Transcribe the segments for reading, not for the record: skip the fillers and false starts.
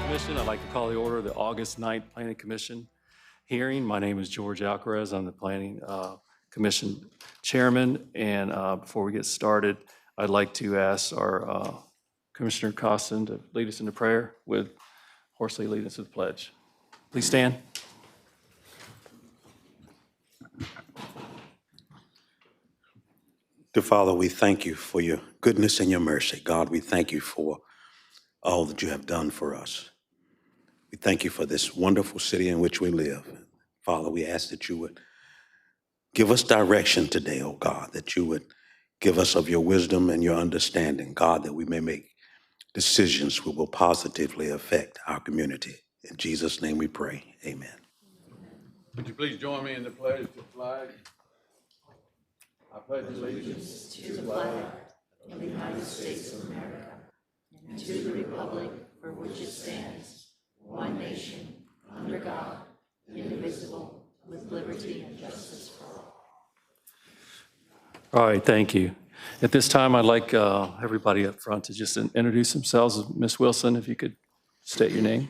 Commission. I'd like to call the order of the August 9th Planning Commission hearing. My name is George Alcaraz. I'm the Planning Commission Chairman. And before we get started, I'd like to ask our Commissioner Costin to lead us into prayer with Horsley leading us with the pledge. Please stand. Dear Father, we thank you for your goodness and your mercy. God, we thank you for all that you have done for us. We thank you for this wonderful city in which we live. Father, we ask that you would give us direction today, oh God, that you would give us of your wisdom and your understanding, God, that we may make decisions which will positively affect our community. In Jesus' name we pray, amen. Would you please join me in the pledge to the flag? I pledge allegiance to the flag of the United States of America and to the republic for which it stands, one nation, under God, indivisible, with liberty and justice for all. All right, thank you. At this time, I'd like everybody up front to just introduce themselves. Ms. Wilson, if you could state your name.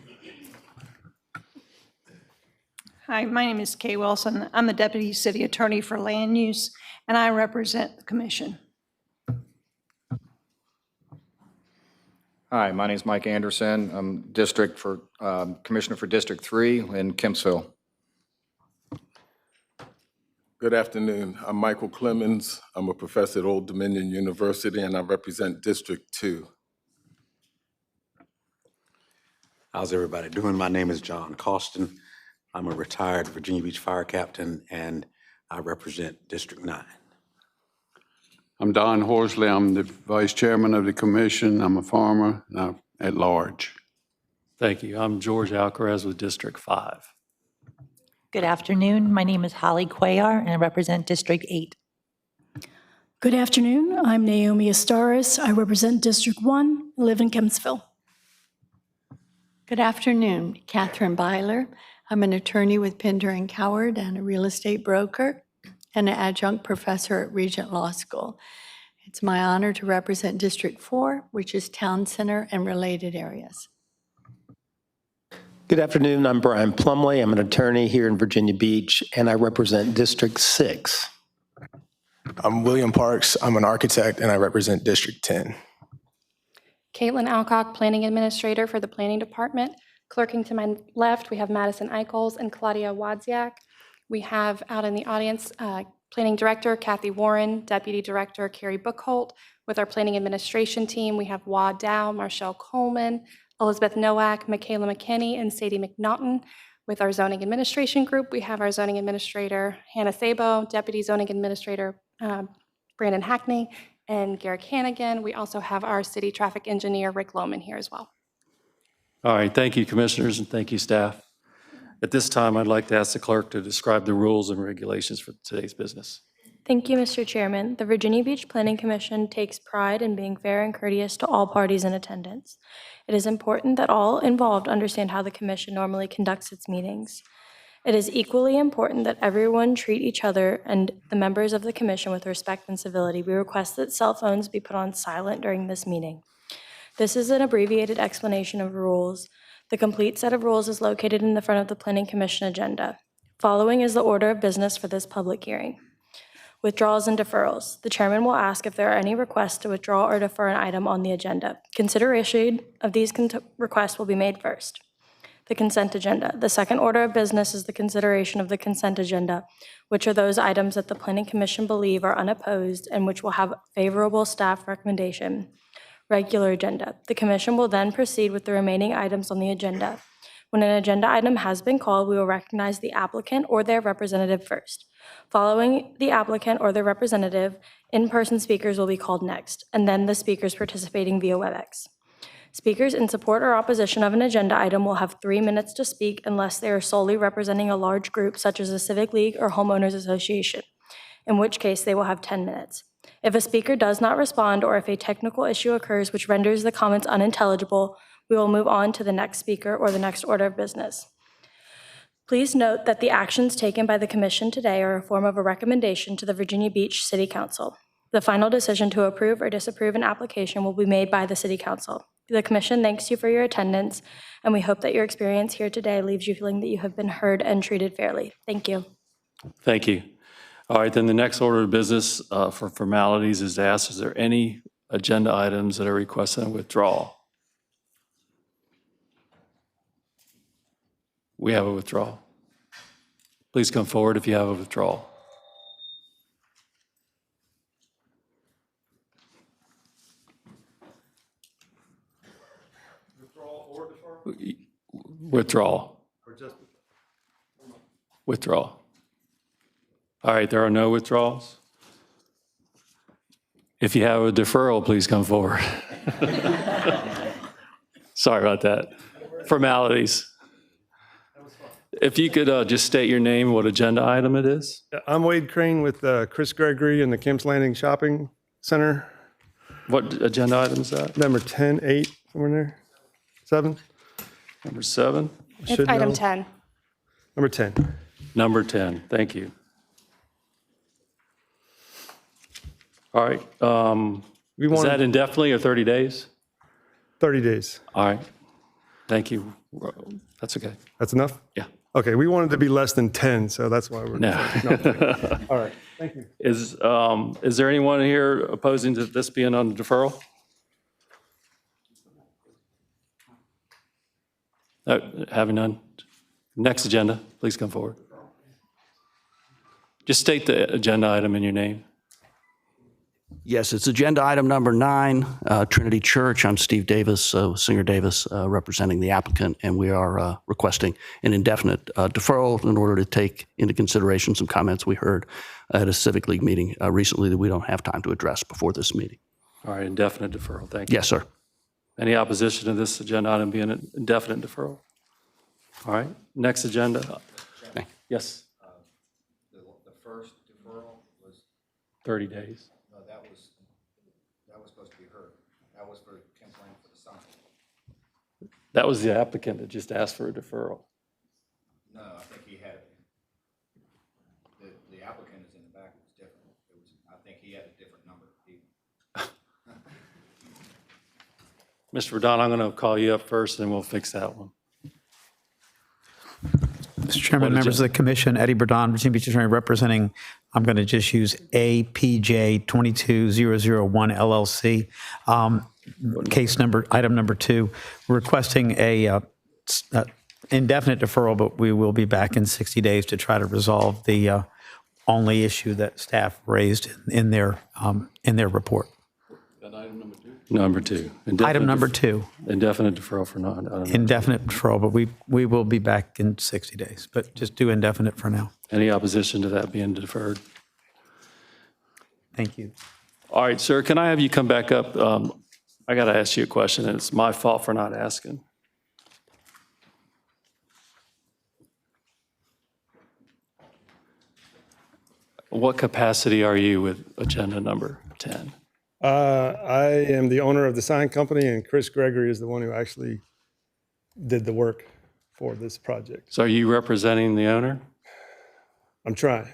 Hi, my name is Kay Wilson. I'm the Deputy City Attorney for Land Use, and I represent the Commission. Hi, my name is Mike Anderson. I'm Commissioner for District 3 in Kempsville. Good afternoon. I'm Michael Clemens. I'm a professor at Old Dominion University, and I represent District 2. How's everybody doing? My name is John Costin. I'm a retired Virginia Beach fire captain, and I represent District 9. I'm Don Horsley. I'm the Vice Chairman of the Commission. I'm a farmer at large. Thank you. I'm George Alcaraz with District 5. Good afternoon. My name is Holly Cuellar, and I represent District 8. Good afternoon. I'm Naomi Astaris. I represent District 1. I live in Kempsville. Good afternoon, Catherine Byler. I'm an attorney with Pinder and Coward and a real estate broker and an adjunct professor at Regent Law School. It's my honor to represent District 4, which is Town Center and related areas. Good afternoon. I'm Brian Plumley. I'm an attorney here in Virginia Beach, and I represent District 6. I'm William Parks. I'm an architect, and I represent District 10. Caitlin Alcock, Planning Administrator for the Planning Department. Clerking to my left, we have Madison Eichels and Claudia Wadziak. We have out in the audience, Planning Director Kathy Warren, Deputy Director Carrie Bookholt. With our Planning Administration team, we have Wad Dow, Marshall Coleman, Elizabeth Nowak, Michaela McKinney, and Sadie McNaughton. With our Zoning Administration group, we have our Zoning Administrator Hannah Sabo, Deputy Zoning Administrator Brandon Hackney, and Garrick Hannigan. We also have our City Traffic Engineer Rick Lohman here as well. All right, thank you, Commissioners, and thank you, staff. At this time, I'd like to ask the clerk to describe the rules and regulations for today's business. Thank you, Mr. Chairman. The Virginia Beach Planning Commission takes pride in being fair and courteous to all parties in attendance. It is important that all involved understand how the Commission normally conducts its meetings. It is equally important that everyone treat each other and the members of the Commission with respect and civility. We request that cell phones be put on silent during this meeting. This is an abbreviated explanation of rules. The complete set of rules is located in the front of the Planning Commission agenda. Following is the order of business for this public hearing. Withdrawals and deferrals. The chairman will ask if there are any requests to withdraw or defer an item on the agenda. Consideration of these requests will be made first. The consent agenda. The second order of business is the consideration of the consent agenda, which are those items that the Planning Commission believe are unopposed and which will have favorable staff recommendation. Regular agenda. The Commission will then proceed with the remaining items on the agenda. When an agenda item has been called, we will recognize the applicant or their representative first. Following the applicant or their representative, in-person speakers will be called next, and then the speakers participating via WebEx. Speakers in support or opposition of an agenda item will have 3 minutes to speak unless they are solely representing a large group such as a civic league or homeowners association, in which case they will have 10 minutes. If a speaker does not respond or if a technical issue occurs which renders the comments unintelligible, we will move on to the next speaker or the next order of business. Please note that the actions taken by the Commission today are a form of a recommendation to the Virginia Beach City Council. The final decision to approve or disapprove an application will be made by the City Council. The commission thanks you for your attendance, and we hope that your experience here today leaves you feeling that you have been heard and treated fairly. Thank you. Thank you. All right, then the next order of business for formalities is to ask, is there any agenda items that are requesting withdrawal? We have a withdrawal. Please come forward if you have a withdrawal. Withdrawal. Withdrawal. All right, there are no withdrawals. If you have a deferral, please come forward. Sorry about that. Formalities. If you could just state your name, what agenda item it is? I'm Wade Crane with Chris Gregory and the Kemp's Landing Shopping Center. What agenda item is that? Number 10, 8, somewhere in there. 7? Number 7? Should know. Item 10. Number 10. Number 10, thank you. All right, is that indefinitely or 30 days? 30 days. All right, thank you. That's okay. That's enough? Yeah. Okay, we wanted to be less than 10, so that's why we're. No. All right, thank you. Is there anyone here opposing to this being on deferral? Having none. Next agenda, please come forward. Just state the agenda item in your name. Yes, it's agenda item number 9, Trinity Church. I'm Steve Davis, Singer Davis, representing the applicant, and we are requesting an indefinite deferral in order to take into consideration some comments we heard at a Civic League meeting recently that we don't have time to address before this meeting. All right, indefinite deferral, thank you. Yes, sir. Any opposition to this agenda item being an indefinite deferral? All right, next agenda. Okay. Yes, The first deferral was, 30 days. no, that was supposed to be heard. That was for Kemp's Landing for the sign. That was the applicant that just asked for a deferral. No, I think he had, the applicant is in the back, it was different. I think he had a different number. Mr. Verdon, I'm going to call you up first, and we'll fix that one. Mr. Chairman, members of the commission, Eddie Burdon, Virginia Beach Attorney representing, I'm going to just use APJ 22001 LLC. Case number, item number 2, we're requesting a indefinite deferral, but we will be back in 60 days to try to resolve the only issue that staff raised in their report. Number 2. Item number 2. Indefinite deferral for non. Indefinite deferral, but we will be back in 60 days, but just do indefinite for now. Any opposition to that being deferred? Thank you. All right, sir, can I have you come back up? I got to ask you a question, and it's my fault for not asking. What capacity are you with agenda number 10? I am the owner of the sign company, and Chris Gregory is the one who actually did the work for this project. So are you representing the owner? I'm trying.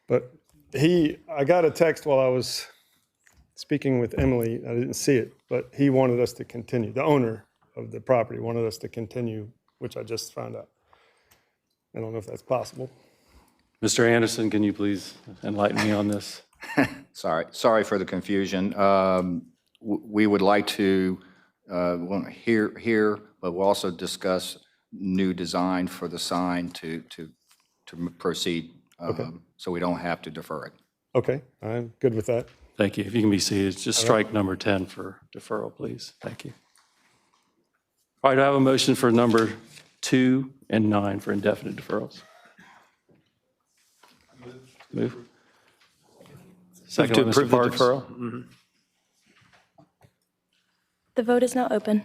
But I got a text while I was speaking with Emily. I didn't see it, but he wanted us to continue. The owner of the property wanted us to continue, which I just found out. I don't know if that's possible. Mr. Anderson, can you please enlighten me on this? Sorry for the confusion. We would like to hear, but we'll also discuss new design for the sign to proceed, so we don't have to defer it. Okay, I'm good with that. Thank you. If you can be seated, just strike number 10 for deferral, please. Thank you. All right, I have a motion for number 2 and 9 for indefinite deferrals. Move. Second To by Mr. approve the Parks. deferral? Mm-hmm. The vote is now open.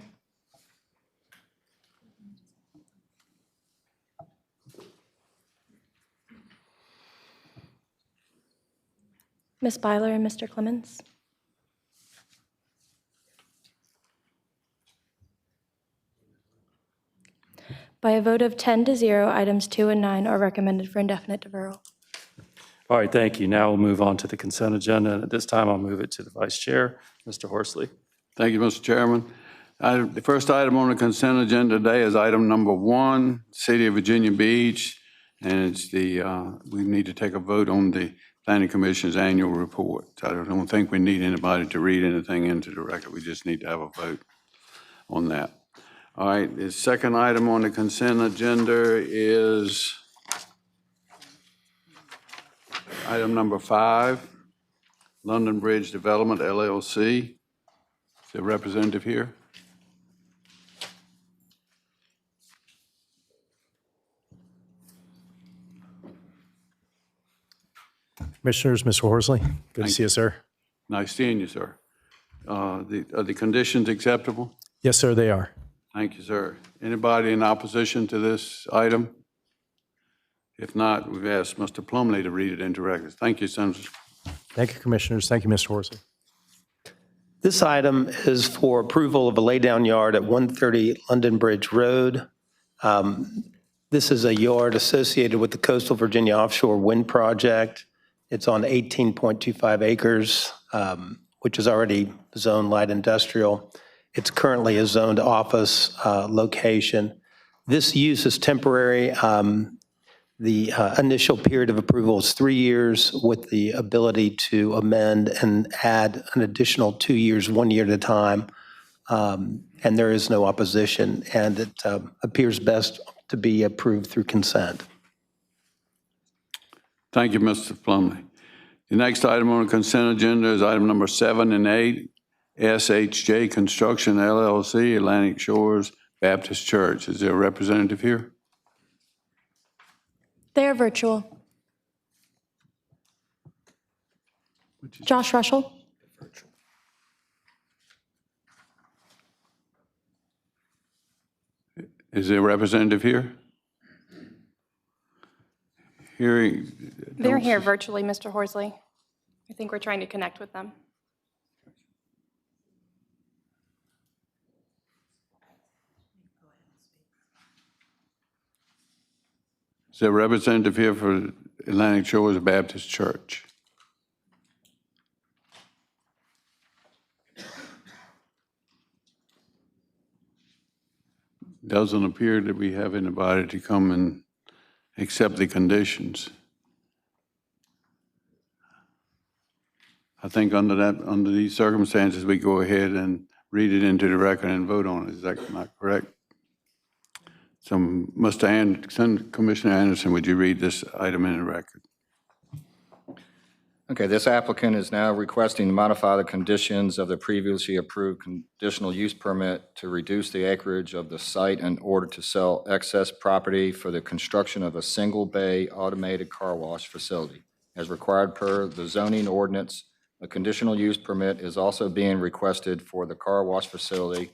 Ms. Byler and Mr. Clemens? By a vote of 10-0, items 2 and 9 are recommended for indefinite deferral. All right, thank you. Now we'll move on to the consent agenda, and at this time, I'll move it to the Vice Chair, Mr. Horsley. Thank you, Mr. Chairman. The first item on the consent agenda today is item number 1, City of Virginia Beach, and it's we need to take a vote on the Planning Commission's annual report. I don't think we need anybody to read anything into the record. We just need to have a vote on that. All right, the second item on the consent agenda is item number 5, London Bridge Development, LLC. Is the representative here? Commissioners, Mr. Horsley, good to see you, sir. Nice seeing you, sir. Are the conditions acceptable? Yes, sir, they are. Thank you, sir. Anybody in opposition to this item? If not, we've asked Mr. Plumley to read it into record. Thank you, Senator. Thank you, Commissioners. Thank you, Mr. Horsley. This item is for approval of a laydown yard at 130 London Bridge Road. This is a yard associated with the Coastal Virginia Offshore Wind Project. It's on 18.25 acres, which is already zoned light industrial. It's currently a zoned office location. This use is temporary. The initial period of approval is 3 years with the ability to amend and add an additional 2 years, 1 year at a time. And there is no opposition, and it appears best to be approved through consent. Thank you, Mr. Plumley. The next item on the consent agenda is item number 7 and 8, SHJ Construction LLC, Atlantic Shores Baptist Church. Is there a representative here? They are virtual. Josh Russell. Is there a representative here? Hearing. They're here virtually, Mr. Horsley. I think we're trying to connect with them. Is there a representative here for Atlantic Shores Baptist Church? Doesn't appear that we have anybody to come and accept the conditions. I think under these circumstances, we go ahead and read it into the record and vote on it. Is that not correct? So, Commissioner Anderson, would you read this item in the record? Okay, this applicant is now requesting to modify the conditions of the previously approved conditional use permit to reduce the acreage of the site in order to sell excess property for the construction of a single-bay automated car wash facility. As required per the zoning ordinance, a conditional use permit is also being requested for the car wash facility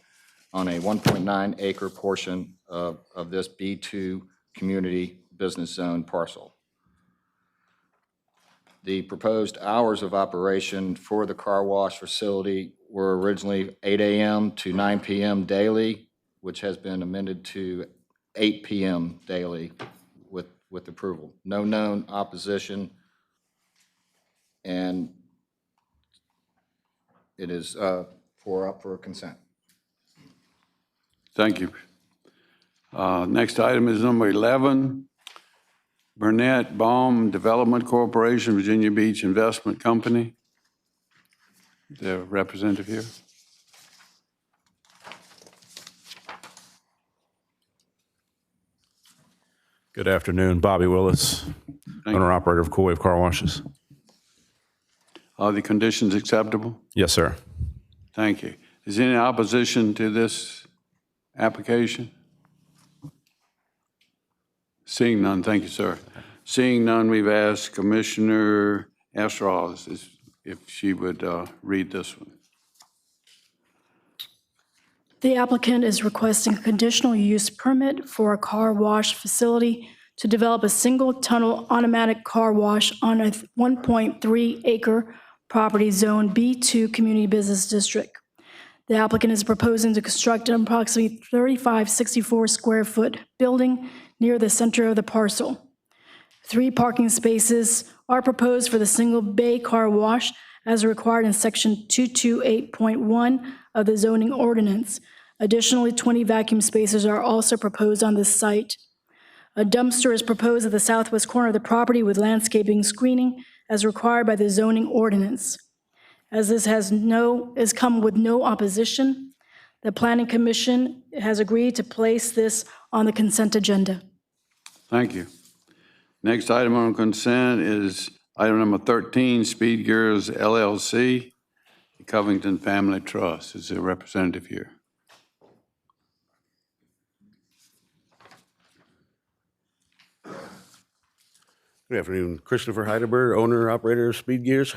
on a 1.9 acre portion of this B2 community business zone parcel. The proposed hours of operation for the car wash facility were originally 8 a.m. to 9 p.m. daily, which has been amended to 8 p.m. daily with approval. No known opposition, and it is up for consent. Thank you. Next item is number 11. Burnett Baum Development Corporation, Virginia Beach Investment Company. Is there a representative here? Good afternoon, Bobby Willis, owner-operator of Cool Wave Car Washes. Are the conditions acceptable? Yes, sir. Thank you. Is there any opposition to this application? Seeing none, thank you, sir. Seeing none, we've asked Commissioner Astros if she would read this one. The applicant is requesting a conditional use permit for a car wash facility to develop a single-tunnel automatic car wash on a 1.3 acre property zone B2 Community Business District. The applicant is proposing to construct an approximately 3564 square foot building near the center of the parcel. 3 parking spaces are proposed for the single bay car wash as required in section 228.1 of the zoning ordinance. Additionally, 20 vacuum spaces are also proposed on this site. A dumpster is proposed at the southwest corner of the property with landscaping screening as required by the zoning ordinance. As this has come with no opposition, the Planning Commission has agreed to place this on the consent agenda. Thank you. Next item on consent is item number 13, Speed Gears LLC, Covington Family Trust. Is there a representative here? Good afternoon. Christopher Heidelberg, owner, operator of Speed Gears.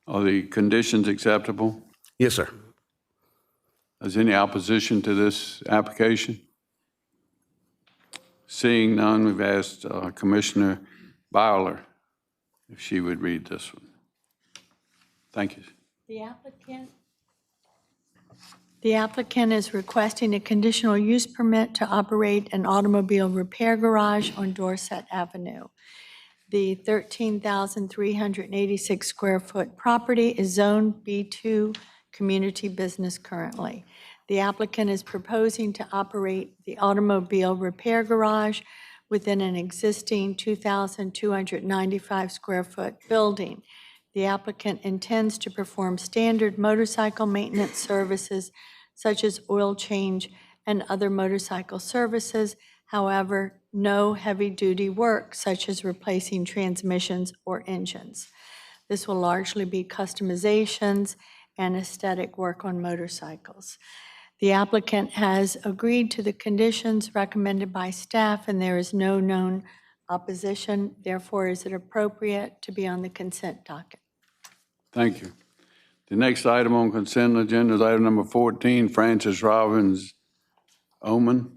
Are the conditions acceptable? Yes, sir. Is any opposition to this application? Seeing none, we've asked Commissioner Byler if she would read this one. Thank you. The applicant is requesting a conditional use permit to operate an automobile repair garage on Dorset Avenue. The 13,386 square foot property is Zone B2 Community Business currently. The applicant is proposing to operate the automobile repair garage within an existing 2,295 square foot building. The applicant intends to perform standard motorcycle maintenance services such as oil change and other motorcycle services. However, no heavy-duty work such as replacing transmissions or engines. This will largely be customizations and aesthetic work on motorcycles. The applicant has agreed to the conditions recommended by staff, and there is no known opposition. Therefore, is it appropriate to be on the consent docket? Thank you. The next item on consent agenda is item number 14, Francis Robbins Oman.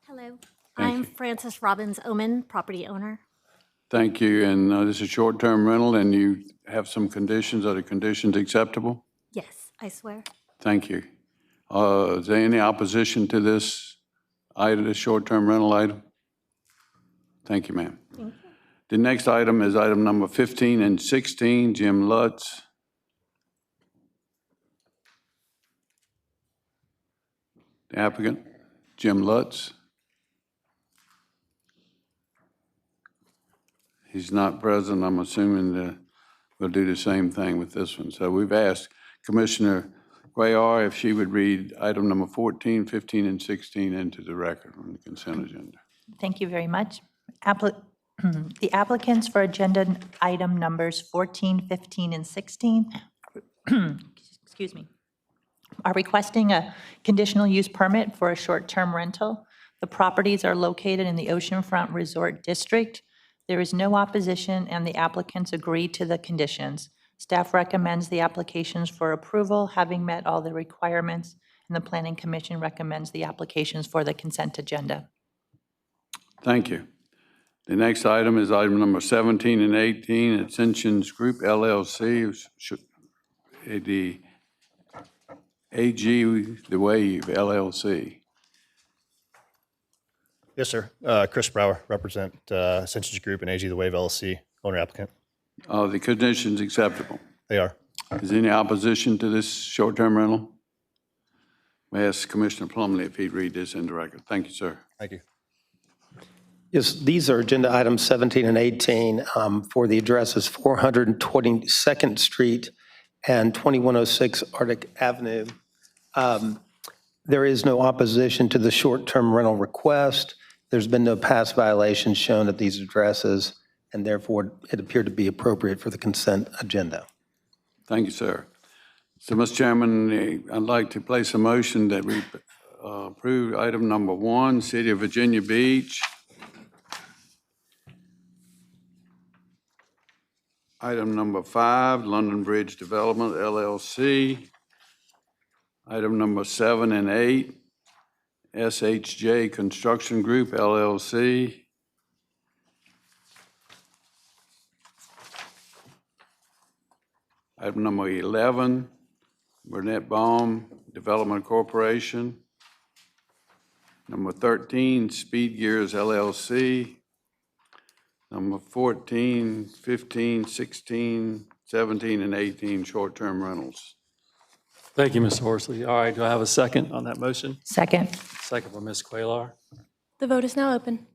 Hello, I'm Frances Robbins Oman, property owner. Thank you, and this is short-term rental, and you have some conditions. Are the conditions acceptable? Yes, I swear. Thank you. Is there any opposition to this item, this short-term rental item? Thank you, ma'am. Thank you. The next item is item number 15 and 16, Jim Lutz. The applicant, Jim Lutz. He's not present. I'm assuming that we'll do the same thing with this one. So we've asked Commissioner Cuellar if she would read item number 14, 15, and 16 into the record on the consent agenda. Thank you very much. The applicants for agenda item numbers 14, 15, and 16, excuse me, are requesting a conditional use permit for a short-term rental. The properties are located in the Oceanfront Resort District. There is no opposition, and the applicants agree to the conditions. Staff recommends the applications for approval, having met all the requirements, and the Planning Commission recommends the applications for the consent agenda. Thank you. The next item is item number 17 and 18, Ascensions Group LLC, the AG The Wave LLC. Yes, sir. Chris Brower, represent Ascensions Group and AG The Wave LLC, owner applicant. Are the conditions acceptable? They are. Is there any opposition to this short-term rental? I ask Commissioner Plumley if he'd read this into record. Thank you, sir. Thank you. Yes, these are agenda items 17 and 18 for the addresses 422nd Street and 2106 Arctic Avenue. There is no opposition to the short-term rental request. There's been no past violations shown at these addresses, and therefore it appeared to be appropriate for the consent agenda. Thank you, sir. So, Mr. Chairman, I'd like to place a motion that we approve item number 1, City of Virginia Beach. Item number 5, London Bridge Development, LLC. Item number 7 and 8, SHJ Construction Group, LLC. Item number 11, Burnett Baum Development Corporation. Number 13, Speed Gears, LLC. Number 14, 15, 16, 17, and 18, short-term rentals. Thank you, Ms. Horsley. All right, do I have a second on that motion? Second. Second by Ms. Quaylar. The vote is now open.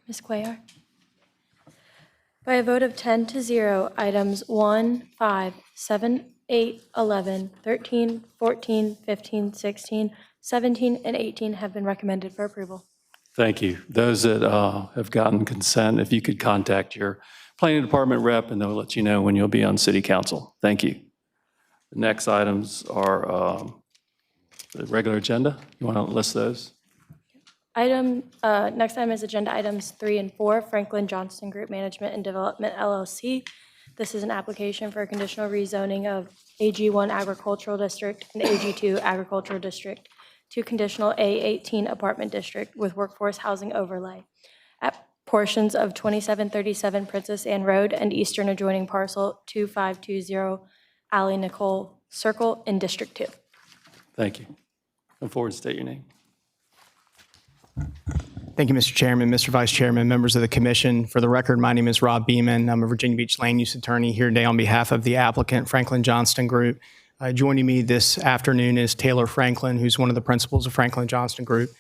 Ms. Cuellar? By a vote of 10 to 0, items 1, 5, 7, 8, 11, 13, 14, 15, 16, 17, and 18 have been recommended for approval. Thank you. Those that have gotten consent, if you could contact your planning department rep, and they'll let you know when you'll be on city council. Thank you. The next items are the regular agenda. You want to list those? Next item is agenda items 3 and 4, Franklin Johnston Group Management and Development LLC. This is an application for a conditional rezoning of AG1 Agricultural District and AG2 Agricultural District to conditional A18 Apartment District with workforce housing overlay at portions of 2737 Princess Anne Road and eastern adjoining parcel 2520 Alley Nicole Circle in District 2. Thank you. Come forward and state your name. Thank you, Mr. Chairman, Mr. Vice Chairman, members of the commission. For the record, my name is Rob Beeman. I'm a Virginia Beach land use attorney here today on behalf of the applicant, Franklin Johnston Group. Joining me this afternoon is Taylor Franklin, who's one of the principals of Franklin Johnston Group.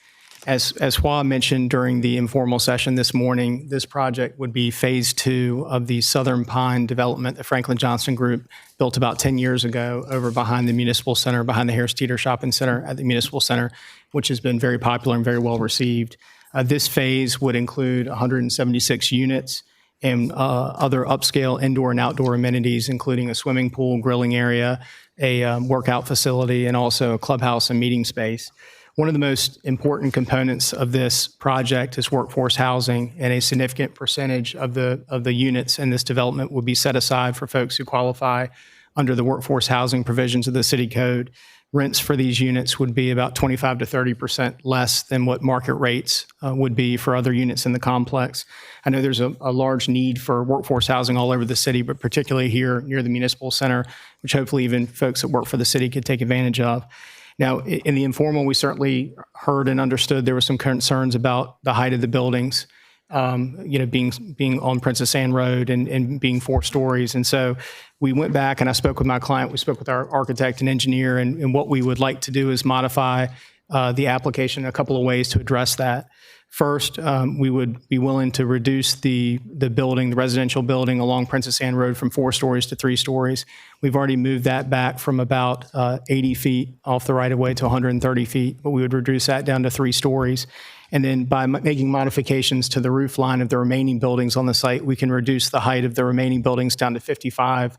As Hua mentioned during the informal session this morning, this project would be phase 2 of the Southern Pine development that Franklin Johnston Group built about 10 years ago over behind the Municipal Center, behind the Harris Teeter Shopping Center at the Municipal Center, which has been very popular and very well received. This phase would include 176 units and other upscale indoor and outdoor amenities, including a swimming pool, grilling area, a workout facility, and also a clubhouse and meeting space. One of the most important components of this project is workforce housing, and a significant percentage of the units in this development will be set aside for folks who qualify under the workforce housing provisions of the city code. Rents for these units would be about 25 to 30% less than what market rates would be for other units in the complex. I know there's a large need for workforce housing all over the city, but particularly here near the Municipal Center, which hopefully even folks that work for the city could take advantage of. Now, in the informal, we certainly heard and understood there were some concerns about the height of the buildings, being on Princess Anne Road and being 4 stories. And so we went back and I spoke with my client. We spoke with our architect and engineer, and what we would like to do is modify the application in a couple of ways to address that. First, we would be willing to reduce the building, the residential building along Princess Anne Road from 4 stories to 3 stories. We've already moved that back from about 80 feet off the right-of-way to 130 feet, but we would reduce that down to 3 stories. And then by making modifications to the roof line of the remaining buildings on the site, we can reduce the height of the remaining buildings down to 55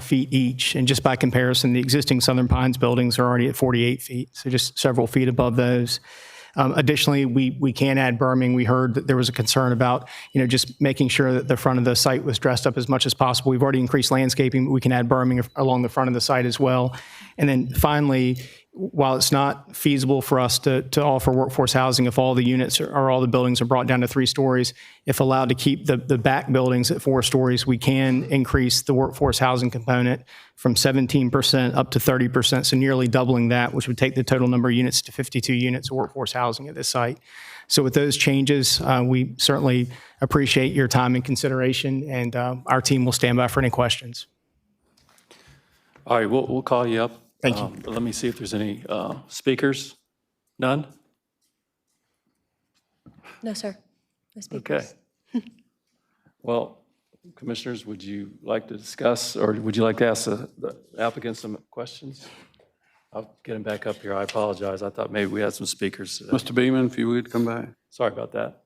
feet each. And just by comparison, the existing Southern Pines buildings are already at 48 feet, so just several feet above those. Additionally, we can add berming. We heard that there was a concern about, just making sure that the front of the site was dressed up as much as possible. We've already increased landscaping, but we can add berming along the front of the site as well. And then finally, while it's not feasible for us to offer workforce housing if all the units or all the buildings are brought down to 3 stories, if allowed to keep the back buildings at 4 stories, we can increase the workforce housing component from 17% up to 30%, so nearly doubling that, which would take the total number of units to 52 units of workforce housing at this site. So with those changes, we certainly appreciate your time and consideration, and our team will stand by for any questions. All right, we'll call you up. Thank you. Let me see if there's any speakers. None? No, sir. No speakers. Okay. Well, commissioners, would you like to discuss, or would you like to ask the applicant some questions? I'll get him back up here. I apologize. I thought maybe we had some speakers. Mr. Beeman, if you would come back. Sorry about that.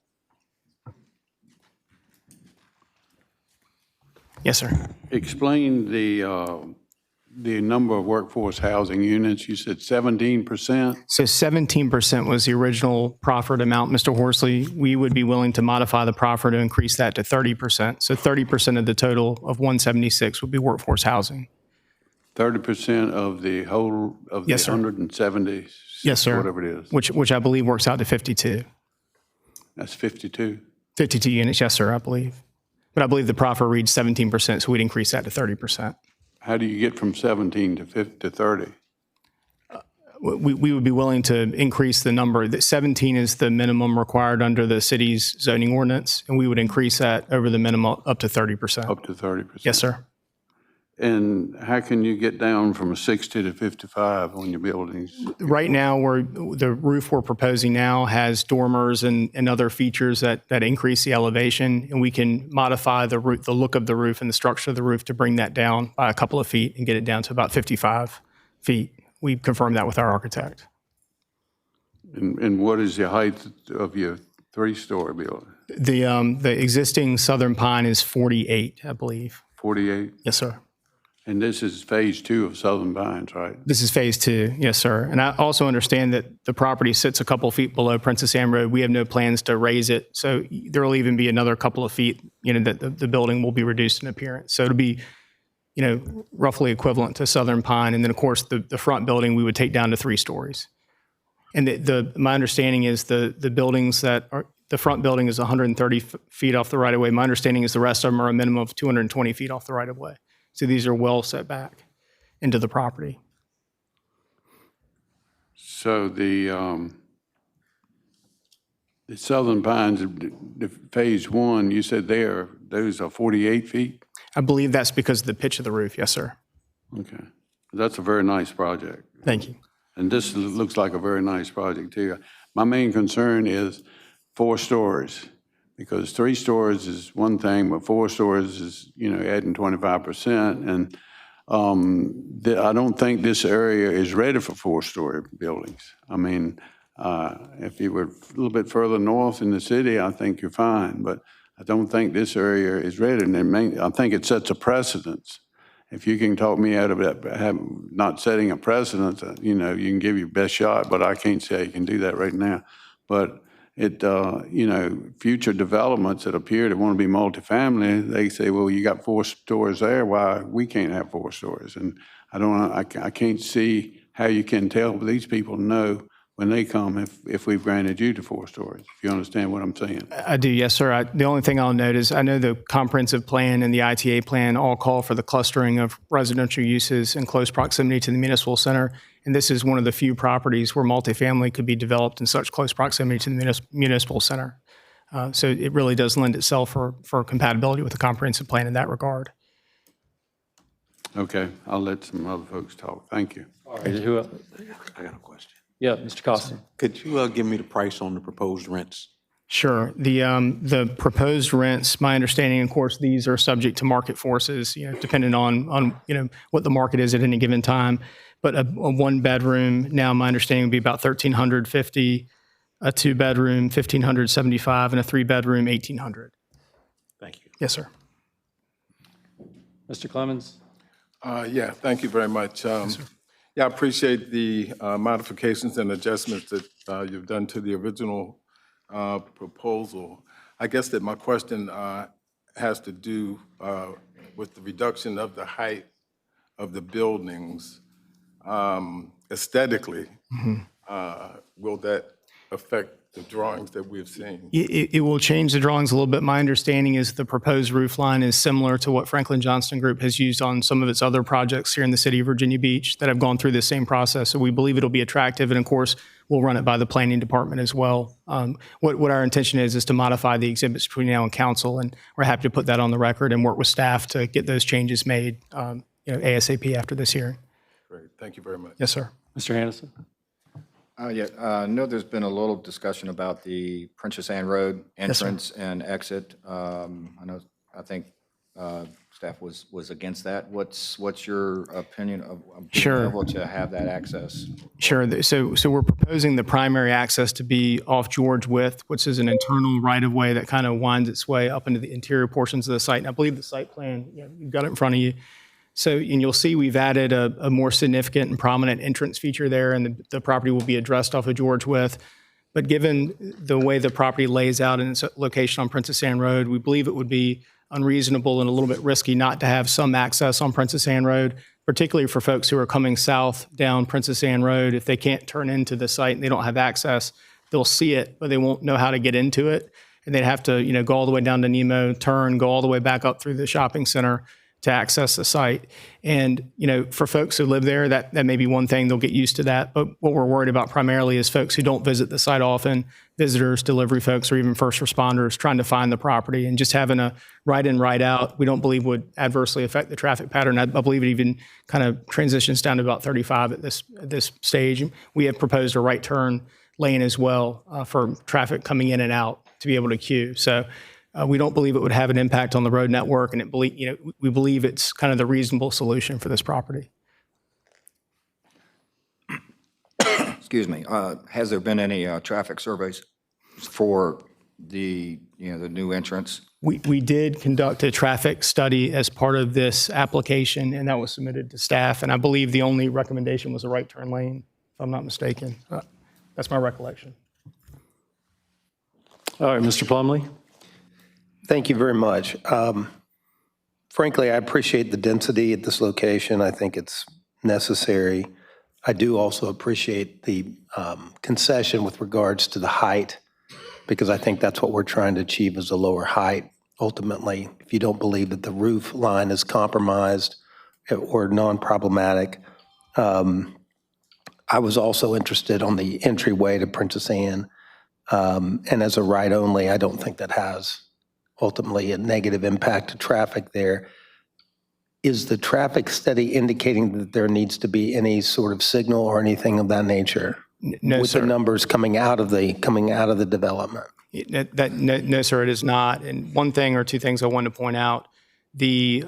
Yes, sir. Explain the number of workforce housing units. You said 17%? So 17% was the original proffered amount, Mr. Horsley. We would be willing to modify the proffer to increase that to 30%. So 30% of the total of 176 would be workforce housing. 30% of the whole of the Yes, sir. 170? Yes, sir. Whatever it is. Which I believe works out to 52. That's 52? 52 units, yes, sir, I believe. But I believe the proffer reads 17%, so we'd increase that to 30%. How do you get from 17 to 30? We would be willing to increase the number. 17 is the minimum required under the city's zoning ordinance, and we would increase that over the minimum up to 30%. Up to 30%? Yes, sir. And how can you get down from 60 to 55 on your buildings? Right now, the roof we're proposing now has dormers and other features that increase the elevation, and we can modify the look of the roof and the structure of the roof to bring that down by a couple of feet and get it down to about 55 feet. We confirmed that with our architect. And what is the height of your 3-story building? The existing Southern Pine is 48, I believe. 48? Yes, sir. And this is phase 2 of Southern Pines, right? This is phase 2, yes, sir. And I also understand that the property sits a couple feet below Princess Anne Road. We have no plans to raise it, so there will even be another couple of feet, that the building will be reduced in appearance. So it'll be, roughly equivalent to Southern Pine. And then, of course, the front building we would take down to 3 stories. And my understanding is the buildings the front building is 130 feet off the right-of-way. My understanding is the rest of them are a minimum of 220 feet off the right-of-way. So these are well set back into the property. So the Southern Pines, the phase 1, you said those are 48 feet? I believe that's because of the pitch of the roof, yes, sir. Okay. That's a very nice project. Thank you. And this looks like a very nice project too. My main concern is 4 stories, because 3 stories is one thing, but 4 stories is, adding 25%. And I don't think this area is ready for 4-story buildings. I mean, if you were a little bit further north in the city, I think you're fine. But I don't think this area is ready, and I think it sets a precedence. If you can talk me out of that, not setting a precedent, you can give your best shot, but I can't say you can do that right now. But future developments that appear to want to be multifamily, they say, well, you got 4 stories there, why we can't have 4 stories? And I can't see how you can tell these people no when they come if we've granted you to 4 stories, if you understand what I'm saying. I do, yes, sir. The only thing I'll note is I know the comprehensive plan and the ITA plan all call for the clustering of residential uses in close proximity to the municipal center. And this is one of the few properties where multifamily could be developed in such close proximity to the municipal center. So it really does lend itself for compatibility with the comprehensive plan in that regard. Okay, I'll let some other folks talk. Thank you. All right, who else? I got a question. Yeah, Mr. Costa. Could you give me the price on the proposed rents? Sure. The proposed rents, my understanding, of course, these are subject to market forces, depending on what the market is at any given time. But a 1-bedroom, now my understanding would be about $1,350, a 2-bedroom, $1,575, and a 3-bedroom, $1,800. Thank you. Yes, sir. Mr. Clemens? Yeah, thank you very much. Yeah, I appreciate the modifications and adjustments that you've done to the original proposal. I guess that my question has to do with the reduction of the height of the buildings. Aesthetically, will that affect the drawings that we've seen? It will change the drawings a little bit. My understanding is the proposed roof line is similar to what Franklin Johnston Group has used on some of its other projects here in the city of Virginia Beach that have gone through the same process. So we believe it'll be attractive, and of course, we'll run it by the planning department as well. What our intention is to modify the exhibits between now and council, and we're happy to put that on the record and work with staff to get those changes made ASAP after this hearing. Great, thank you very much. Yes, sir. Mr. Hannison? I know there's been a little discussion about the Princess Anne Road Yes, sir. entrance and exit. I think staff was against that. What's your opinion of being Sure. able to have that access? Sure. So we're proposing the primary access to be off George With, which is an internal right-of-way that kind of winds its way up into the interior portions of the site. And I believe the site plan, you've got it in front of you. So, and you'll see we've added a more significant and prominent entrance feature there, and the property will be addressed off of George With. But given the way the property lays out in its location on Princess Anne Road, we believe it would be unreasonable and a little bit risky not to have some access on Princess Anne Road, particularly for folks who are coming south down Princess Anne Road. If they can't turn into the site and they don't have access, they'll see it, but they won't know how to get into it. and they'd have to, go all the way down to Nemo, turn, go all the way back up through the shopping center to access the site. And, for folks who live there, that may be one thing, they'll get used to that. But what we're worried about primarily is folks who don't visit the site often, visitors, delivery folks, or even first responders trying to find the property. And just having a right in, right out, we don't believe would adversely affect the traffic pattern. I believe it even kind of transitions down to about 35 at this stage. We have proposed a right turn lane as well for traffic coming in and out to be able to queue. So we don't believe it would have an impact on the road network, and we believe it's kind of the reasonable solution for this property. Excuse me, has there been any traffic surveys for the new entrance? We did conduct a traffic study as part of this application, and that was submitted to staff. And I believe the only recommendation was a right turn lane, if I'm not mistaken. That's my recollection. All right, Mr. Plumley. Thank you very much. Frankly, I appreciate the density at this location. I think it's necessary. I do also appreciate the concession with regards to the height, because I think that's what we're trying to achieve is a lower height. Ultimately, if you don't believe that the roof line is compromised or non-problematic. I was also interested on the entryway to Princess Anne. And as a right only, I don't think that has ultimately a negative impact to traffic there. Is the traffic study indicating that there needs to be any sort of signal or anything of that nature? No, with sir. the numbers coming out of the development? No, sir, it is not. And one thing or two things I wanted to point out, the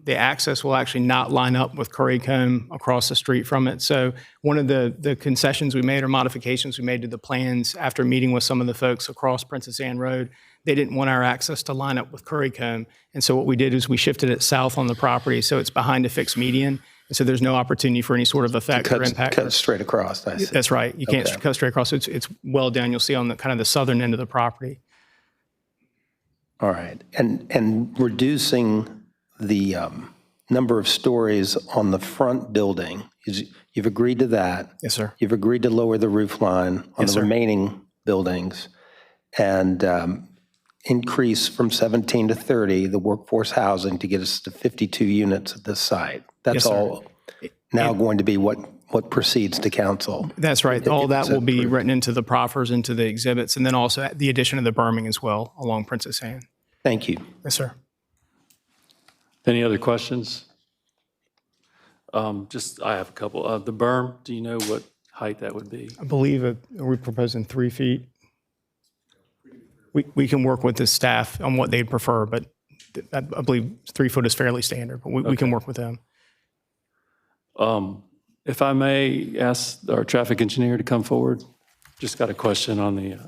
access will actually not line up with Currycomb across the street from it. So one of the concessions we made or modifications we made to the plans after meeting with some of the folks across Princess Anne Road, they didn't want our access to line up with Currycomb. And so what we did is we shifted it south on the property, so it's behind a fixed median. And so there's no opportunity for any sort of effect or impact. Cut straight across, I see. That's right. You can't cut straight across. It's well down. You'll see on the kind of the southern end of the property. All right. And reducing the number of stories on the front building, you've agreed to that. Yes, sir. You've agreed to lower the roof line on the remaining buildings and increase from 17 to 30 the workforce housing to get us to 52 units at this site. That's all now going to be what proceeds to council. That's right. All that will be written into the proffers, into the exhibits, and then also the addition of the berming as well along Princess Anne. Thank you. Yes, sir. Any other questions? I have a couple. The berm, do you know what height that would be? I believe we're proposing 3 feet. We can work with the staff on what they'd prefer, but I believe 3 foot is fairly standard, but we can work with them. If I may ask our traffic engineer to come forward, just got a question on the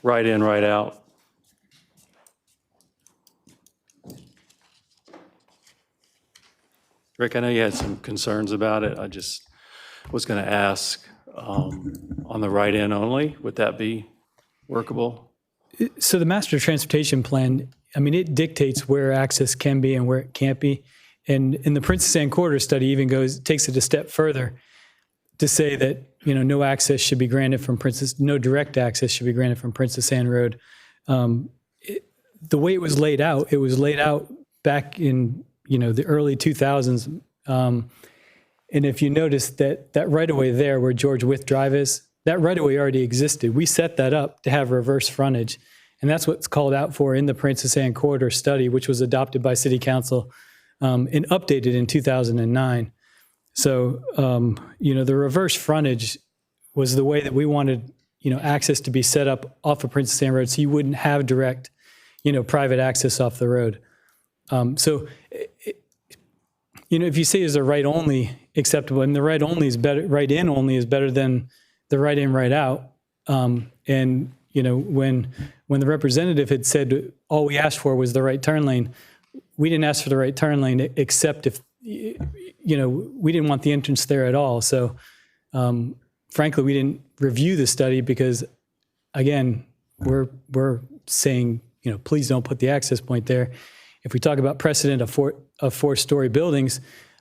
right in, right out. Rick, I know you had some concerns about it. I just was going to ask on the right in only, would that be workable? So the master transportation plan, it dictates where access can be and where it can't be. And in the Princess Anne corridor study takes it a step further to say that, no access should be granted from no direct access should be granted from Princess Anne Road. The way it was laid out back in, the early 2000s. And if you notice that right-of-way there where George Wythe Drive is, that right-of-way already existed. We set that up to have reverse frontage. And that's what's called out for in the Princess Anne corridor study, which was adopted by City Council and updated in 2009. So, the reverse frontage was the way that we wanted, access to be set up off of Princess Anne Road so you wouldn't have direct, private access off the road. If you say is a right only acceptable, and the right only is better, right in only is better than the right in, right out. And when the representative had said all we asked for was the right turn lane, we didn't ask for the right turn lane except if we didn't want the entrance there at all. So frankly, we didn't review the study because, again, we're saying please don't put the access point there. If we talk about precedent of four-story buildings,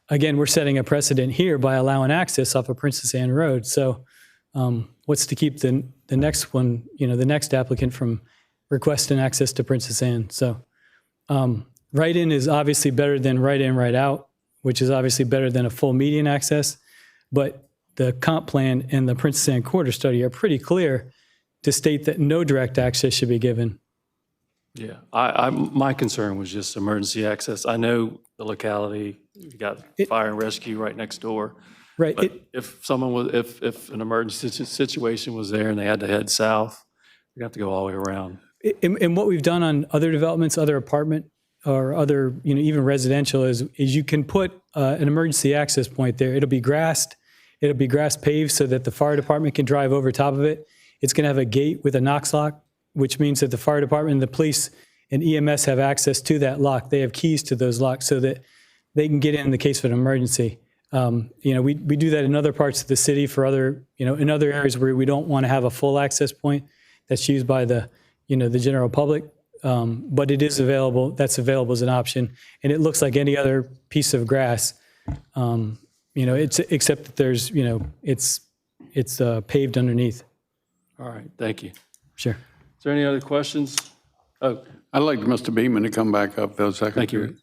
again, we're setting a precedent here by allowing access off of Princess Anne Road. So what's to keep the next one, the next applicant from requesting access to Princess Anne. So write-in is obviously better than write-in, write-out, which is obviously better than a full median access. But the comp plan and the Princess Anne Quarter study are pretty clear to state that no direct access should be given. Yeah, my concern was just emergency access. I know the locality, you got fire and rescue right next door. Right. But if someone was, if an emergency situation was there and they had to head south, you'd have to go all the way around. And what we've done on other developments, other apartment or other, even residential is you can put an emergency access point there. It'll be grassed. It'll be grass paved so that the fire department can drive over top of it. It's going to have a gate with a Knox lock, which means that the fire department and the police and EMS have access to that lock. They have keys to those locks so that they can get in the case of an emergency. We do that in other parts of the city for other, in other areas where we don't want to have a full access point that's used by the general public. But it is available. That's available as an option. And it looks like any other piece of grass, it's except that there's, it's paved underneath. All right, thank you. Sure. Is there any other questions? Oh, I'd like Mr. Beeman to come back up for a second. thank you.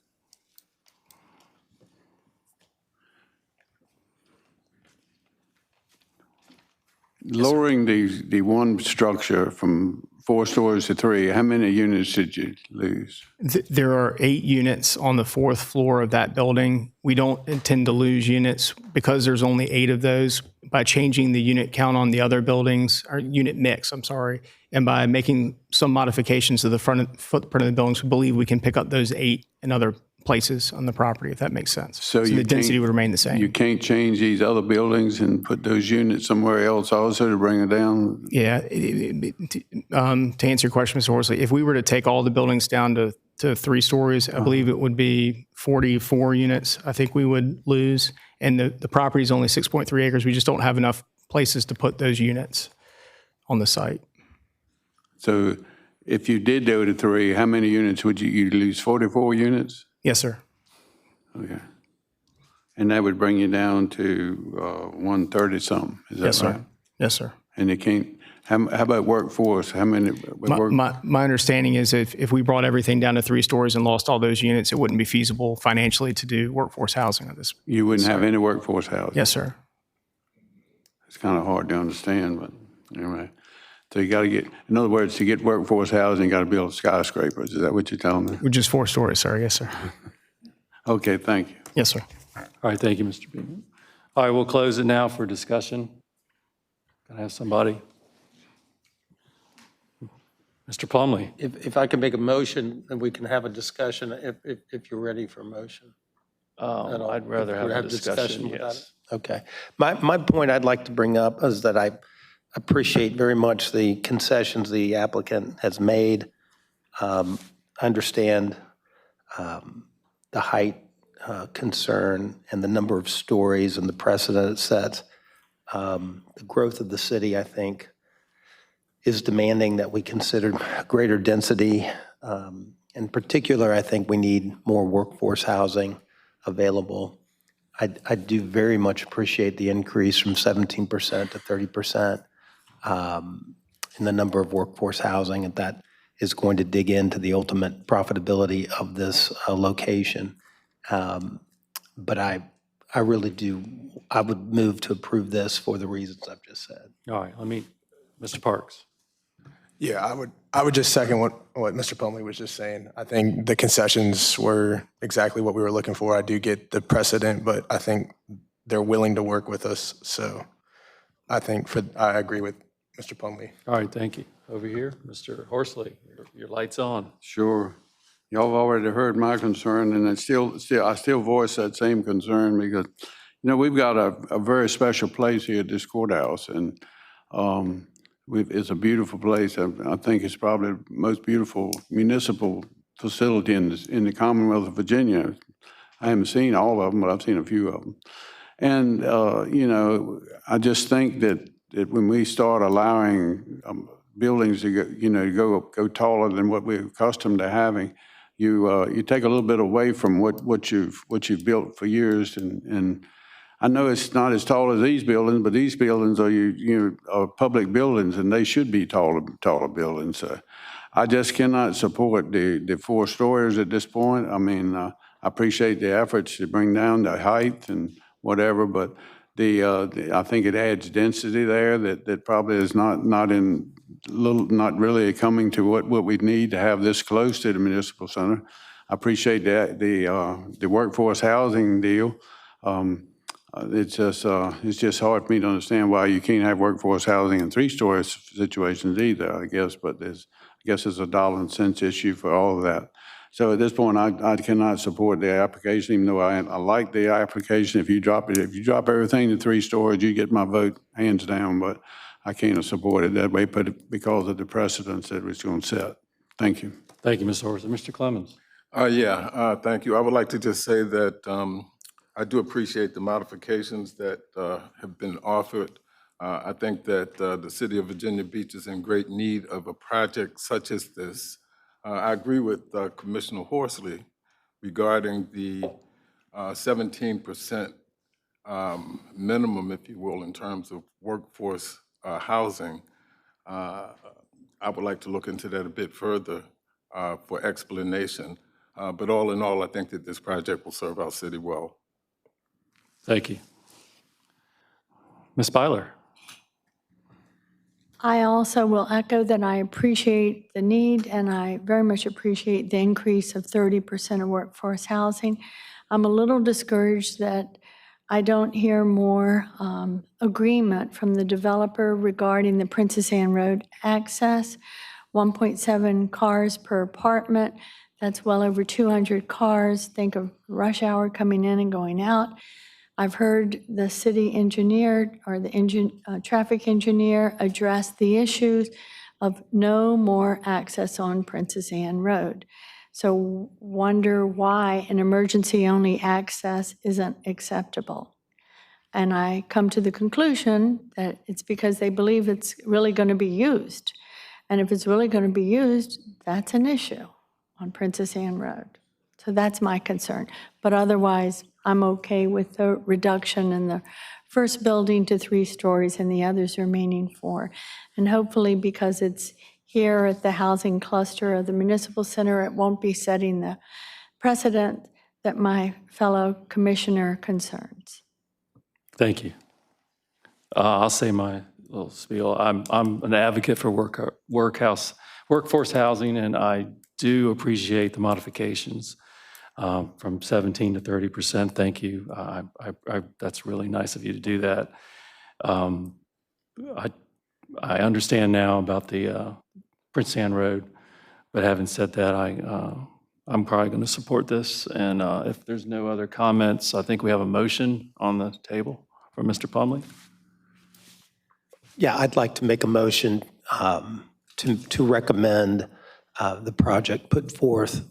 Lowering the one structure from 4 stories to 3, how many units did you lose? There are 8 units on the 4th floor of that building. We don't intend to lose units because there's only 8 of those. By changing the unit count on the other buildings, or unit mix, I'm sorry, and by making some modifications to the footprint of the buildings, we believe we can pick up those 8 in other places on the property, if that makes sense. So the density would remain the same. You can't change these other buildings and put those units somewhere else also to bring it down? Yeah. To answer your question, Mr. Horsley, if we were to take all the buildings down to 3 stories, I believe it would be 44 units I think we would lose. And the property is only 6.3 acres. We just don't have enough places to put those units on the site. So if you did go to 3, how many units would you'd lose? 44 units? Yes, sir. Okay. And that would bring you down to 130 something, is that Yes, right? sir. Yes, sir. And you can't, how about workforce? How many? My understanding is if we brought everything down to 3 stories and lost all those units, it wouldn't be feasible financially to do workforce housing on this. You wouldn't have any workforce housing? Yes, sir. It's kind of hard to understand, but anyway. So you got to get, in other words, to get workforce housing, you got to build skyscrapers. Is that what you're telling me? Which is 4 stories, sir. Yes, sir. Okay, thank you. Yes, sir. All right, thank you, Mr. Beeman. All right, we'll close it now for discussion. Can I have somebody? Mr. Plumley. If I can make a motion, then we can have a discussion if you're ready for a motion. I'd rather have a discussion, without yes. it? Okay. My point I'd like to bring up is that I appreciate very much the concessions the applicant has made. Understand the height concern and the number of stories and the precedent it sets. The growth of the city, I think, is demanding that we consider greater density. In particular, I think we need more workforce housing available. I do very much appreciate the increase from 17% to 30% in the number of workforce housing, and that is going to dig into the ultimate profitability of this location. But I really do, I would move to approve this for the reasons I've just said. All right, Mr. Parks. Yeah, I would just second what Mr. Plumley was just saying. I think the concessions were exactly what we were looking for. I do get the precedent, but I think they're willing to work with us. So I agree with Mr. Plumley. All right, thank you. Over here, Mr. Horsley, your light's on. Sure. Y'all have already heard my concern, and I still voice that same concern because, we've got a very special place here at this courthouse, and it's a beautiful place. I think it's probably the most beautiful municipal facility in the Commonwealth of Virginia. I haven't seen all of them, but I've seen a few of them. And, I just think that when we start allowing buildings to go taller than what we're accustomed to having, you take a little bit away from what you've built for years. And I know it's not as tall as these buildings, but these buildings are are public buildings, and they should be taller buildings. I just cannot support the 4 stories at this point. I mean, I appreciate the efforts to bring down the height and whatever, but I think it adds density there that probably is not really coming to what we need to have this close to the municipal center. I appreciate that the workforce housing deal. It's just hard for me to understand why you can't have workforce housing in 3-story situations either, I guess, but I guess it's a dollar and cents issue for all of that. So at this point, I cannot support the application, even though I like the application. If you drop everything to 3 stories, you get my vote hands down, but I can't support it that way because of the precedents that it's going to set. Thank you. Thank you, Ms. Horsley. Mr. Clemens. Thank you. I would like to just say that I do appreciate the modifications that have been offered. I think that the city of Virginia Beach is in great need of a project such as this. I agree with Commissioner Horsley regarding the 17% minimum, if you will, in terms of workforce housing. I would like to look into that a bit further for explanation. But all in all, I think that this project will serve our city well. Thank you. Ms. Byler. I also will echo that I appreciate the need, and I very much appreciate the increase of 30% of workforce housing. I'm a little discouraged that I don't hear more agreement from the developer regarding the Princess Anne Road access, 1.7 cars per apartment. That's well over 200 cars. Think of rush hour coming in and going out. I've heard the city engineer or the traffic engineer address the issues of no more access on Princess Anne Road. So wonder why an emergency-only access isn't acceptable. And I come to the conclusion that it's because they believe it's really going to be used. And if it's really going to be used, that's an issue on Princess Anne Road. So that's my concern. But otherwise, I'm okay with the reduction in the first building to 3 stories and the others remaining 4. And hopefully, because it's here at the housing cluster of the municipal center, it won't be setting the precedent that my fellow commissioner concerns. Thank you. I'll say my little spiel. I'm an advocate for workforce housing, and I do appreciate the modifications from 17 to 30%. Thank you. That's really nice of you to do that. I understand now about the Prince Anne Road, but having said that, I'm probably going to support this. And if there's no other comments, I think we have a motion on the table from Mr. Plumlee. Yeah, I'd like to make a motion to recommend the project put forth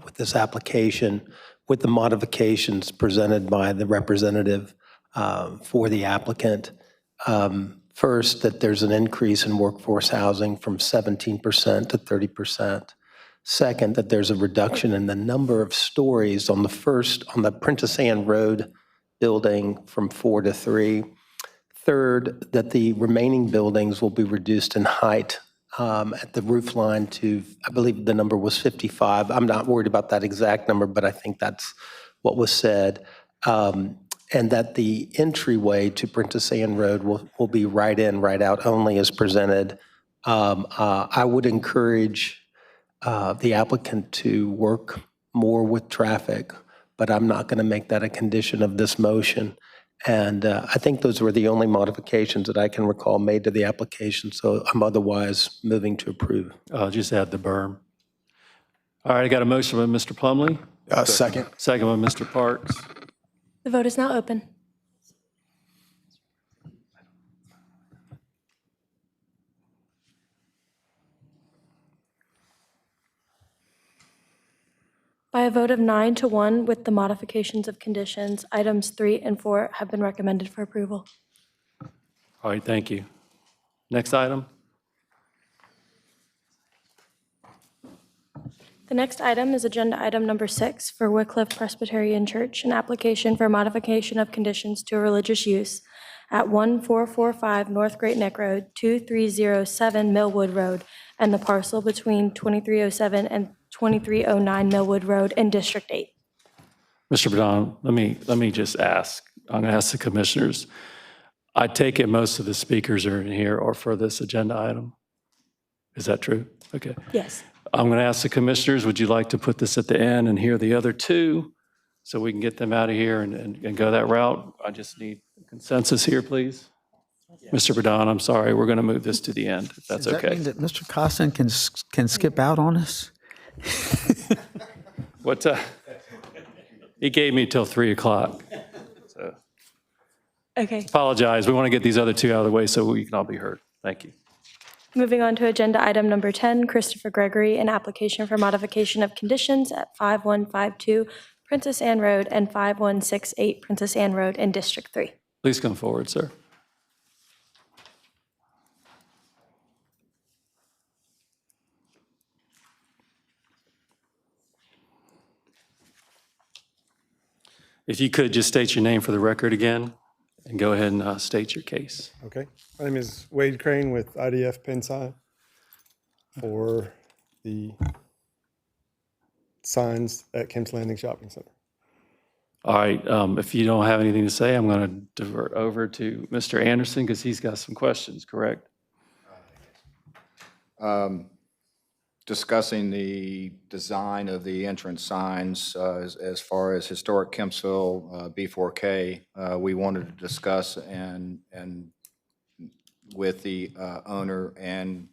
with this application with the modifications presented by the representative for the applicant. First, that there's an increase in workforce housing from 17% to 30%. Second, that there's a reduction in the number of stories on the Princess Anne Road building from 4 to 3. Third, that the remaining buildings will be reduced in height at the roof line to, I believe the number was 55. I'm not worried about that exact number, but I think that's what was said. And that the entryway to Princess Anne Road will be right in, right out only as presented. I would encourage the applicant to work more with traffic, but I'm not going to make that a condition of this motion. And I think those were the only modifications that I can recall made to the application, so I'm otherwise moving to approve. Just add the berm. All right, I got a motion by Mr. Plumlee. Second. Second by Mr. Parks. The vote is now open. By a vote of 9-1 with the modifications of conditions, items 3 and 4 have been recommended for approval. All right, thank you. Next item. The next item is agenda item number 6 for Wycliffe Presbyterian Church, an application for modification of conditions to a religious use at 1445 North Great Neck Road, 2307 Millwood Road, and the parcel between 2307 and 2309 Millwood Road in District 8. Mr. Badon, let me just ask. I'm going to ask the commissioners. I take it most of the speakers are in here or for this agenda item. Is that true? Okay. Yes. I'm going to ask the commissioners, would you like to put this at the end and hear the other two so we can get them out of here and go that route? I just need consensus here, please. Mr. Badon, I'm sorry, we're going to move this to the end, if that's Does that okay. mean that Mr. Costin can skip out on us? What, he gave me till 3 o'clock. So Okay. apologize. We want to get these other two out of the way so we can all be heard. Thank you. Moving on to agenda item number 10, Christopher Gregory, an application for modification of conditions at 5152 Princess Anne Road and 5168 Princess Anne Road in District 3. Please come forward, sir. If you could just state your name for the record again and go ahead and state your case. Okay. My name is Wade Crane with IDF Pensign for the signs at Kemp's Landing Shopping Center. All right, if you don't have anything to say, I'm going to divert over to Mr. Anderson because he's got some questions, correct? Discussing the design of the entrance signs as far as historic Kempsville B4K, we wanted to discuss and with the owner and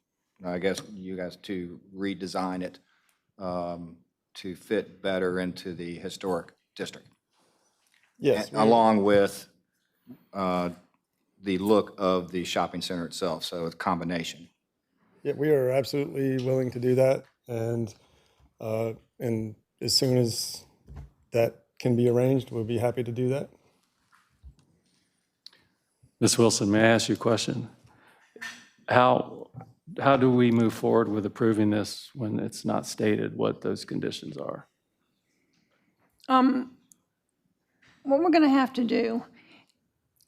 I guess you guys to redesign it to fit better into the historic district. Yes. Along with the look of the shopping center itself, so it's a combination. Yeah, we are absolutely willing to do that, and as soon as that can be arranged, we'll be happy to do that. Ms. Wilson, may I ask you a question? How do we move forward with approving this when it's not stated what those conditions are? What we're going to have to do,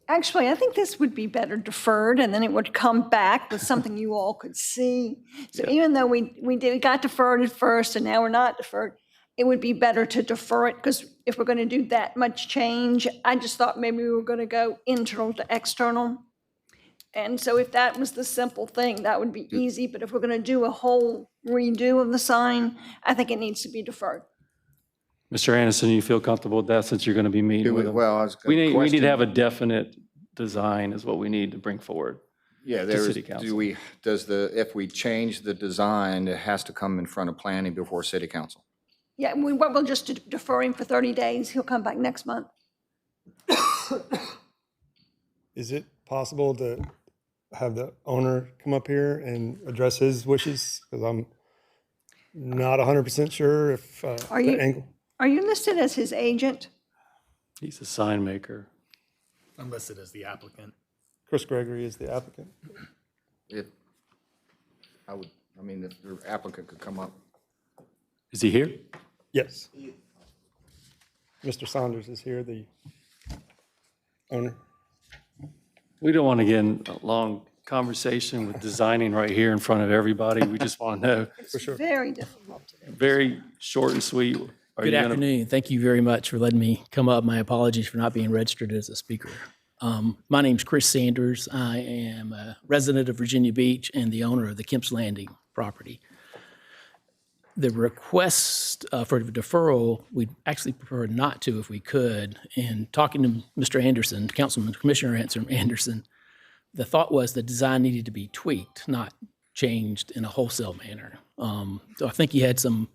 actually, I think this would be better deferred, and then it would come back with something you all could see. So even though we got deferred at first, and now we're not deferred, it would be better to defer it, because if we're going to do that much change, I just thought maybe we were going to go internal to external. And so if that was the simple thing, that would be easy. But if we're going to do a whole redo of the sign, I think it needs to be deferred. Mr. Anderson, you feel comfortable with that since you're going to be meeting with them? Well, I was We need question- to have a definite design is what we need to bring forward. Yeah, to City Council. if we change the design, it has to come in front of planning before City Council? Yeah, we'll just defer him for 30 days. He'll come back next month. Is it possible to have the owner come up here and address his wishes? Because I'm not 100% sure if the angle. Are you listed as his agent? He's a sign maker. I'm listed as the applicant. Chris Gregory is the applicant. If the applicant could come up. Is he here? Yes. Mr. Saunders is here, the owner. We don't want to get in a long conversation with designing right here in front of everybody. We just want to know. It's very difficult to do. Very short and sweet. Good afternoon. Thank you very much for letting me come up. My apologies for not being registered as a speaker. My name's Chris Sanders. I am a resident of Virginia Beach and the owner of the Kemp's Landing property. The request for deferral, we'd actually prefer not to if we could. And talking to Mr. Anderson, Commissioner Anderson, the thought was the design needed to be tweaked, not changed in a wholesale manner. So I think he had some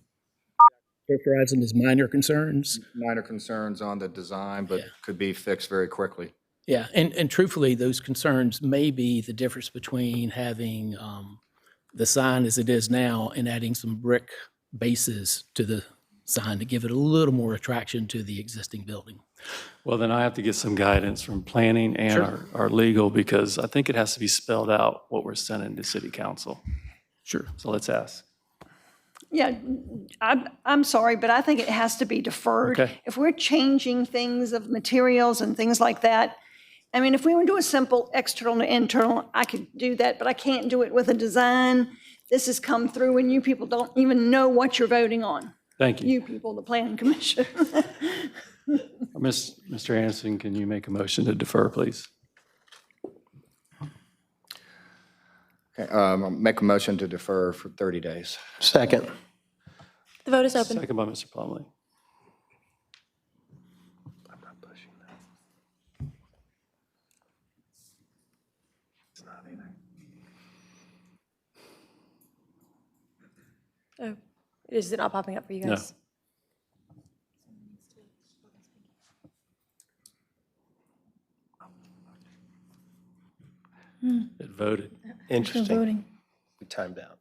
characterizing as minor concerns. Minor concerns on the design, but could be fixed very quickly. Yeah, and truthfully, those concerns may be the difference between having the sign as it is now and adding some brick bases to the sign to give it a little more attraction to the existing building. Well, then I have to get some guidance from planning and our legal, because I think it has to be spelled out what we're sending to City Council. Sure. So let's ask. Yeah, I'm sorry, but I think it has to be deferred. Okay. If we're changing things of materials and things like that, I mean, if we would do a simple external to internal, I could do that, but I can't do it with a design this has come through and you people don't even know what you're voting on. Thank you. You people, the planning commission. Mr. Anderson, can you make a motion to defer, please? Okay, I'll make a motion to defer for 30 days. Second. The vote is open. Second by Mr. Plumley. Oh, is it not popping up for you guys? It voted. Interesting. Voting. We timed out.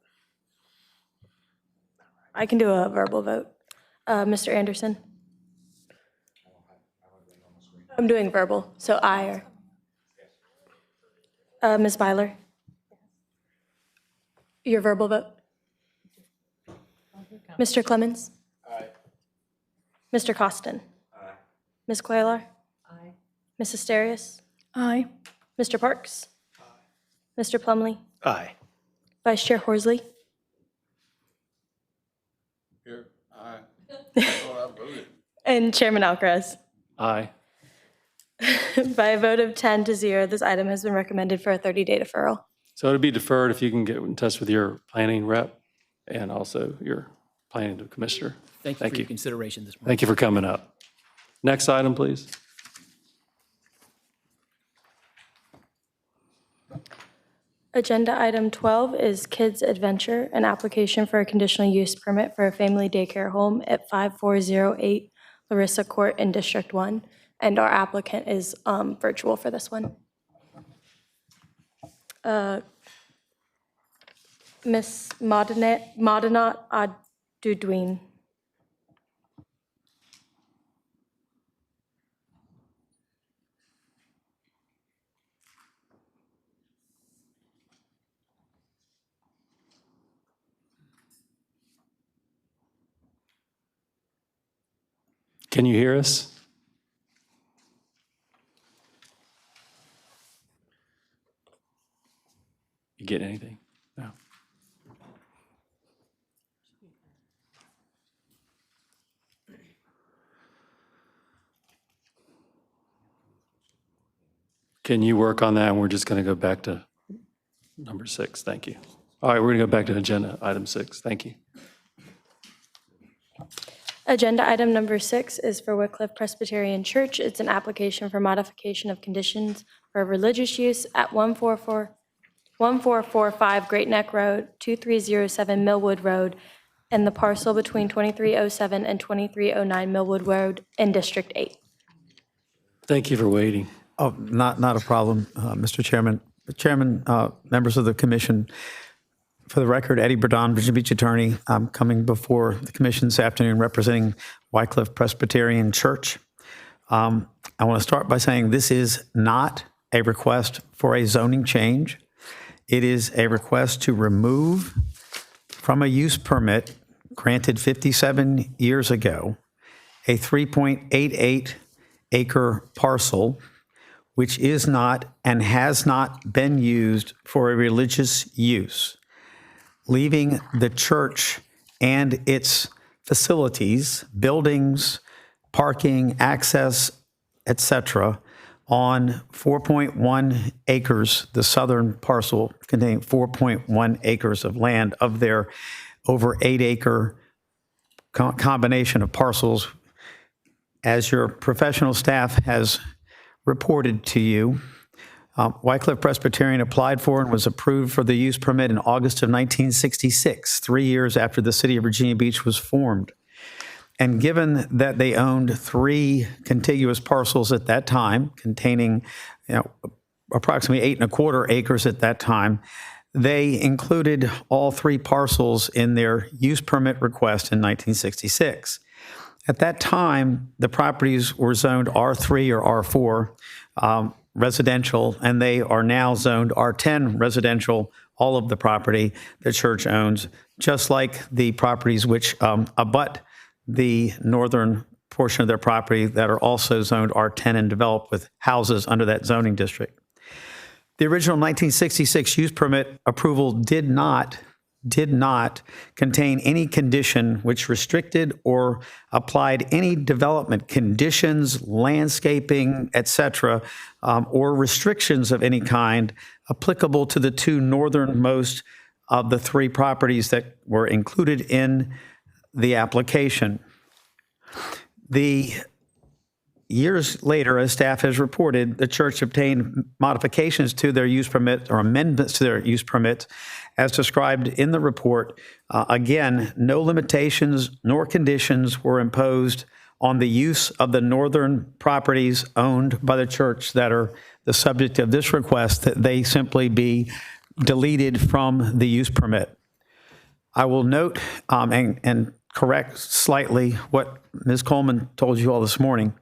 I can do a verbal vote. Mr. Anderson? I'm doing verbal, so aye. Ms. Byler? Your verbal vote? Mr. Clemens? Aye. Mr. Costin? Aye. Ms. Cuellar? Aye. Ms. Asterios? Aye. Mr. Parks? Aye. Mr. Plumley? Aye. Vice Chair Horsley? Here, aye. Oh, I voted. And Chairman Alcaraz? Aye. By a vote of 10-0, this item has been recommended for a 30-day deferral. So it'll be deferred if you can get in touch with your planning rep and also your planning commissioner. Thank you for your consideration this morning. Thank you for coming up. Next item, please. Agenda item 12 is Kids Adventure, an application for a conditional use permit for a family daycare home at 5408 Larissa Court in District 1. And our applicant is virtual for this one. Ms. Madanat Adudwin. Can you hear us? You get anything? No. Can you work on that? And we're just going to go back to number 6. Thank you. All right, we're going to go back to agenda item 6. Thank you. Agenda item number 6 is for Wycliffe Presbyterian Church. It's an application for modification of conditions for religious use at 1445 Great Neck Road, 2307 Millwood Road, and the parcel between 2307 and 2309 Millwood Road in District 8. Thank you for waiting. Oh, not a problem, Mr. Chairman. Chairman, members of the commission, for the record, Eddie Burdon, Virginia Beach attorney. I'm coming before the commission this afternoon representing Wycliffe Presbyterian Church. I want to start by saying this is not a request for a zoning change. It is a request to remove from a use permit granted 57 years ago a 3.88 acre parcel, which is not and has not been used for a religious use, leaving the church and its facilities, buildings, parking, access, etc., on 4.1 acres, the southern parcel containing 4.1 acres of land of their over 8 acre combination of parcels. As your professional staff has reported to you, Wycliffe Presbyterian applied for and was approved for the use permit in August of 1966, 3 years after the city of Virginia Beach was formed. And given that they owned 3 contiguous parcels at that time, containing approximately 8.25 acres at that time, they included all 3 parcels in their use permit request in 1966. At that time, the properties were zoned R3 or R4 residential, and they are now zoned R10 residential, all of the property the church owns, just like the properties which abut the northern portion of their property that are also zoned R10 and developed with houses under that zoning district. The original 1966 use permit approval did not did not contain any condition which restricted or applied any development conditions, landscaping, etc., or restrictions of any kind applicable to the two northernmost of the three properties that were included in the application. The years later, as staff has reported, the church obtained modifications to their use permit or amendments to their use permit as described in the report. Again, no limitations nor conditions were imposed on the use of the northern properties owned by the church that are the subject of this request, that they simply be deleted from the use permit. I will note and correct slightly what Ms. Coleman told you all this morning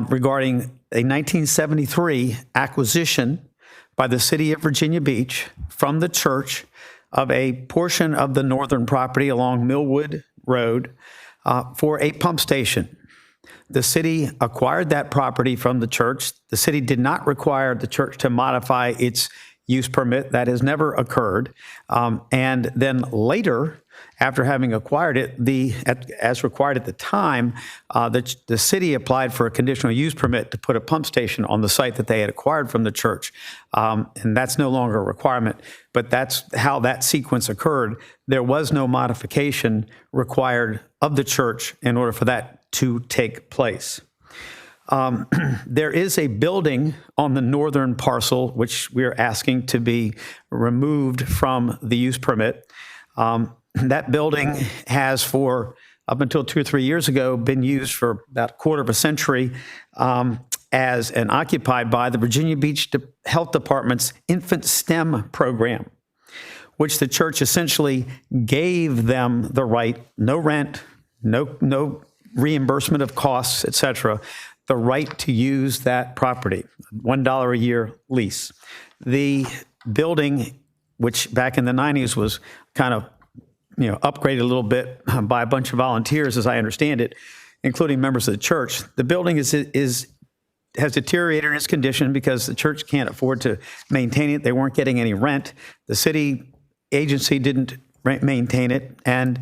regarding a 1973 acquisition by the city of Virginia Beach from the church of a portion of the northern property along Millwood Road for a pump station. The city acquired that property from the church. The city did not require the church to modify its use permit. That has never occurred. And then later, after having acquired it, as required at the time, the city applied for a conditional use permit to put a pump station on the site that they had acquired from the church. And that's no longer a requirement, but that's how that sequence occurred. There was no modification required of the church in order for that to take place. There is a building on the northern parcel, which we're asking to be removed from the use permit. That building has, for up until 2 or 3 years ago, been used for about a quarter of a century as and occupied by the Virginia Beach Health Department's infant STEM program, which the church essentially gave them the right, no rent, no reimbursement of costs, et cetera, the right to use that property, $1 a year lease. The building, which back in the 90s was kind of upgraded a little bit by a bunch of volunteers, as I understand it, including members of the church. The building has deteriorated in its condition because the church can't afford to maintain it. They weren't getting any rent. The city agency didn't maintain it. And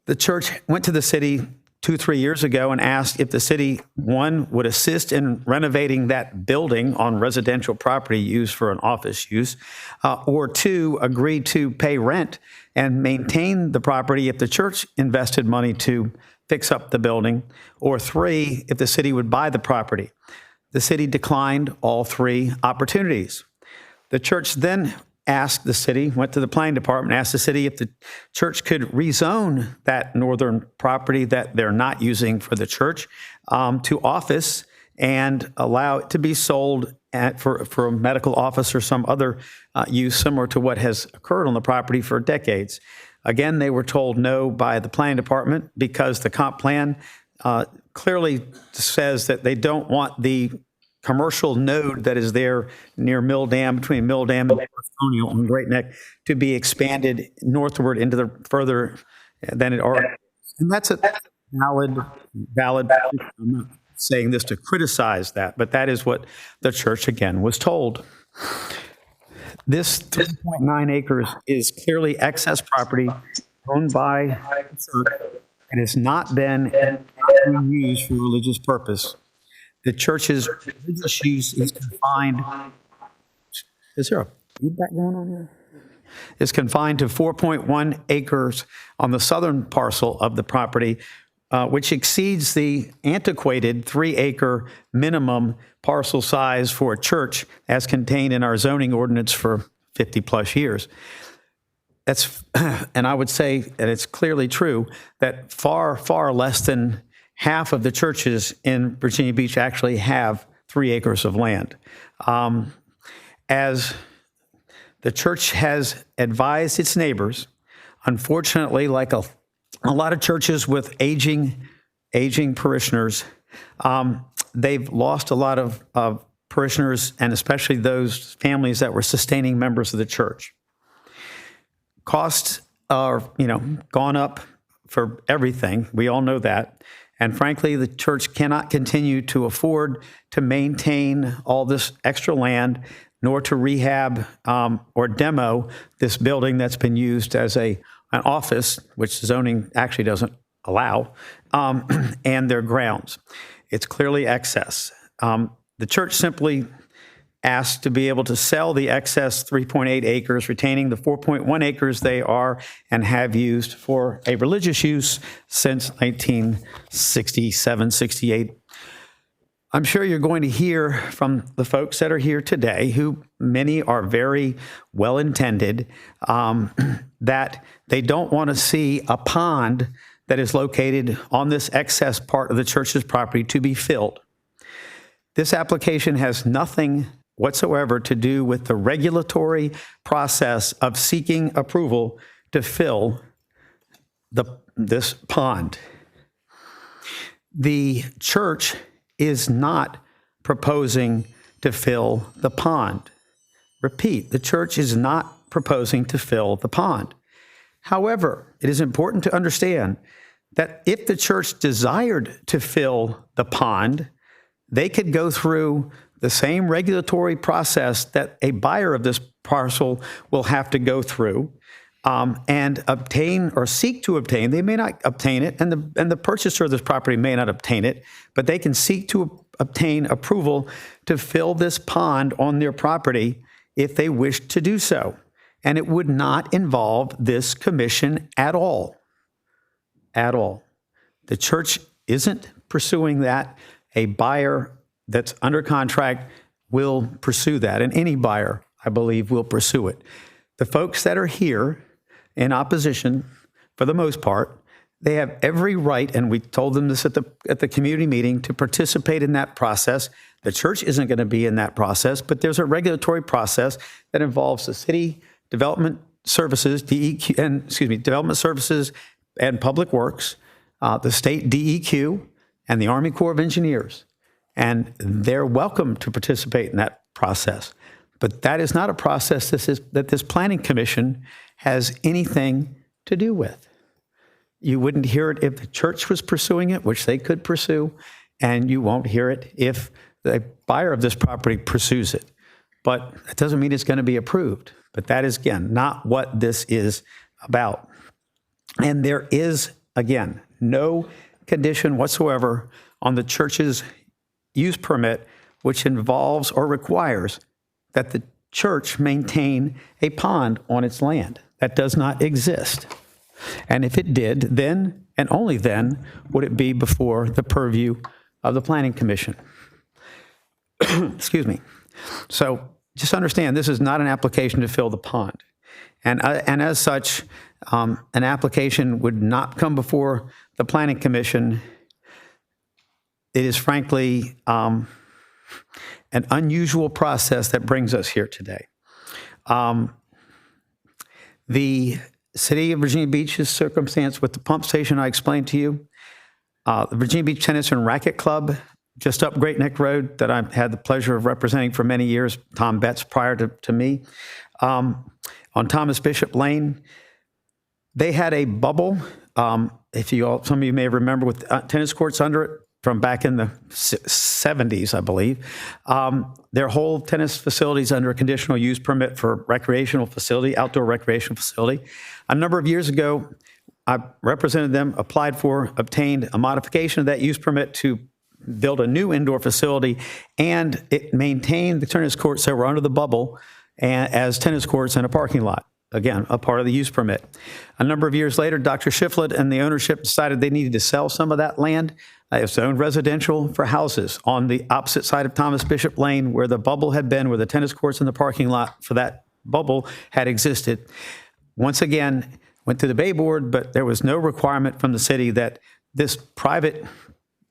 the church went to the city 2-3 years ago and asked if the city, one, would assist in renovating that building on residential property used for an office use, or two, agree to pay rent and maintain the property if the church invested money to fix up the building, or three, if the city would buy the property. The city declined all three opportunities. The church then asked the city, went to the planning department, asked the city if the church could rezone that northern property that they're not using for the church to office and allow it to be sold for a medical office or some other use similar to what has occurred on the property for decades. Again, they were told no by the planning department because the comp plan clearly says that they don't want the commercial node that is there near Mill Dam, between Mill Dam and Colonial on Great Neck, to be expanded northward into the further than it already is. And that's a valid. I'm not saying this to criticize that, but that is what the church again was told. This 3.9 acres is clearly excess property owned by the church. It has not been used for religious purpose. The church's religious use is confined. Is there a feedback going on here? Is confined to 4.1 acres on the southern parcel of the property, which exceeds the antiquated 3-acre minimum parcel size for a church as contained in our zoning ordinance for 50 plus years. That's, and I would say that it's clearly true that far, far less than half of the churches in Virginia Beach actually have 3 acres of land. As the church has advised its neighbors, unfortunately, like a lot of churches with aging parishioners, they've lost a lot of parishioners, and especially those families that were sustaining members of the church. Costs are, gone up for everything. We all know that. And frankly, the church cannot continue to afford to maintain all this extra land, nor to rehab or demo this building that's been used as an office, which zoning actually doesn't allow, and their grounds. It's clearly excess. The church simply asked to be able to sell the excess 3.8 acres, retaining the 4.1 acres they are and have used for a religious use since 1967, 68. I'm sure you're going to hear from the folks that are here today, who many are very well-intended, that they don't want to see a pond that is located on this excess part of the church's property to be filled. This application has nothing whatsoever to do with the regulatory process of seeking approval to fill this pond. The church is not proposing to fill the pond. Repeat, the church is not proposing to fill the pond. However, it is important to understand that if the church desired to fill the pond, they could go through the same regulatory process that a buyer of this parcel will have to go through and obtain or seek to obtain. They may not obtain it, and the purchaser of this property may not obtain it, but they can seek to obtain approval to fill this pond on their property if they wish to do so. And it would not involve this commission at all. At all. The church isn't pursuing that. A buyer that's under contract will pursue that, and any buyer, I believe, will pursue it. The folks that are here in opposition, for the most part, they have every right, and we told them this at the community meeting, to participate in that process. The church isn't going to be in that process, but there's a regulatory process that involves the city development services, development services and public works, the state DEQ, and the Army Corps of Engineers. And they're welcome to participate in that process. But that is not a process that this planning commission has anything to do with. You wouldn't hear it if the church was pursuing it, which they could pursue, and you won't hear it if the buyer of this property pursues it. But that doesn't mean it's going to be approved. But that is, again, not what this is about. And there is, again, no condition whatsoever on the church's use permit which involves or requires that the church maintain a pond on its land. That does not exist. And if it did, then and only then would it be before the purview of the Planning Commission. Excuse me. So just understand, this is not an application to fill the pond. And as such, an application would not come before the Planning Commission. It is frankly an unusual process that brings us here today. The City of Virginia Beach's circumstance with the pump station I explained to you, the Virginia Beach Tennis and Racquet Club, just up Great Neck Road, that I had the pleasure of representing for many years, Tom Betts prior to me, on Thomas Bishop Lane. They had a bubble, some of you may remember, with tennis courts under it from back in the 70s, I believe. Their whole tennis facilities under a conditional use permit for recreational facility, outdoor recreational facility. A number of years ago, I represented them, applied for, obtained a modification of that use permit to build a new indoor facility, and it maintained the tennis courts that were under the bubble as tennis courts and a parking lot. Again, a part of the use permit. A number of years later, Dr. Shiflett and the ownership decided they needed to sell some of that land. It's owned residential for houses on the opposite side of Thomas Bishop Lane, where the bubble had been, where the tennis courts and the parking lot for that bubble had existed. Once again, went to the Bay Board, but there was no requirement from the city that this private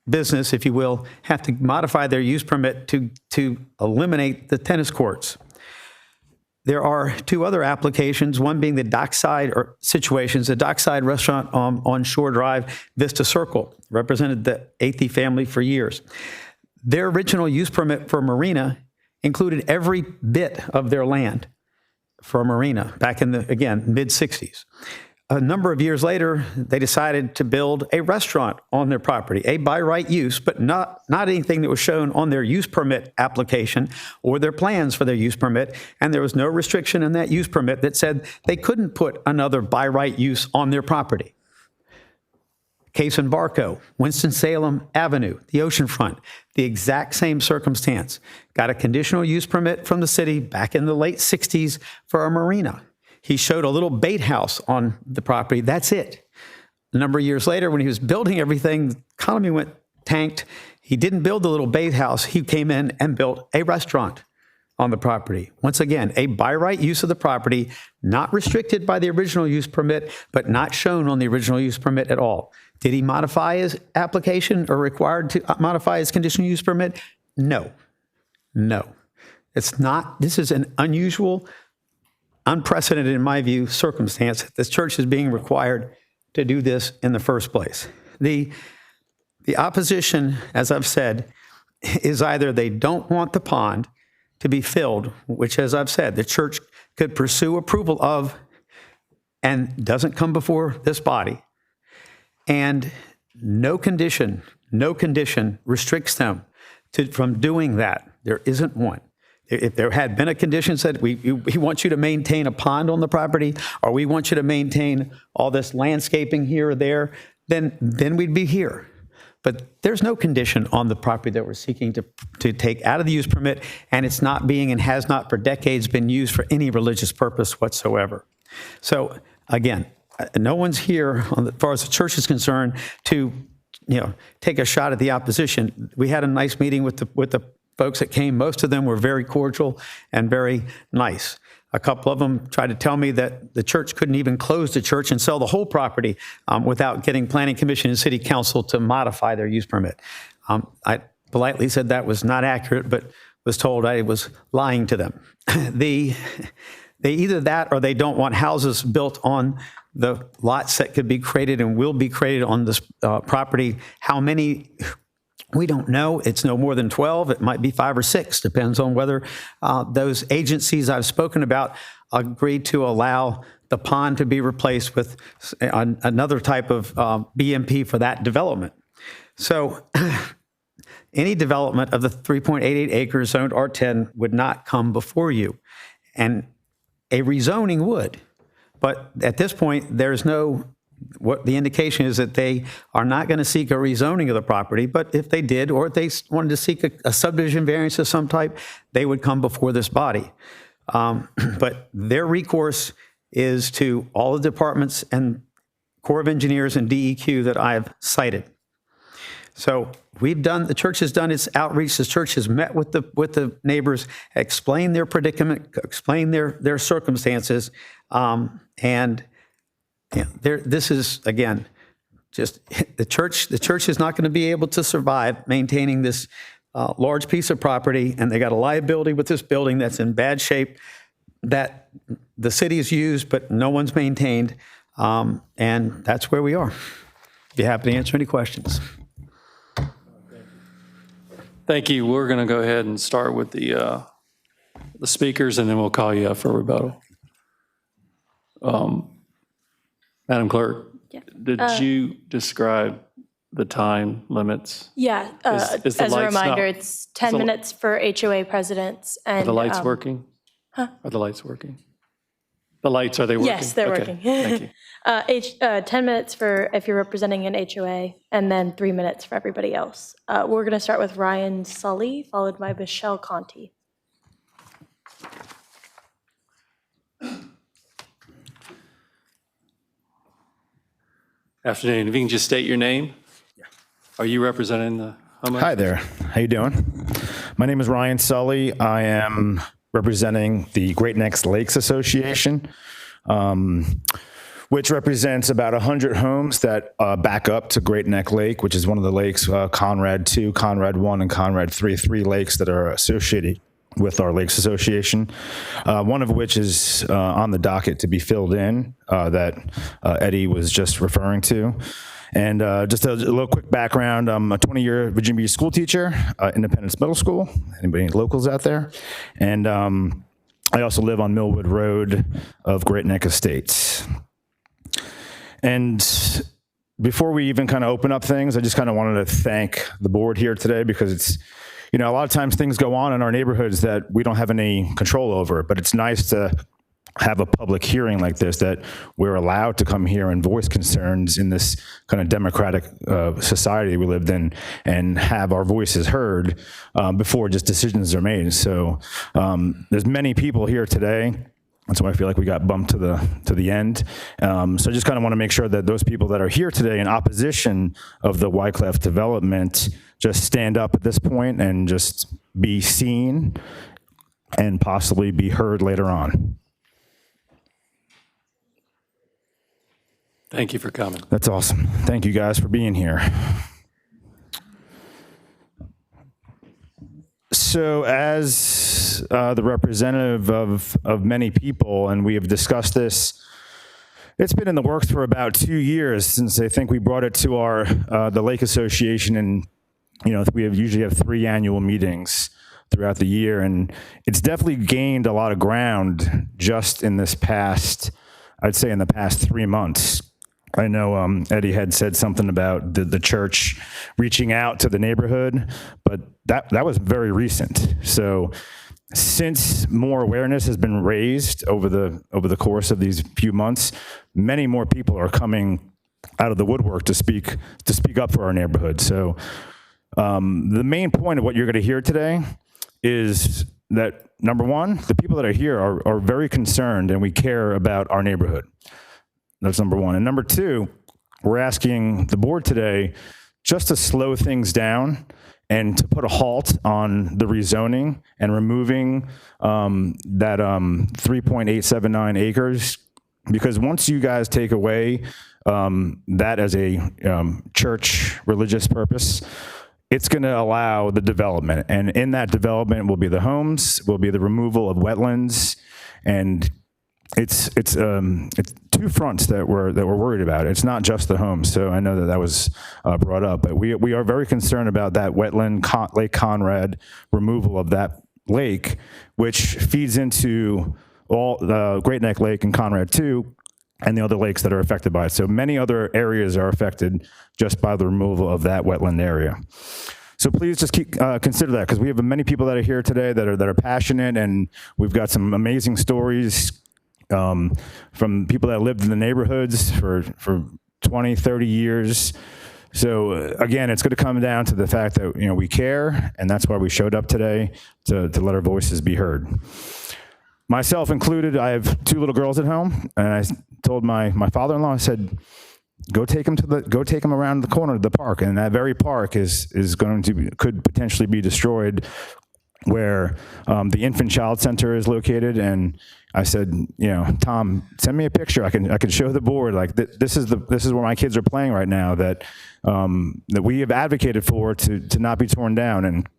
business, if you will, have to modify their use permit to eliminate the tennis courts. There are two other applications, one being the dockside or situations, the dockside restaurant on Shore Drive, Vista Circle, represented the Athey family for years. Their original use permit for a marina included every bit of their land for a marina back in the, again, mid-60s. a number of years later, they decided to build a restaurant on their property, a by right use, but not anything that was shown on their use permit application or their plans for their use permit. And there was no restriction in that use permit that said they couldn't put another by right use on their property. Case in Barco, Winston-Salem Avenue, the oceanfront, the exact same circumstance. Got a conditional use permit from the city back in the late 60s for a marina. He showed a little bait house on the property. That's it. A number of years later, when he was building everything, the economy went tanked. He didn't build the little bait house. He came in and built a restaurant on the property. Once again, a by right use of the property, not restricted by the original use permit, but not shown on the original use permit at all. Did he modify his application or required to modify his conditional use permit? No. It's not. This is an unusual, unprecedented, in my view, circumstance. This church is being required to do this in the first place. The opposition, as I've said, is either they don't want the pond to be filled, which, as I've said, the church could pursue approval of and doesn't come before this body, and no condition restricts them from doing that. There isn't one. If there had been a condition said, we want you to maintain a pond on the property, or we want you to maintain all this landscaping here or there, then we'd be here. But there's no condition on the property that we're seeking to take out of the use permit, and it's not being and has not for decades been used for any religious purpose whatsoever. So again, no one's here, as far as the church is concerned, to take a shot at the opposition. We had a nice meeting with the folks that came. Most of them were very cordial and very nice. A couple of them tried to tell me that the church couldn't even close the church and sell the whole property without getting Planning Commission and City Council to modify their use permit. I politely said that was not accurate, but was told I was lying to them. They either that or they don't want houses built on the lots that could be created and will be created on this property. How many? We don't know. It's no more than 12. It might be 5 or 6. Depends on whether those agencies I've spoken about agreed to allow the pond to be replaced with another type of BMP for that development. So any development of the 3.88 acres zoned R10 would not come before you, and a rezoning would. But at this point, there's no. What the indication is that they are not going to seek a rezoning of the property, but if they did, or if they wanted to seek a subdivision variance of some type, they would come before this body. But their recourse is to all the departments and Corps of Engineers and DEQ that I've cited. So the church has done its outreach. The church has met with the neighbors, explained their predicament, explained their circumstances, and this is, again, just the church is not going to be able to survive maintaining this large piece of property, and they got a liability with this building that's in bad shape that the city's used, but no one's maintained, and that's where we are. Be happy to answer any questions. Thank you. We're going to go ahead and start with the speakers, and then we'll call you up for rebuttal. Madam Clerk, did you describe the time limits? Yeah, Is the as a lights reminder, not- it's 10 minutes for HOA presidents and. Are the lights working? Huh? Are the lights working? The lights, are they working? Yes, they're Okay, working. Thank you. 10 minutes for if you're representing an HOA, and then 3 minutes for everybody else. We're going to start with Ryan Sully, followed by Michelle Conti. Afternoon. If you can just state your name. Are you representing the homeowners? Hi there. How you doing? My name is Ryan Sully. I am representing the Great Neck Lakes Association, which represents about 100 homes that back up to Great Neck Lake, which is one of the lakes, Conrad 2, Conrad 1, and Conrad 3, 3 lakes that are associated with our Lakes Association, one of which is on the docket to be filled in that Eddie was just referring to. And just a little quick background, I'm a 20-year Virginia Beach school teacher, Independence Middle School. Anybody locals out there? And I also live on Millwood Road of Great Neck Estates. And before we even kind of open up things, I just kind of wanted to thank the board here today, because it's, a lot of times things go on in our neighborhoods that we don't have any control over, but it's nice to have a public hearing like this, that we're allowed to come here and voice concerns in this kind of democratic society we lived in, and have our voices heard before just decisions are made. So there's many people here today. That's why I feel like we got bumped to the end. So I just kind of want to make sure that those people that are here today in opposition of the Wycliffe development just stand up at this point and just be seen and possibly be heard later on. Thank you for coming. That's awesome. Thank you guys for being here. So as the representative of many people, and we have discussed this, it's been in the works for about 2 years since I think we brought it to our the Lake Association, and we usually have 3 annual meetings throughout the year, and it's definitely gained a lot of ground just in this past, I'd say in the past 3 months. I know Eddie had said something about the church reaching out to the neighborhood, but that was very recent. So since more awareness has been raised over the course of these few months, many more people are coming out of the woodwork to speak up for our neighborhood. So the main point of what you're going to hear today is that, number one, the people that are here are very concerned, and we care about our neighborhood. That's number one. And number two, we're asking the board today just to slow things down and to put a halt on the rezoning and removing that 3.879 acres. Because once you guys take away that as a church religious purpose, it's going to allow the development. And in that development will be the homes, will be the removal of wetlands, and it's 2 fronts that we're worried about. It's not just the homes. So I know that was brought up, but we are very concerned about that wetland, Lake Conrad, removal of that lake, which feeds into all the Great Neck Lake and Conrad 2 and the other lakes that are affected by it. So many other areas are affected just by the removal of that wetland area. So please just consider that, because we have many people that are here today that are passionate, and we've got some amazing stories from people that lived in the neighborhoods for 20, 30 years. So again, it's going to come down to the fact that, we care, and that's why we showed up today to let our voices be heard. Myself included, I have 2 little girls at home, and I told my father-in-law, I said, go take them around the corner of the park, and that very park could potentially be destroyed, where the infant child center is located. And I said, Tom, send me a picture. I can show the board, like this is where my kids are playing right now, that we have advocated for to not be torn down. And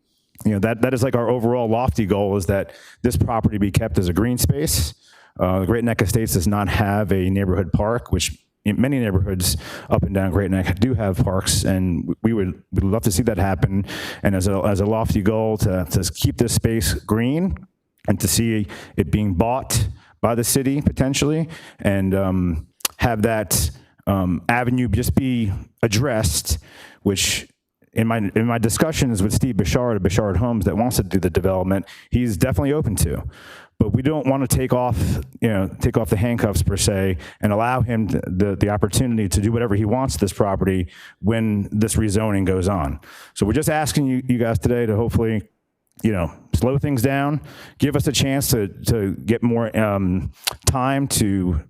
that is like our overall lofty goal, is that this property be kept as a green space. The Great Neck Estates does not have a neighborhood park, which many neighborhoods up and down Great Neck do have parks, and we'd love to see that happen. And as a lofty goal to keep this space green, and to see it being bought by the city potentially, and have that avenue just be addressed, which in my discussions with Steve Bouchard of Bouchard Homes that wants to do the development, he's definitely open to. But we don't want to take off the handcuffs per se, and allow him the opportunity to do whatever he wants to this property when this rezoning goes on. So we're just asking you guys today to hopefully, slow things down, give us a chance to get more time to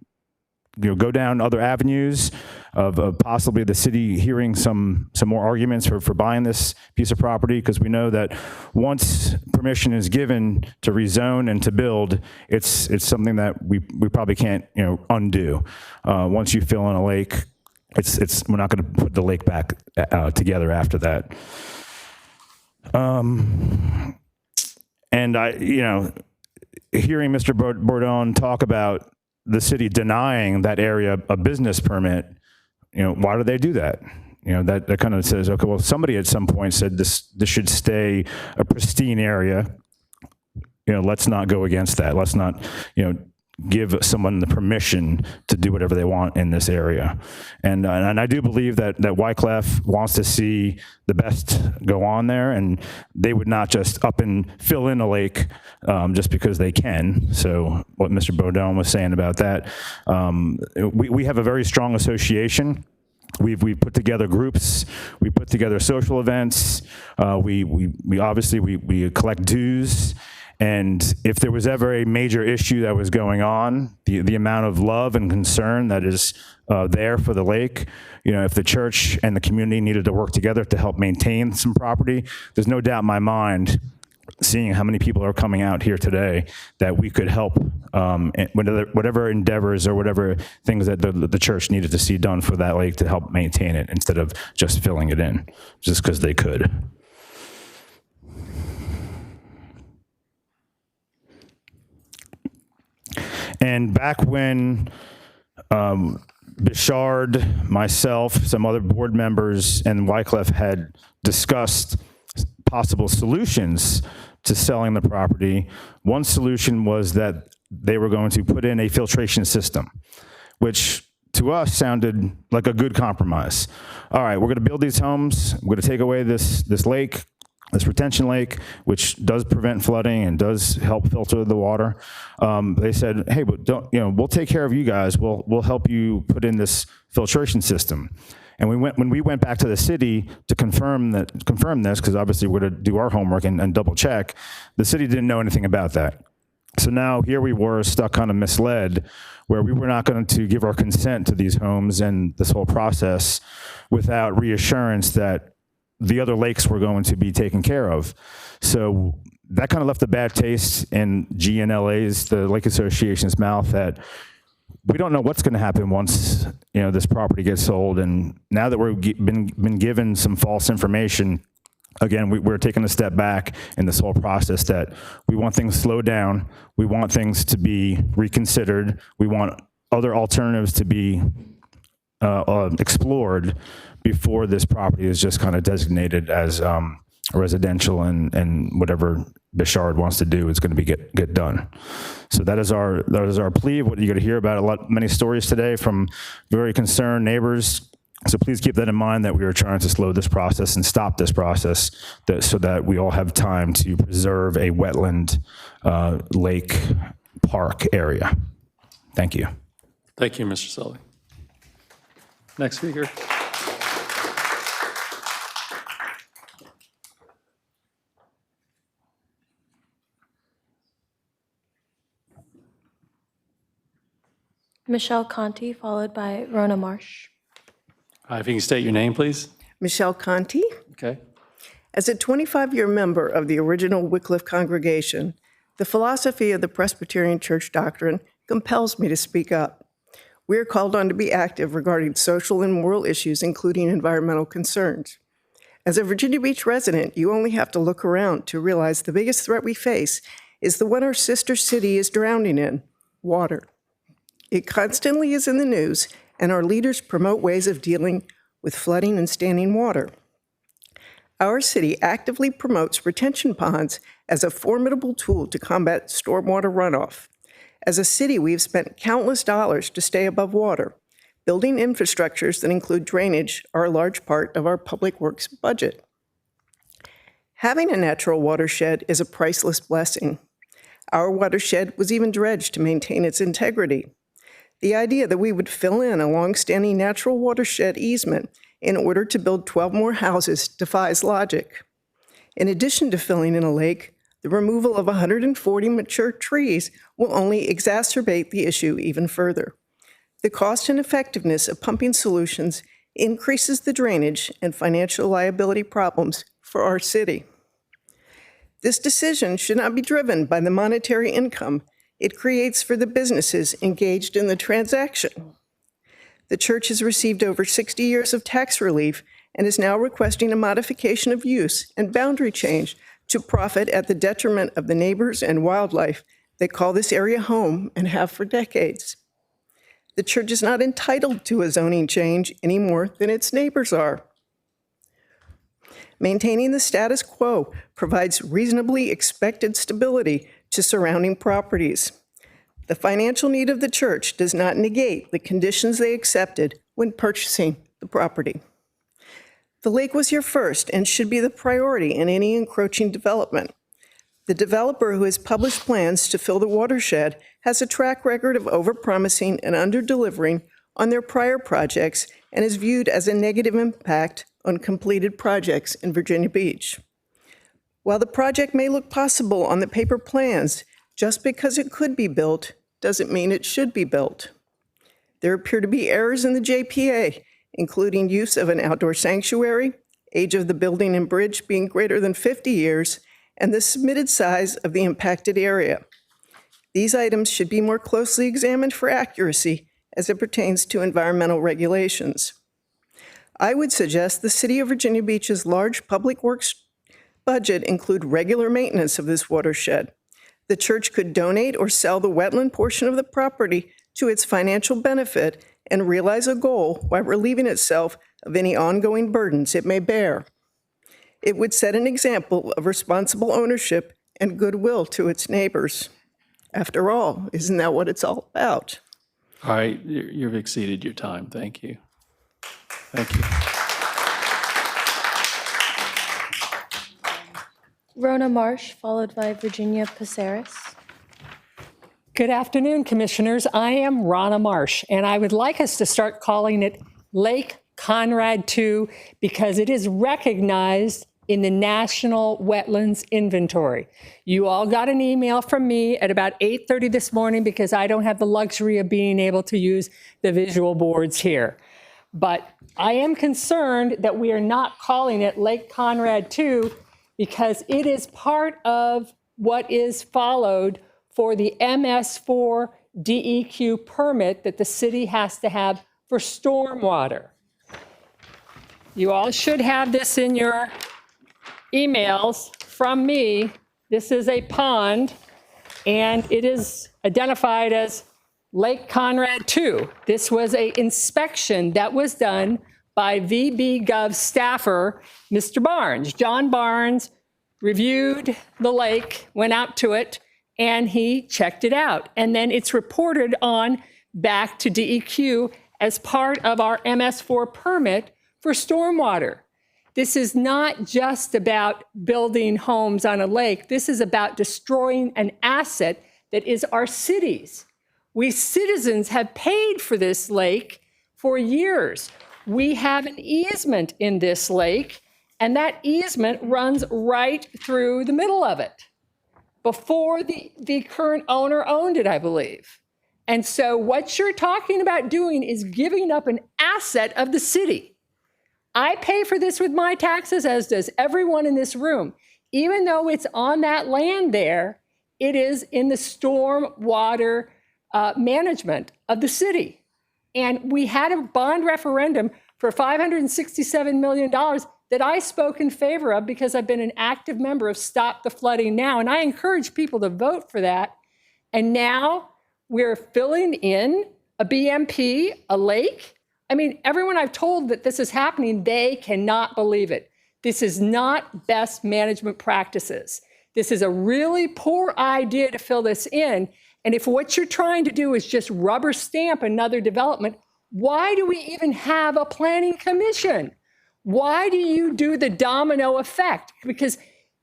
go down other avenues of possibly the city hearing some more arguments for buying this piece of property, because we know that once permission is given to rezone and to build, it's something that we probably can't undo. Once you fill in a lake, we're not going to put the lake back together after that. And hearing Mr. Bourdon talk about the city denying that area a business permit, why do they do that? That kind of says, okay, well, somebody at some point said this should stay a pristine area. Let's not go against that. Let's not, give someone the permission to do whatever they want in this area. And I do believe that Wycliffe wants to see the best go on there, and they would not just up and fill in a lake just because they can. So what Mr. Bodone was saying about that, we have a very strong association. We put together groups, we put together social events, we obviously collect dues. And if there was ever a major issue that was going on, the amount of love and concern that is there for the lake, if the church and the community needed to work together to help maintain some property, there's no doubt in my mind, seeing how many people are coming out here today, that we could help whatever endeavors or whatever things that the church needed to see done for that lake to help maintain it instead of just filling it in, just because they could. And back when Bichard, myself, some other board members, and Wycliffe had discussed possible solutions to selling the property, one solution was that they were going to put in a filtration system, which to us sounded like a good compromise. All right, we're going to build these homes. We're going to take away this lake, this retention lake, which does prevent flooding and does help filter the water. They said, hey, but we'll take care of you guys. We'll help you put in this filtration system. And when we went back to the city to confirm this, because obviously we're going to do our homework and double check, the city didn't know anything about that. So now here we were stuck kind of misled, where we were not going to give our consent to these homes and this whole process without reassurance that the other lakes were going to be taken care of. So that kind of left a bad taste in GNLA's, the Lake Association's mouth, that we don't know what's going to happen once this property gets sold. And now that we've been given some false information, again, we're taking a step back in this whole process, that we want things slowed down. We want things to be reconsidered. We want other alternatives to be explored before this property is just kind of designated as residential, and whatever Bichard wants to do is going to be get done. So that is our plea. What you're going to hear about many stories today from very concerned neighbors. So please keep that in mind, that we are trying to slow this process and stop this process, so that we all have time to preserve a wetland lake park area. Thank you. Thank you, Mr. Sully. Next speaker. Michelle Conti, followed by Rona Marsh. If you can state your name, please. Michelle Conti. Okay. As a 25-year member of the original Wycliffe congregation, the philosophy of the Presbyterian Church doctrine compels me to speak up. We are called on to be active regarding social and moral issues, including environmental concerns. As a Virginia Beach resident, you only have to look around to realize the biggest threat we face is the one our sister city is drowning in: water. It constantly is in the news, and our leaders promote ways of dealing with flooding and standing water. Our city actively promotes retention ponds as a formidable tool to combat stormwater runoff. As a city, we have spent countless dollars to stay above water. Building infrastructures that include drainage are a large part of our public works budget. Having a natural watershed is a priceless blessing. Our watershed was even dredged to maintain its integrity. The idea that we would fill in a long-standing natural watershed easement in order to build 12 more houses defies logic. In addition to filling in a lake, the removal of 140 mature trees will only exacerbate the issue even further. The cost and effectiveness of pumping solutions increases the drainage and financial liability problems for our city. This decision should not be driven by the monetary income it creates for the businesses engaged in the transaction. The church has received over 60 years of tax relief and is now requesting a modification of use and boundary change to profit at the detriment of the neighbors and wildlife that call this area home and have for decades. The church is not entitled to a zoning change any more than its neighbors are. Maintaining the status quo provides reasonably expected stability to surrounding properties. The financial need of the church does not negate the conditions they accepted when purchasing the property. The lake was here first and should be the priority in any encroaching development. The developer who has published plans to fill the watershed has a track record of overpromising and under-delivering on their prior projects and is viewed as a negative impact on completed projects in Virginia Beach. While the project may look possible on the paper plans, just because it could be built doesn't mean it should be built. There appear to be errors in the JPA, including use of an outdoor sanctuary, age of the building and bridge being greater than 50 years, and the submitted size of the impacted area. These items should be more closely examined for accuracy as it pertains to environmental regulations. I would suggest the City of Virginia Beach's large public works budget include regular maintenance of this watershed. The church could donate or sell the wetland portion of the property to its financial benefit and realize a goal while relieving itself of any ongoing burdens it may bear. It would set an example of responsible ownership and goodwill to its neighbors. After all, isn't that what it's all about? All right, you've exceeded your time. Thank you. Thank you. Rona Marsh, followed by Virginia Paceris. Good afternoon, Commissioners. I am Ronna Marsh, and I would like us to start calling it Lake Conrad II because it is recognized in the National Wetlands Inventory. You all got an email from me at about 8:30 this morning because I don't have the luxury of being able to use the visual boards here. But I am concerned that we are not calling it Lake Conrad II because it is part of what is followed for the MS4 DEQ permit that the city has to have for stormwater. You all should have this in your emails from me. This is a pond, and it is identified as Lake Conrad II. This was an inspection that was done by VB Gov staffer, Mr. Barnes. John Barnes reviewed the lake, went out to it, and he checked it out. And then it's reported on back to DEQ as part of our MS4 permit for stormwater. This is not just about building homes on a lake. This is about destroying an asset that is our city's. We citizens have paid for this lake for years. We have an easement in this lake, and that easement runs right through the middle of it. Before the current owner owned it, I believe. And so what you're talking about doing is giving up an asset of the city. I pay for this with my taxes, as does everyone in this room. Even though it's on that land there, it is in the storm water management of the city. And we had a bond referendum for $567 million that I spoke in favor of because I've been an active member of Stop the Flooding Now. And I encourage people to vote for that. And now we're filling in a BMP, a lake. I mean, everyone I've told that this is happening, they cannot believe it. This is not best management practices. This is a really poor idea to fill this in. And if what you're trying to do is just rubber stamp another development, why do we even have a planning commission? Why do you do the domino effect? Because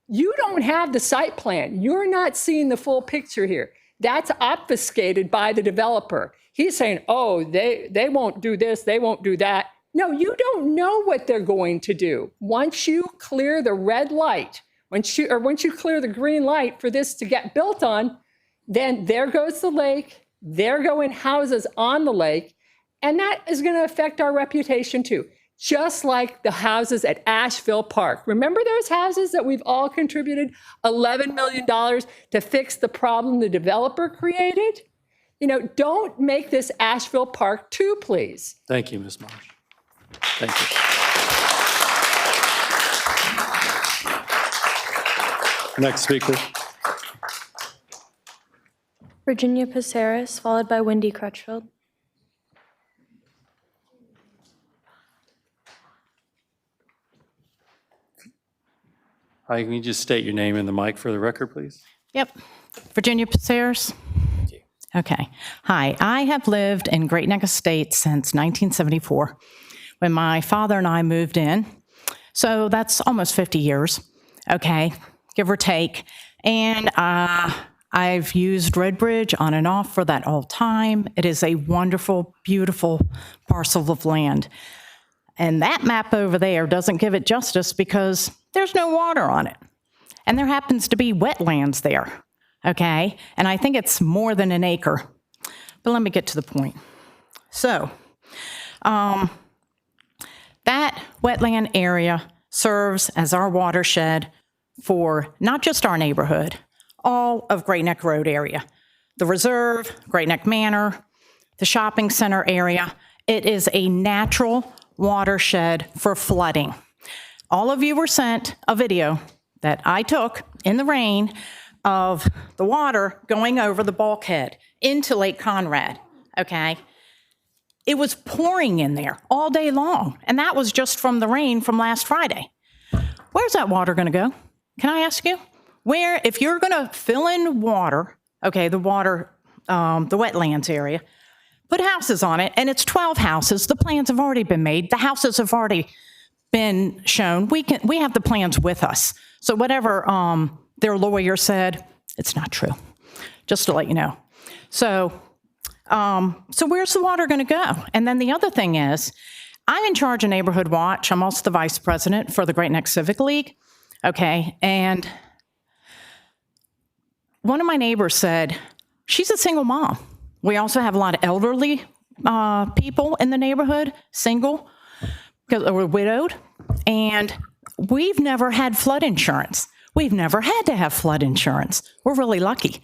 you don't have the site plan. You're not seeing the full picture here. That's obfuscated by the developer. He's saying, oh, they won't do this, they won't do that. No, you don't know what they're going to do. Once you clear the red light, once you clear the green light for this to get built on, then there goes the lake, there go in houses on the lake, and that is going to affect our reputation too. Just like the houses at Asheville Park. Remember those houses that we've all contributed $11 million to fix the problem the developer created? You know, don't make this Asheville Park 2, please. Thank you, Ms. Marsh. Thank you. Next speaker. Virginia Paceris, followed by Wendy Crutchfield. Hi, can you just state your name in the mic for the record, please? Yep. Virginia Paceris. Okay. Hi, I have lived in Great Neck Estates since 1974 when my father and I moved in. So that's almost 50 years, okay, give or take. And I've used Redbridge on and off for that whole time. It is a wonderful, beautiful parcel of land. And that map over there doesn't give it justice because there's no water on it. And there happens to be wetlands there, okay? And I think it's more than an acre. But let me get to the point. So, that wetland area serves as our watershed for not just our neighborhood, all of Great Neck Road area. The Reserve, Great Neck Manor, the shopping center area. It is a natural watershed for flooding. All of you were sent a video that I took in the rain of the water going over the bulkhead into Lake Conrad, okay? It was pouring in there all day long, and that was just from the rain from last Friday. Where's that water gonna go? Can I ask you? Where, if you're gonna fill in water, okay, the water, the wetlands area, put houses on it, and it's 12 houses. The plans have already been made. The houses have already been shown. We have the plans with us. So whatever their lawyer said, it's not true, just to let you know. So where's the water gonna go? And then the other thing is, I'm in charge of Neighborhood Watch. I'm also the vice president for the Great Neck Civic League, okay? And one of my neighbors said, she's a single mom. We also have a lot of elderly people in the neighborhood, single, because we're widowed, and we've never had flood insurance. We've never had to have flood insurance. We're really lucky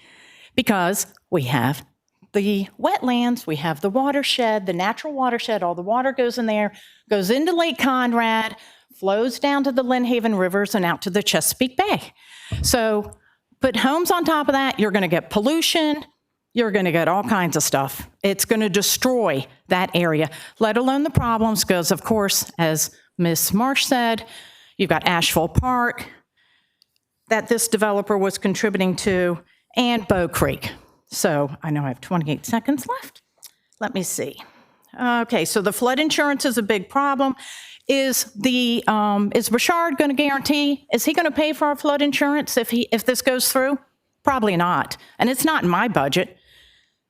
because we have the wetlands, we have the watershed, the natural watershed, all the water goes in there, goes into Lake Conrad, flows down to the Lynnhaven Rivers and out to the Chesapeake Bay. So put homes on top of that, you're gonna get pollution, you're gonna get all kinds of stuff. It's gonna destroy that area, let alone the problems, because of course, as Ms. Marsh said, you've got Asheville Park that this developer was contributing to, and Bow Creek. So I know I have 28 seconds left. Let me see. Okay, so the flood insurance is a big problem. Is Bouchard going to guarantee? Is he going to pay for our flood insurance if this goes through? Probably not, and it's not in my budget.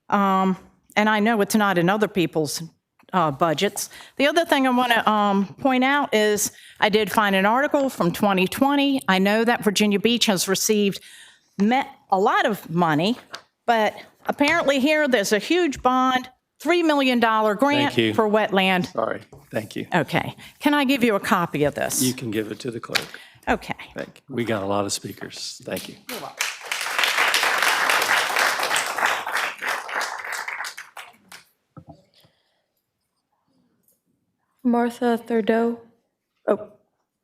And I know it's not in other people's budgets. The other thing I want to point out is I did find an article from 2020. I know that Virginia Beach has received a lot of money, but apparently here there's a huge bond, $3 million grant for wetland. Sorry, thank you. Okay. Can I give you a copy of this? You can give it to the clerk. Okay. Thank you. We got a lot of speakers. Thank you. You're welcome. Martha Thurdeau. Oh,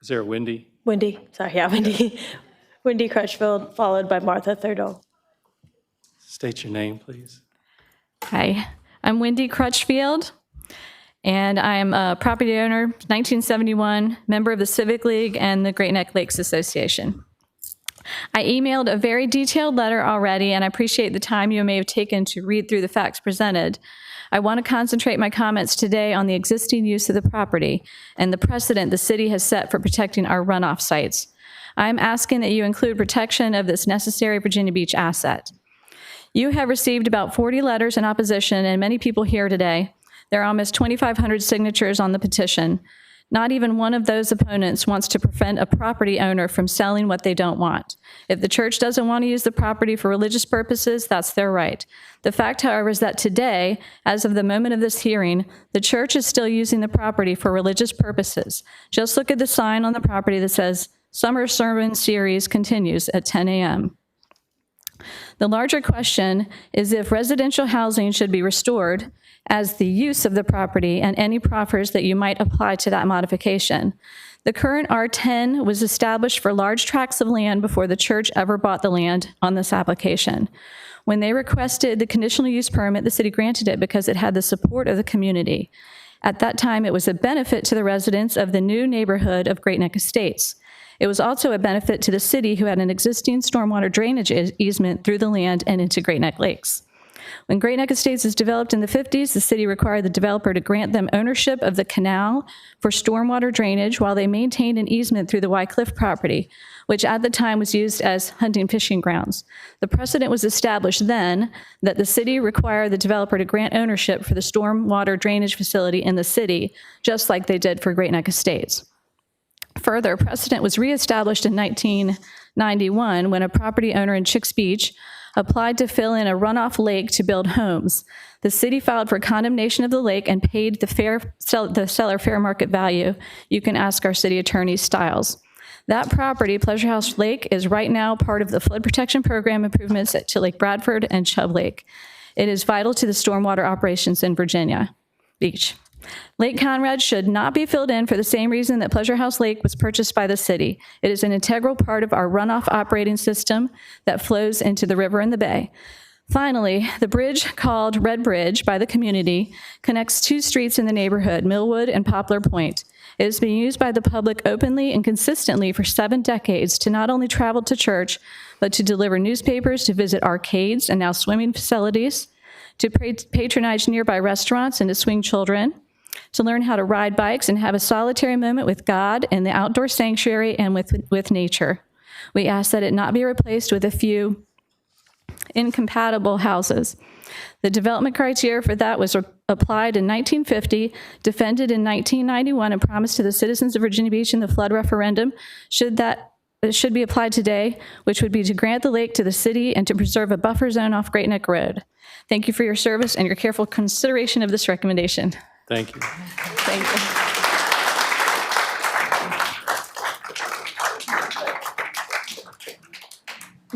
Is there a Wendy? Wendy. Sorry, yeah, Wendy. Wendy Crutchfield, followed by Martha Thurdeau. State your name, please. Hi, I'm Wendy Crutchfield, and I'm a property owner, 1971, member of the Civic League and the Great Neck Lakes Association. I emailed a very detailed letter already, and I appreciate the time you may have taken to read through the facts presented. I want to concentrate my comments today on the existing use of the property and the precedent the city has set for protecting our runoff sites. I'm asking that you include protection of this necessary Virginia Beach asset. You have received about 40 letters in opposition, and many people here today. There are almost 2,500 signatures on the petition. Not even one of those opponents wants to prevent a property owner from selling what they don't want. If the church doesn't want to use the property for religious purposes, that's their right. The fact, however, is that today, as of the moment of this hearing, the church is still using the property for religious purposes. Just look at the sign on the property that says, "Summer Sermon Series continues at 10 a.m." The larger question is if residential housing should be restored as the use of the property and any proffers that you might apply to that modification. The current R10 was established for large tracts of land before the church ever bought the land on this application. When they requested the conditional use permit, the city granted it because it had the support of the community. At that time, it was a benefit to the residents of the new neighborhood of Great Neck Estates. It was also a benefit to the city, who had an existing stormwater drainage easement through the land and into Great Neck Lakes. When Great Neck Estates was developed in the 50s, the city required the developer to grant them ownership of the canal for stormwater drainage while they maintained an easement through the Wycliffe property, which at the time was used as hunting fishing grounds. The precedent was established then that the city required the developer to grant ownership for the stormwater drainage facility in the city, just like they did for Great Neck Estates. Further, precedent was reestablished in 1991 when a property owner in Chicks Beach applied to fill in a runoff lake to build homes. The city filed for condemnation of the lake and paid the seller fair market value. You can ask our city attorney, Stiles. That property, Pleasure House Lake, is right now part of the flood protection program improvements to Lake Bradford and Chubb Lake. It is vital to the stormwater operations in Virginia Beach. Lake Conrad should not be filled in for the same reason that Pleasure House Lake was purchased by the city. It is an integral part of our runoff operating system that flows into the river and the bay. Finally, the bridge called Red Bridge by the community connects two streets in the neighborhood, Millwood and Poplar Point. It has been used by the public openly and consistently for 7 decades to not only travel to church, but to deliver newspapers, to visit arcades and now swimming facilities, to patronize nearby restaurants and to swing children, to learn how to ride bikes and have a solitary moment with God in the outdoor sanctuary and with nature. We ask that it not be replaced with a few incompatible houses. The development criteria for that was applied in 1950, defended in 1991, and promised to the citizens of Virginia Beach in the flood referendum should be applied today, which would be to grant the lake to the city and to preserve a buffer zone off Great Neck Road. Thank you for your service and your careful consideration of this recommendation. Thank you. Thank you.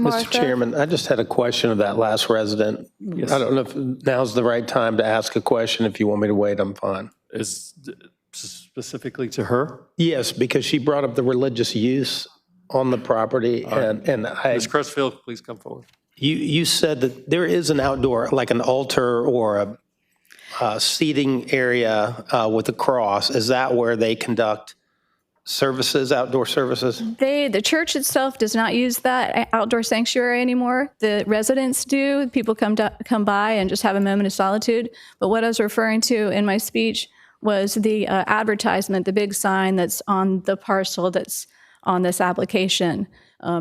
Mr. Chairman, I just had a question of that last resident. Yes. I don't know if now's the right time to ask a question. If you want me to wait, I'm fine. Is specifically to her? Yes, because she brought up the religious use on the property, and I. Ms. Crutchfield, please come forward. You said that there is an outdoor, like an altar or a seating area with a cross. Is that where they conduct services, outdoor services? The church itself does not use that outdoor sanctuary anymore. The residents do. People come by and just have a moment of solitude. But what I was referring to in my speech was the advertisement, the big sign that's on the parcel that's on this application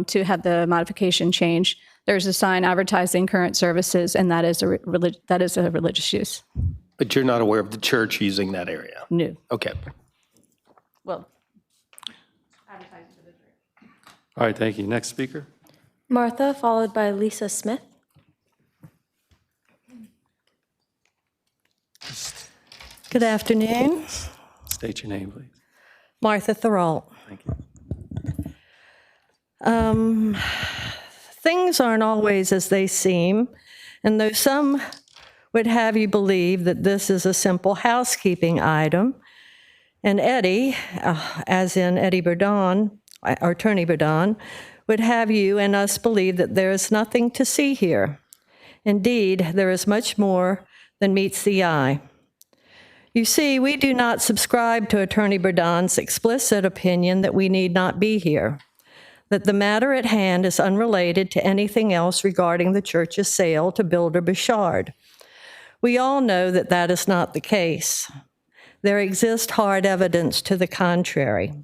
to have the modification change. There's a sign advertising current services, and that is a religious use. But you're not aware of the church using that area? No. Okay. Well, All right, thank you. Next speaker. Martha, followed by Lisa Smith. Good afternoon. State your name, please. Martha Thorold. Thank you. Things aren't always as they seem, and though some would have you believe that this is a simple housekeeping item, and Eddie, as in Eddie Bourdon, or Attorney Bourdon, would have you and us believe that there is nothing to see here. Indeed, there is much more than meets the eye. You see, we do not subscribe to Attorney Bourdon's explicit opinion that we need not be here, that the matter at hand is unrelated to anything else regarding the church's sale to Builder Bouchard. We all know that that is not the case. There exists hard evidence to the contrary.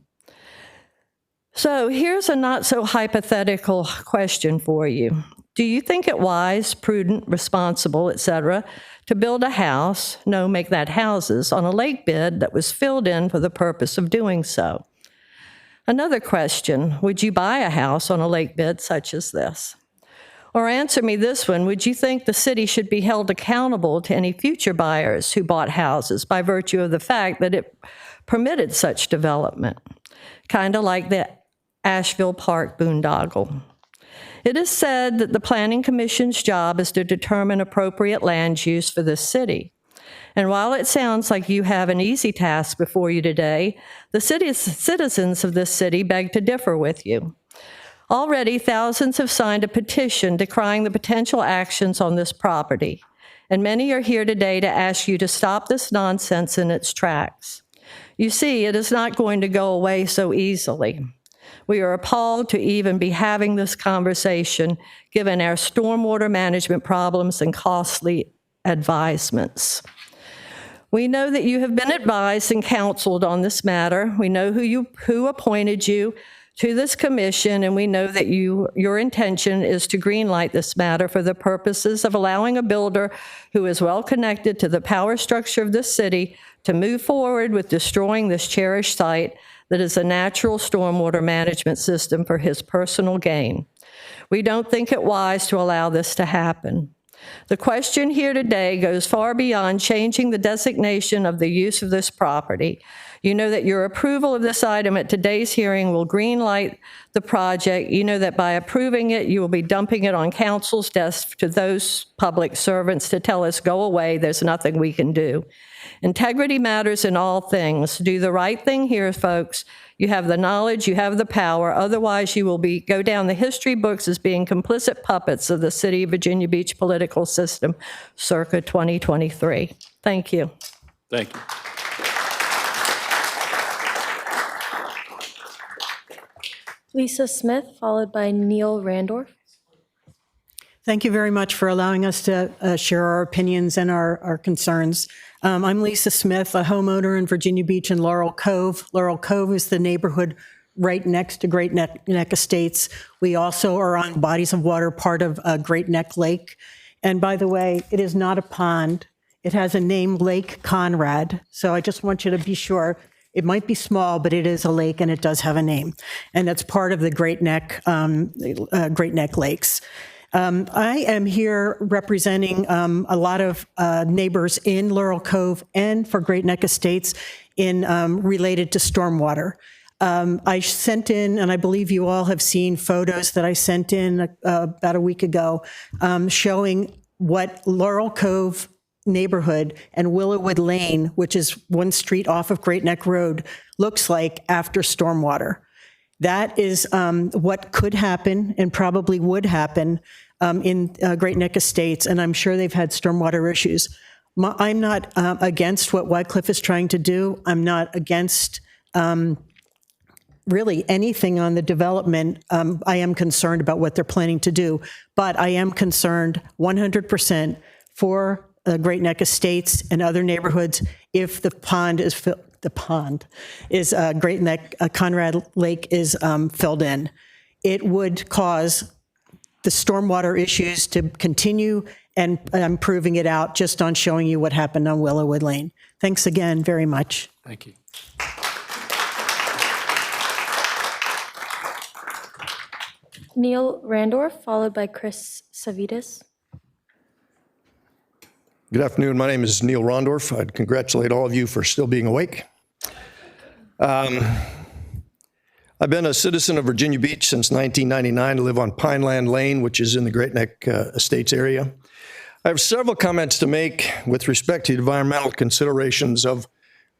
So here's a not so hypothetical question for you. Do you think it wise, prudent, responsible, etc., to build a house, make that houses, on a lake bed that was filled in for the purpose of doing so? Another question, would you buy a house on a lake bed such as this? Or answer me this one, would you think the city should be held accountable to any future buyers who bought houses by virtue of the fact that it permitted such development? Kind of like the Asheville Park boondoggle. It is said that the Planning Commission's job is to determine appropriate land use for this city. And while it sounds like you have an easy task before you today, the citizens of this city beg to differ with you. Already, thousands have signed a petition decrying the potential actions on this property, and many are here today to ask you to stop this nonsense in its tracks. You see, it is not going to go away so easily. We are appalled to even be having this conversation, given our stormwater management problems and costly advisements. We know that you have been advised and counseled on this matter. We know who appointed you to this commission, and we know that your intention is to greenlight this matter for the purposes of allowing a builder who is well connected to the power structure of this city to move forward with destroying this cherished site that is a natural stormwater management system for his personal gain. We don't think it wise to allow this to happen. The question here today goes far beyond changing the designation of the use of this property. You know that your approval of this item at today's hearing will greenlight the project. You know that by approving it, you will be dumping it on council's desk to those public servants to tell us, go away, there's nothing we can do. Integrity matters in all things. Do the right thing here, folks. You have the knowledge, you have the power. Otherwise, you will go down the history books as being complicit puppets of the City of Virginia Beach political system circa 2023. Thank you. Thank you. Lisa Smith, followed by Neil Randorf. Thank you very much for allowing us to share our opinions and our concerns. I'm Lisa Smith, a homeowner in Virginia Beach and Laurel Cove. Laurel Cove is the neighborhood right next to Great Neck Estates. We also are on bodies of water, part of Great Neck Lake. And by the way, it is not a pond. It has a name, Lake Conrad. So I just want you to be sure. It might be small, but it is a lake and it does have a name. And that's part of the Great Neck Lakes. I am here representing a lot of neighbors in Laurel Cove and for Great Neck Estates in related to stormwater. I sent in, and I believe you all have seen photos that I sent in about a week ago showing what Laurel Cove neighborhood and Willowwood Lane, which is one street off of Great Neck Road, looks like after stormwater. That is what could happen and probably would happen in Great Neck Estates, and I'm sure they've had stormwater issues. I'm not against what Wycliffe is trying to do. I'm not against really anything on the development. I am concerned about what they're planning to do, but I am concerned 100% for Great Neck Estates and other neighborhoods if the pond is Great Neck Conrad Lake is filled in. It would cause the stormwater issues to continue, and I'm proving it out just on showing you what happened on Willowwood Lane. Thanks again very much. Thank you. Neil Randorf, followed by Chris Savitas. Good afternoon. My name is Neil Rondorf. I'd congratulate all of you for still being awake. I've been a citizen of Virginia Beach since 1999. I live on Pineland Lane, which is in the Great Neck Estates area. I have several comments to make with respect to environmental considerations of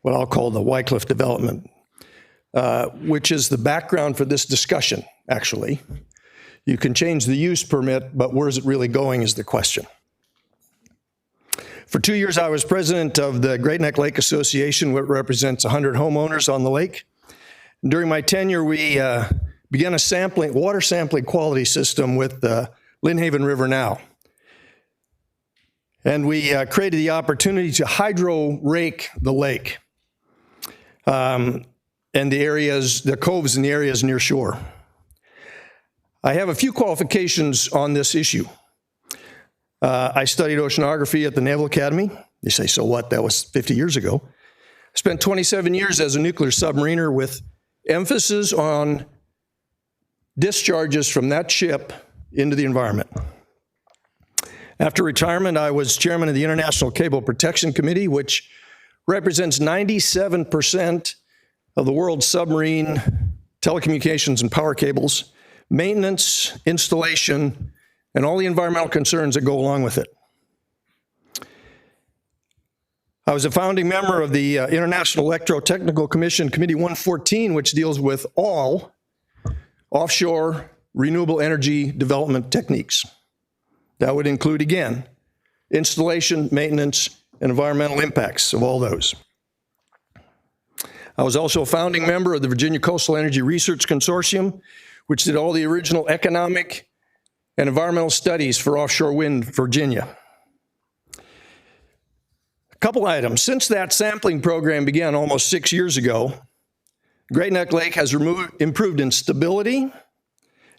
what I'll call the Wycliffe development, which is the background for this discussion, actually. You can change the use permit, but where is it really going is the question. For 2 years, I was president of the Great Neck Lake Association, which represents 100 homeowners on the lake. During my tenure, we began a water sampling quality system with Lynnhaven River Now. And we created the opportunity to hydro rake the lake and the coves and the areas near shore. I have a few qualifications on this issue. I studied oceanography at the Naval Academy. They say, so what? That was 50 years ago. Spent 27 years as a nuclear submariner with emphasis on discharges from that ship into the environment. After retirement, I was chairman of the International Cable Protection Committee, which represents 97% of the world's submarine telecommunications and power cables, maintenance, installation, and all the environmental concerns that go along with it. I was a founding member of the International Electrotechnical Commission, Committee 114, which deals with all offshore renewable energy development techniques. That would include, again, installation, maintenance, and environmental impacts of all those. I was also a founding member of the Virginia Coastal Energy Research Consortium, which did all the original economic and environmental studies for offshore wind Virginia. A couple items. Since that sampling program began almost 6 years ago, Great Neck Lake has improved in stability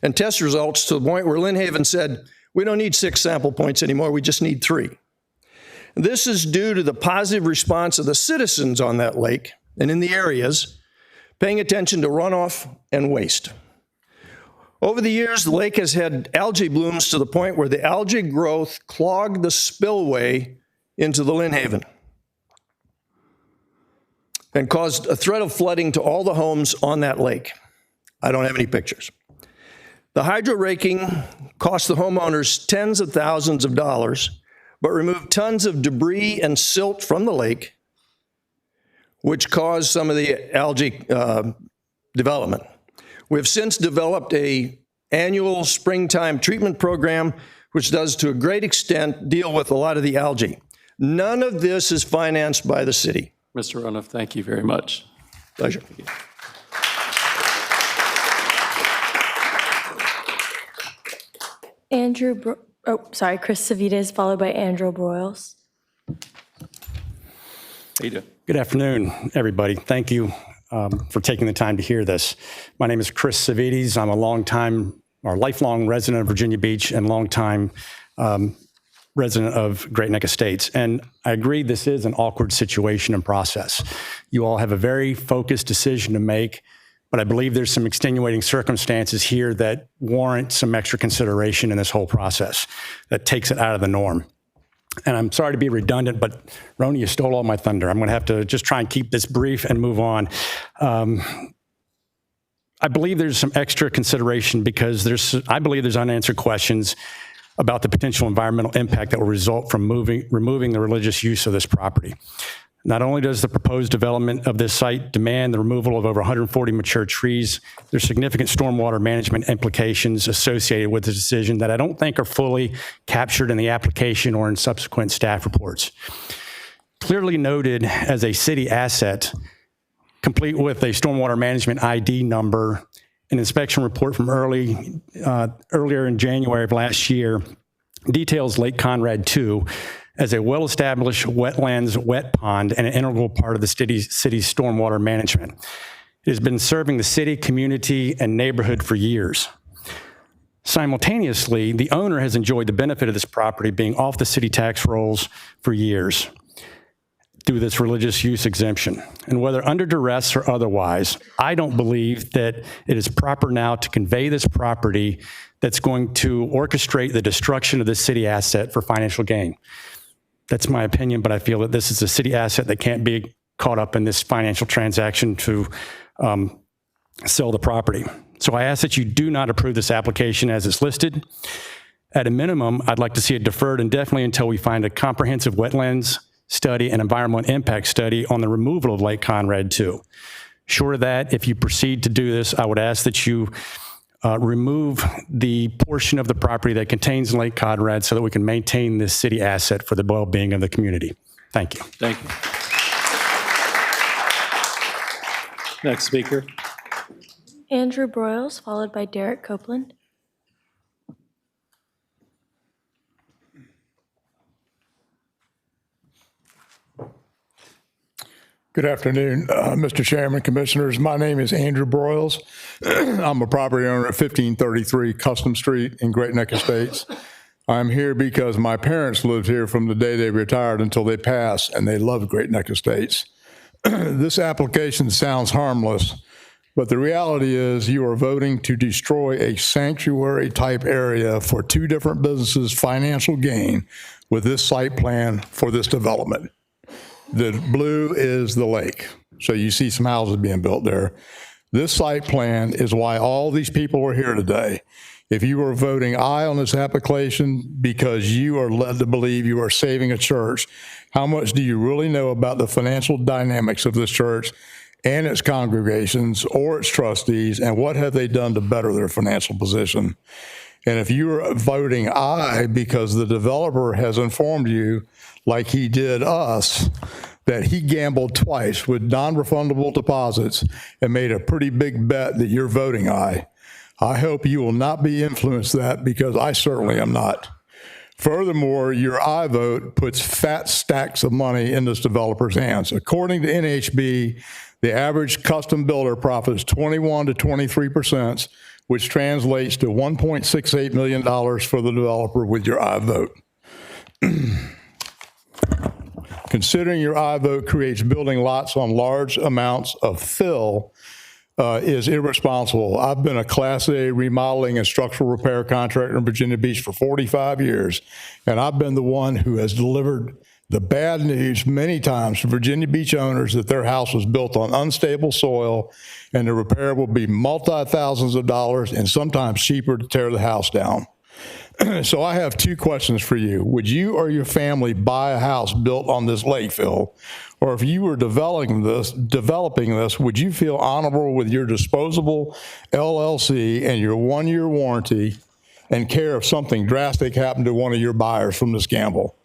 and test results to the point where Lynn Haven said, we don't need 6 sample points anymore, we just need 3. This is due to the positive response of the citizens on that lake and in the areas, paying attention to runoff and waste. Over the years, the lake has had algae blooms to the point where the algae growth clogged the spillway into the Lynn Haven and caused a threat of flooding to all the homes on that lake. I don't have any pictures. The hydro raking cost the homeowners tens of thousands of dollars, but removed tons of debris and silt from the lake, which caused some of the algae development. We've since developed an annual springtime treatment program, which does to a great extent deal with a lot of the algae. None of this is financed by the city. Mr. Ronoff, thank you very much. Pleasure. Chris Savides, followed by Andrew Broyles. How you doing? Good afternoon, everybody. Thank you for taking the time to hear this. My name is Chris Savides. I'm a lifelong resident of Virginia Beach and longtime resident of Great Neck Estates. And I agree this is an awkward situation and process. You all have a very focused decision to make, but I believe there's some extenuating circumstances here that warrant some extra consideration in this whole process that takes it out of the norm. And I'm sorry to be redundant, but Roni, you stole all my thunder. I'm going to have to just try and keep this brief and move on. I believe there's some extra consideration because I believe there's unanswered questions about the potential environmental impact that will result from removing the religious use of this property. Not only does the proposed development of this site demand the removal of over 140 mature trees, there's significant stormwater management implications associated with the decision that I don't think are fully captured in the application or in subsequent staff reports. Clearly noted as a city asset, complete with a stormwater management ID number, an inspection report from earlier in January of last year details Lake Conrad II as a well-established wetlands wet pond and an integral part of the city's stormwater management. It has been serving the city, community, and neighborhood for years. Simultaneously, the owner has enjoyed the benefit of this property being off the city tax rolls for years through this religious use exemption. And whether under duress or otherwise, I don't believe that it is proper now to convey this property that's going to orchestrate the destruction of this city asset for financial gain. That's my opinion, but I feel that this is a city asset that can't be caught up in this financial transaction to sell the property. So I ask that you do not approve this application as it's listed. At a minimum, I'd like to see it deferred indefinitely until we find a comprehensive wetlands study and environmental impact study on the removal of Lake Conrad II. Short of that, if you proceed to do this, I would ask that you remove the portion of the property that contains Lake Conrad so that we can maintain this city asset for the well-being of the community. Thank you. Thank you. Next speaker. Andrew Broyles, followed by Derek Copeland. Good afternoon, Mr. Chairman, Commissioners. My name is Andrew Broyles. I'm a property owner at 1533 Custom Street in Great Neck Estates. I'm here because my parents lived here from the day they retired until they passed, and they loved Great Neck Estates. This application sounds harmless, but the reality is you are voting to destroy a sanctuary type area for 2 different businesses' financial gain with this site plan for this development. The blue is the lake. So you see some houses being built there. This site plan is why all these people are here today. If you are voting aye on this application because you are led to believe you are saving a church, how much do you really know about the financial dynamics of this church and its congregations or its trustees, and what have they done to better their financial position? And if you are voting aye because the developer has informed you, like he did us, that he gambled twice with non-refundable deposits and made a pretty big bet that you're voting aye. I hope you will not be influenced that, because I certainly am not. Furthermore, your aye vote puts fat stacks of money in this developer's hands. According to NHB, the average custom builder profits 21 to 23%, which translates to $1.68 million for the developer with your aye vote. Considering your aye vote creates building lots on large amounts of fill is irresponsible. I've been a Class A remodeling and structural repair contractor in Virginia Beach for 45 years, and I've been the one who has delivered the bad news many times to Virginia Beach owners that their house was built on unstable soil and the repair will be multi-thousands of dollars and sometimes cheaper to tear the house down. So I have two questions for you. Would you or your family buy a house built on this lake fill? Or if you were developing this, would you feel honorable with your disposable LLC and your 1-year warranty and care if something drastic happened to one of your buyers from this gamble?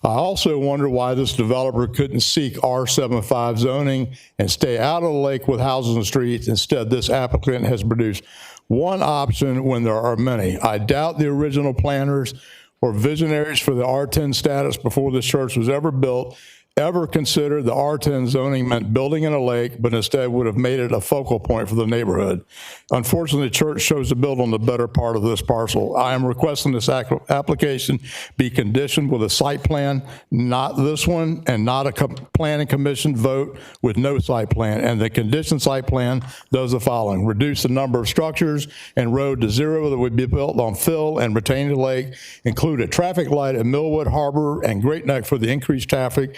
I also wonder why this developer couldn't seek R75 zoning and stay out of the lake with houses and streets. Instead, this applicant has produced one option when there are many. I doubt the original planners or visionaries for the R10 status before this church was ever built ever considered the R10 zoning meant building in a lake, but instead would have made it a focal point for the neighborhood. Unfortunately, the church chose to build on the better part of this parcel. I am requesting this application be conditioned with a site plan, not this one, and not a planning commission vote with no site plan. And the conditioned site plan does the following: reduce the number of structures and road to zero that would be built on fill and retain the lake, include a traffic light at Millwood Harbor and Great Neck for the increased traffic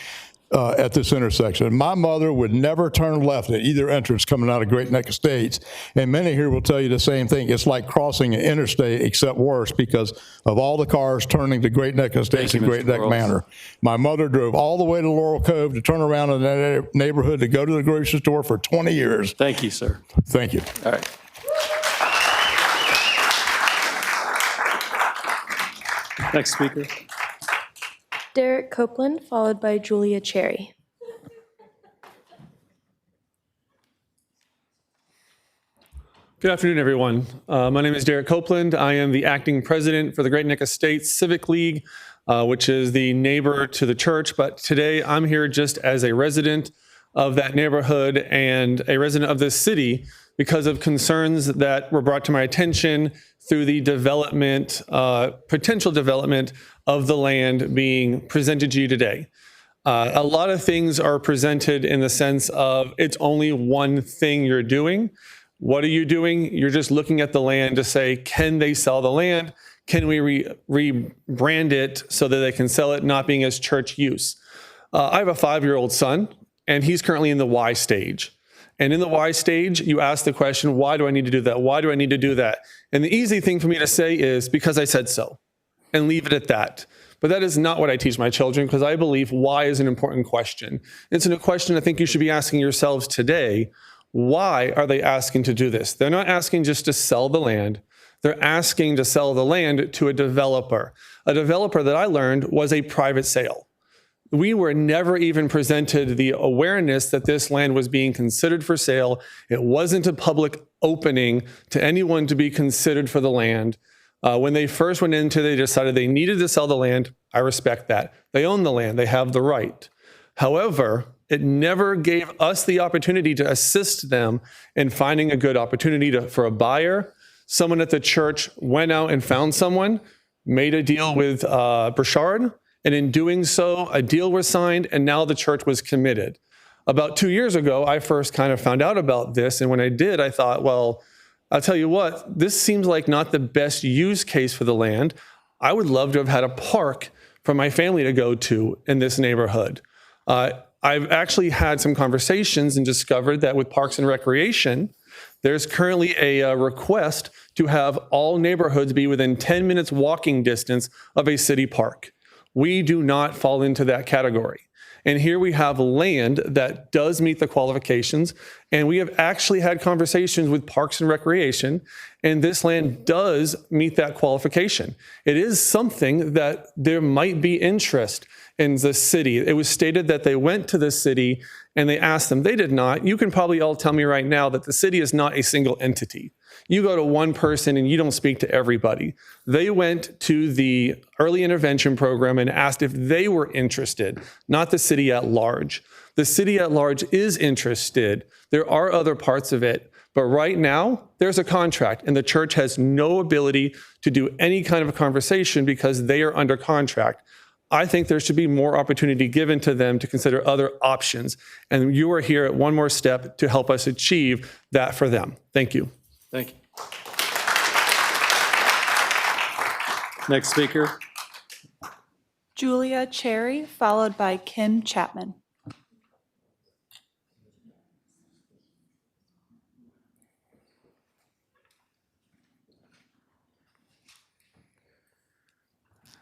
at this intersection. My mother would never turn left at either entrance coming out of Great Neck Estates, and many here will tell you the same thing. It's like crossing an interstate, except worse because of all the cars turning to Great Neck Estates and Great Neck Manor. My mother drove all the way to Laurel Cove to turn around in that neighborhood to go to the grocery store for 20 years. Thank you, sir. Thank you. All right. Next speaker. Derek Copeland, followed by Julia Cherry. Good afternoon, everyone. My name is Derek Copeland. I am the acting president for the Great Neck Estates Civic League, which is the neighbor to the church. But today I'm here just as a resident of that neighborhood and a resident of this city because of concerns that were brought to my attention through the development, potential development of the land being presented to you today. A lot of things are presented in the sense of it's only one thing you're doing. What are you doing? You're just looking at the land to say, can they sell the land? Can we rebrand it so that they can sell it, not being as church use? I have a 5-year-old son, and he's currently in the why stage. And in the why stage, you ask the question, why do I need to do that? Why do I need to do that? And the easy thing for me to say is because I said so, and leave it at that. But that is not what I teach my children, because I believe why is an important question. It's a question I think you should be asking yourselves today. Why are they asking to do this? They're not asking just to sell the land. They're asking to sell the land to a developer. A developer that I learned was a private sale. We were never even presented the awareness that this land was being considered for sale. It wasn't a public opening to anyone to be considered for the land. When they first went into it, they decided they needed to sell the land. I respect that. They own the land. They have the right. However, it never gave us the opportunity to assist them in finding a good opportunity for a buyer. Someone at the church went out and found someone, made a deal with Burchard, and in doing so, a deal was signed, and now the church was committed. About 2 years ago, I first kind of found out about this, and when I did, I thought, well, I'll tell you what, this seems like not the best use case for the land. I would love to have had a park for my family to go to in this neighborhood. I've actually had some conversations and discovered that with Parks and Recreation, there's currently a request to have all neighborhoods be within 10 minutes walking distance of a city park. We do not fall into that category. And here we have land that does meet the qualifications. And we have actually had conversations with Parks and Recreation, and this land does meet that qualification. It is something that there might be interest in the city. It was stated that they went to the city and they asked them. They did not. You can probably all tell me right now that the city is not a single entity. You go to one person and you don't speak to everybody. They went to the early intervention program and asked if they were interested, not the city at large. The city at large is interested. There are other parts of it, but right now there's a contract and the church has no ability to do any kind of a conversation because they are under contract. I think there should be more opportunity given to them to consider other options. And you are here at one more step to help us achieve that for them. Thank you. Thank you. Next speaker. Julia Cherry, followed by Kim Chapman.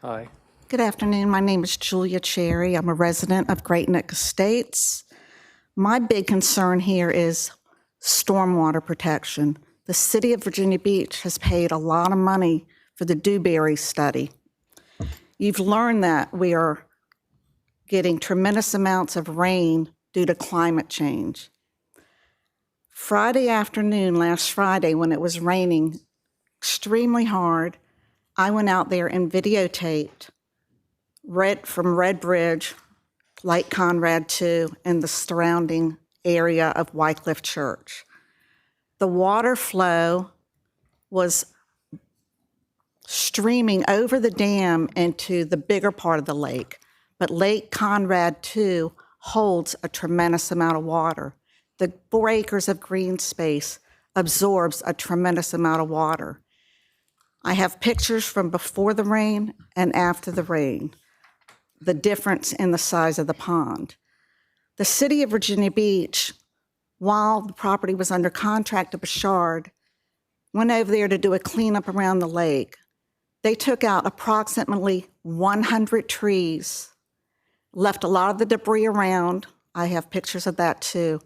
Hi. Good afternoon. My name is Julia Cherry. I'm a resident of Great Neck Estates. My big concern here is stormwater protection. The city of Virginia Beach has paid a lot of money for the Dewberry study. You've learned that we are getting tremendous amounts of rain due to climate change. Friday afternoon, last Friday, when it was raining extremely hard, I went out there and videotaped from Red Bridge, Lake Conrad 2, and the surrounding area of Wycliffe Church. The water flow was streaming over the dam into the bigger part of the lake, but Lake Conrad 2 holds a tremendous amount of water. The 4 acres of green space absorbs a tremendous amount of water. I have pictures from before the rain and after the rain, the difference in the size of the pond. The city of Virginia Beach, while the property was under contract to Bouchard, went over there to do a cleanup around the lake. They took out approximately 100 trees, left a lot of the debris around. I have pictures of that too.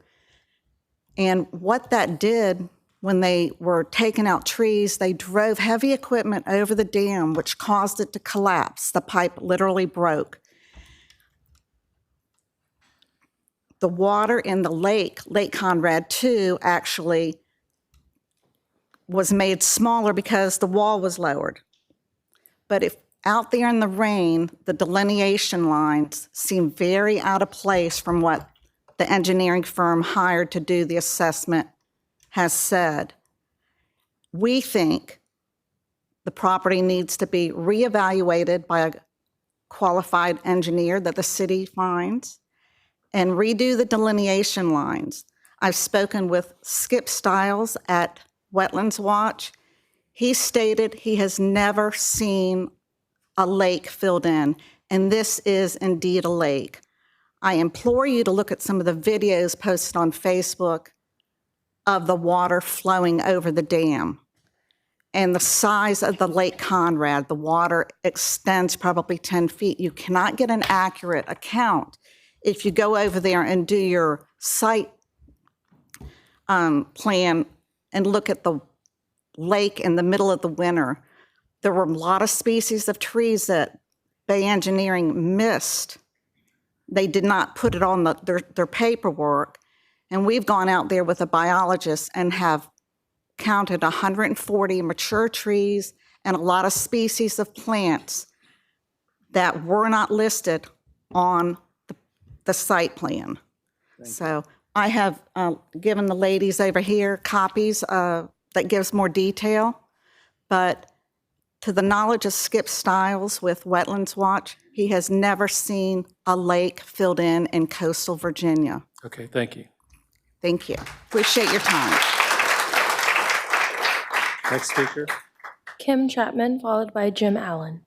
And what that did, when they were taking out trees, they drove heavy equipment over the dam, which caused it to collapse. The pipe literally broke. The water in the lake, Lake Conrad 2, actually was made smaller because the wall was lowered. But if out there in the rain, the delineation lines seem very out of place from what the engineering firm hired to do the assessment has said. We think the property needs to be reevaluated by a qualified engineer that the city finds and redo the delineation lines. I've spoken with Skip Stiles at Wetlands Watch. He stated he has never seen a lake filled in, and this is indeed a lake. I implore you to look at some of the videos posted on Facebook of the water flowing over the dam. And the size of the Lake Conrad, the water extends probably 10 feet. You cannot get an accurate account if you go over there and do your site plan and look at the lake in the middle of the winter. There were a lot of species of trees that Bay Engineering missed. They did not put it on their paperwork. And we've gone out there with a biologist and have counted 140 mature trees and a lot of species of plants that were not listed on the site plan. So I have given the ladies over here copies that gives more detail, but to the knowledge of Skip Stiles with Wetlands Watch, he has never seen a lake filled in coastal Virginia. Okay, thank you. Thank you. Appreciate your time. Next speaker. Kim Chapman, followed by Jim Allen.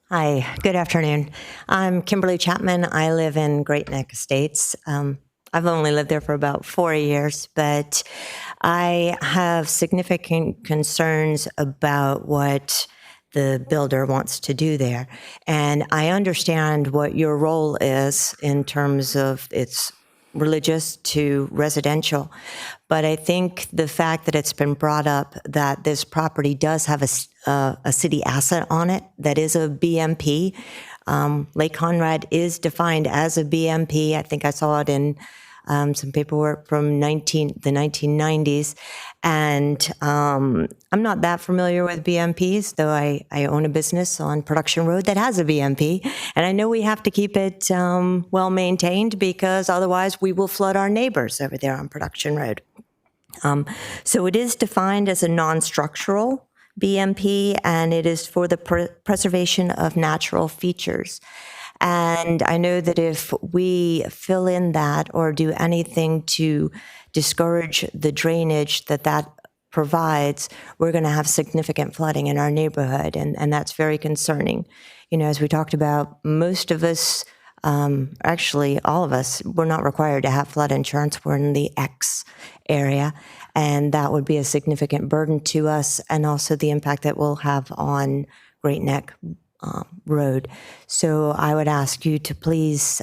Hi, good afternoon. I'm Kimberly Chapman. I live in Great Neck Estates. I've only lived there for about 4 years, but I have significant concerns about what the builder wants to do there. And I understand what your role is in terms of it's religious to residential. But I think the fact that it's been brought up that this property does have a city asset on it that is a BMP. Lake Conrad is defined as a BMP. I think I saw it in some paperwork from the 1990s. And I'm not that familiar with BMPs, though I own a business on Production Road that has a BMP. And I know we have to keep it well maintained because otherwise we will flood our neighbors over there on Production Road. So it is defined as a non-structural BMP, and it is for the preservation of natural features. And I know that if we fill in that or do anything to discourage the drainage that provides, we're going to have significant flooding in our neighborhood, and that's very concerning. You know, as we talked about, most of us, actually all of us, we're not required to have flood insurance. We're in the X area, and that would be a significant burden to us, and also the impact that we'll have on Great Neck Road. So I would ask you to please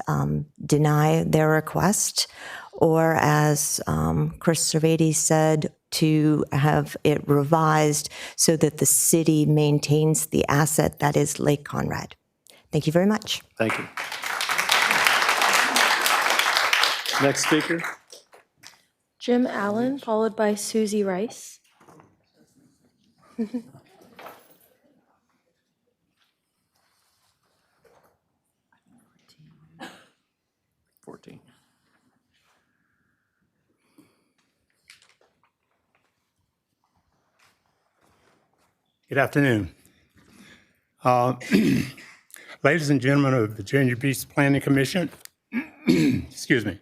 deny their request, or as Chris Cervati said, to have it revised so that the city maintains the asset that is Lake Conrad. Thank you very much. Thank you. Next speaker. Jim Allen, followed by Susie Rice. 14. Good afternoon. Ladies and gentlemen of the Virginia Beach Planning Commission, excuse me.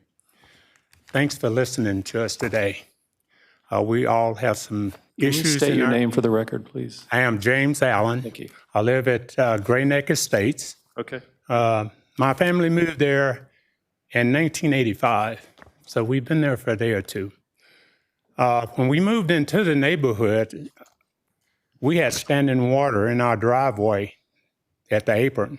Thanks for listening to us today. We all have some issues. Can you state your name for the record, please? I am James Allen. Thank you. I live at Great Neck Estates. Okay. My family moved there in 1985, so we've been there for a day or two. When we moved into the neighborhood, we had standing water in our driveway at the apron.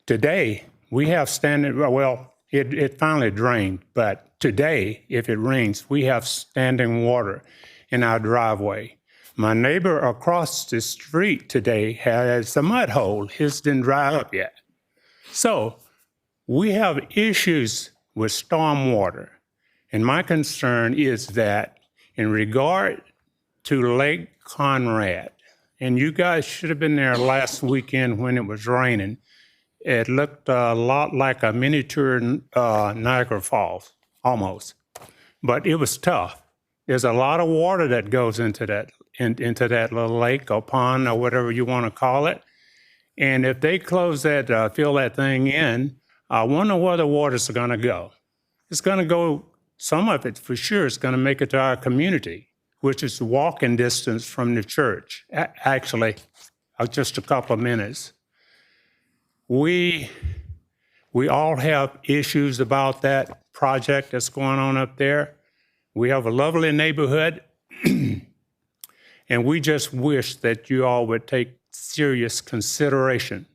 Today, we have standing, well, it finally drained, but today, if it rains, we have standing water in our driveway. My neighbor across the street today has a mud hole. His didn't dry up yet. So we have issues with stormwater. And my concern is that in regard to Lake Conrad, and you guys should have been there last weekend when it was raining, it looked a lot like a miniature Niagara Falls, almost. But it was tough. There's a lot of water that goes into that little lake or pond or whatever you want to call it. And if they close that, fill that thing in, I wonder where the water's going to go. It's going to go, some of it for sure is going to make it to our community, which is walking distance from the church. Actually, just a couple of minutes. We all have issues about that project that's going on up there. We have a lovely neighborhood, and we just wish that you all would take serious consideration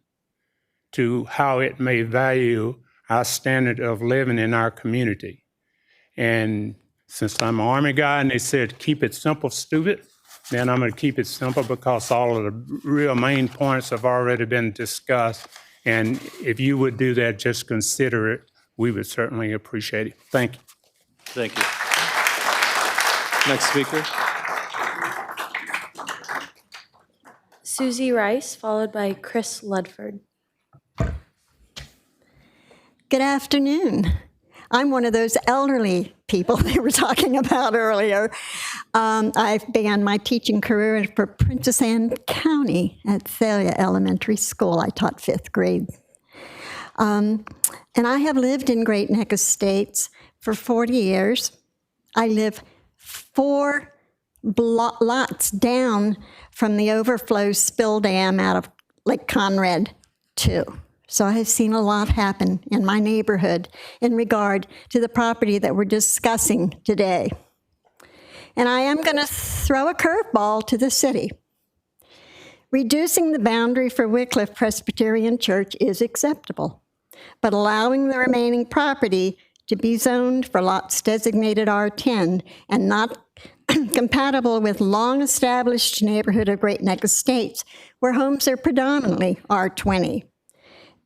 to how it may value our standard of living in our community. And since I'm an Army guy and they said, keep it simple, stupid, then I'm going to keep it simple because all of the real main points have already been discussed. And if you would do that, just consider it. We would certainly appreciate it. Thank you. Thank you. Next speaker. Susie Rice, followed by Chris Ludford. Good afternoon. I'm one of those elderly people they were talking about earlier. I began my teaching career for Princess Anne County at Thalia Elementary School. I taught 5th grade. And I have lived in Great Neck Estates for 40 years. I live 4 lots down from the overflow spill dam out of Lake Conrad 2. So I have seen a lot happen in my neighborhood in regard to the property that we're discussing today. And I am going to throw a curveball to the city. Reducing the boundary for Wycliffe Presbyterian Church is acceptable, but allowing the remaining property to be zoned for lots designated R10 and not compatible with long-established neighborhood of Great Neck Estates, where homes are predominantly R20,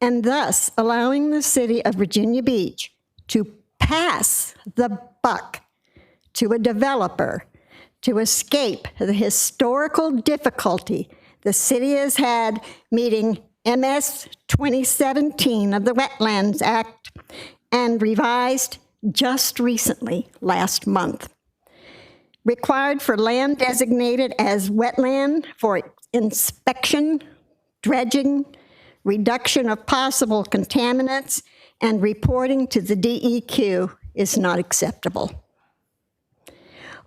and thus allowing the city of Virginia Beach to pass the buck to a developer to escape the historical difficulty the city has had meeting MS 2017 of the Wetlands Act and revised just recently, last month. Required for land designated as wetland for inspection, dredging, reduction of possible contaminants, and reporting to the DEQ is not acceptable.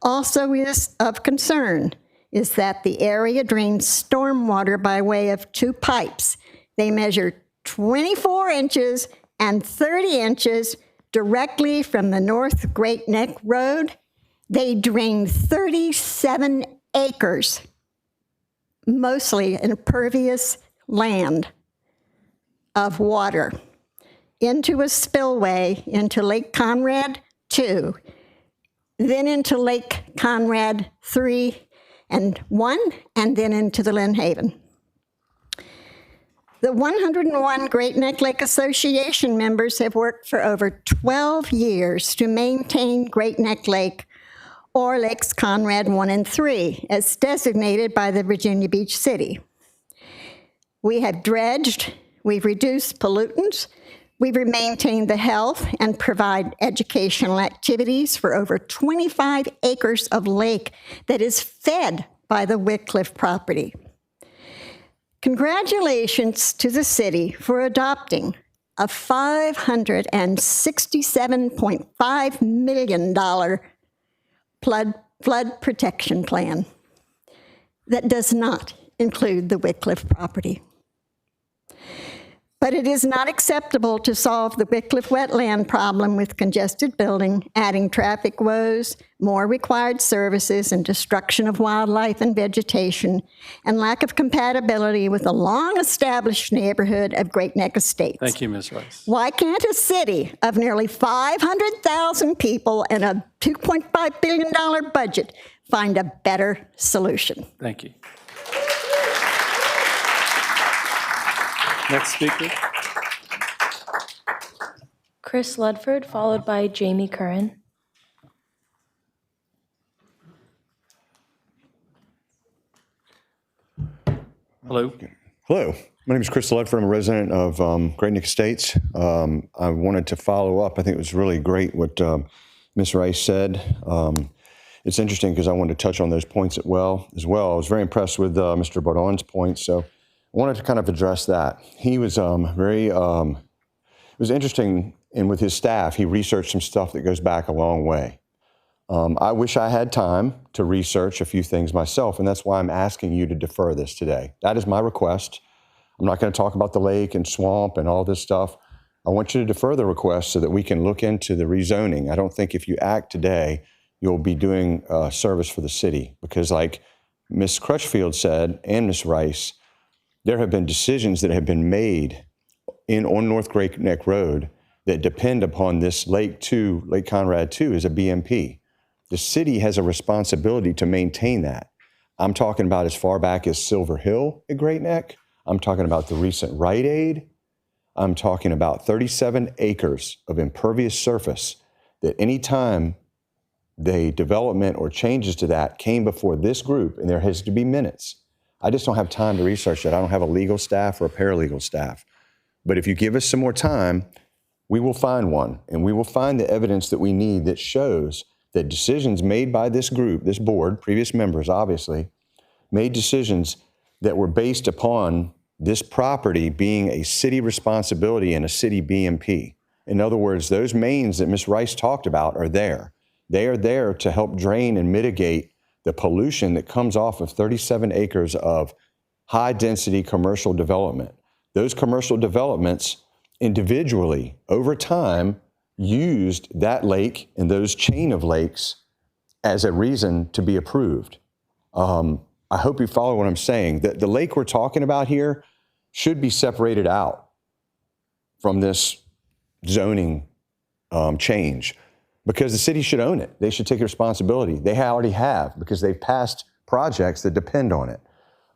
Also is of concern is that the area drains stormwater by way of two pipes. They measure 24 inches and 30 inches directly from the North Great Neck Road. They drain 37 acres, mostly impervious land of water, into a spillway into Lake Conrad 2, then into Lake Conrad 3 and 1, and then into the Lynn Haven. The 101 Great Neck Lake Association members have worked for over 12 years to maintain Great Neck Lake, or Lakes Conrad 1 and 3, as designated by the Virginia Beach City. We have dredged, we've reduced pollutants, we've maintained the health and provide educational activities for over 25 acres of lake that is fed by the Wycliffe property. Congratulations to the city for adopting a $567.5 million flood protection plan that does not include the Wycliffe property. But it is not acceptable to solve the Wycliffe wetland problem with congested building, adding traffic woes, more required services, and destruction of wildlife and vegetation, and lack of compatibility with the long-established neighborhood of Great Neck Estates. Thank you, Ms. Rice. Why can't a city of nearly 500,000 people and a $2.5 billion budget find a better solution? Thank you. Next speaker. Chris Ludford, followed by Jamie Curran. Hello. Hello. My name is Chris Ludford. I'm a resident of Great Neck Estates. I wanted to follow up. I think it was really great what Ms. Rice said. It's interesting because I wanted to touch on those points as well. I was very impressed with Mr. Baudon's points, so I wanted to kind of address that. He was it was interesting, and with his staff, he researched some stuff that goes back a long way. I wish I had time to research a few things myself, and that's why I'm asking you to defer this today. That is my request. I'm not going to talk about the lake and swamp and all this stuff. I want you to defer the request so that we can look into the rezoning. I don't think if you act today, you'll be doing service for the city, because like Ms. Crutchfield said, and Ms. Rice, there have been decisions that have been made on North Great Neck Road that depend upon this Lake Conrad 2 as a BMP. The city has a responsibility to maintain that. I'm talking about as far back as Silver Hill at Great Neck. I'm talking about the recent Rite Aid. I'm talking about 37 acres of impervious surface that any time the development or changes to that came before this group, and there has to be minutes. I just don't have time to research that. I don't have a legal staff or a paralegal staff. But if you give us some more time, we will find one, and we will find the evidence that we need that shows that decisions made by this group, this board, previous members obviously, made decisions that were based upon this property being a city responsibility and a city BMP. In other words, those mains that Ms. Rice talked about are there. They are there to help drain and mitigate the pollution that comes off of 37 acres of high-density commercial development. Those commercial developments individually, over time, used that lake and those chain of lakes as a reason to be approved. I hope you follow what I'm saying. The lake we're talking about here should be separated out from this zoning change, because the city should own it. They should take responsibility. They already have, because they've passed projects that depend on it.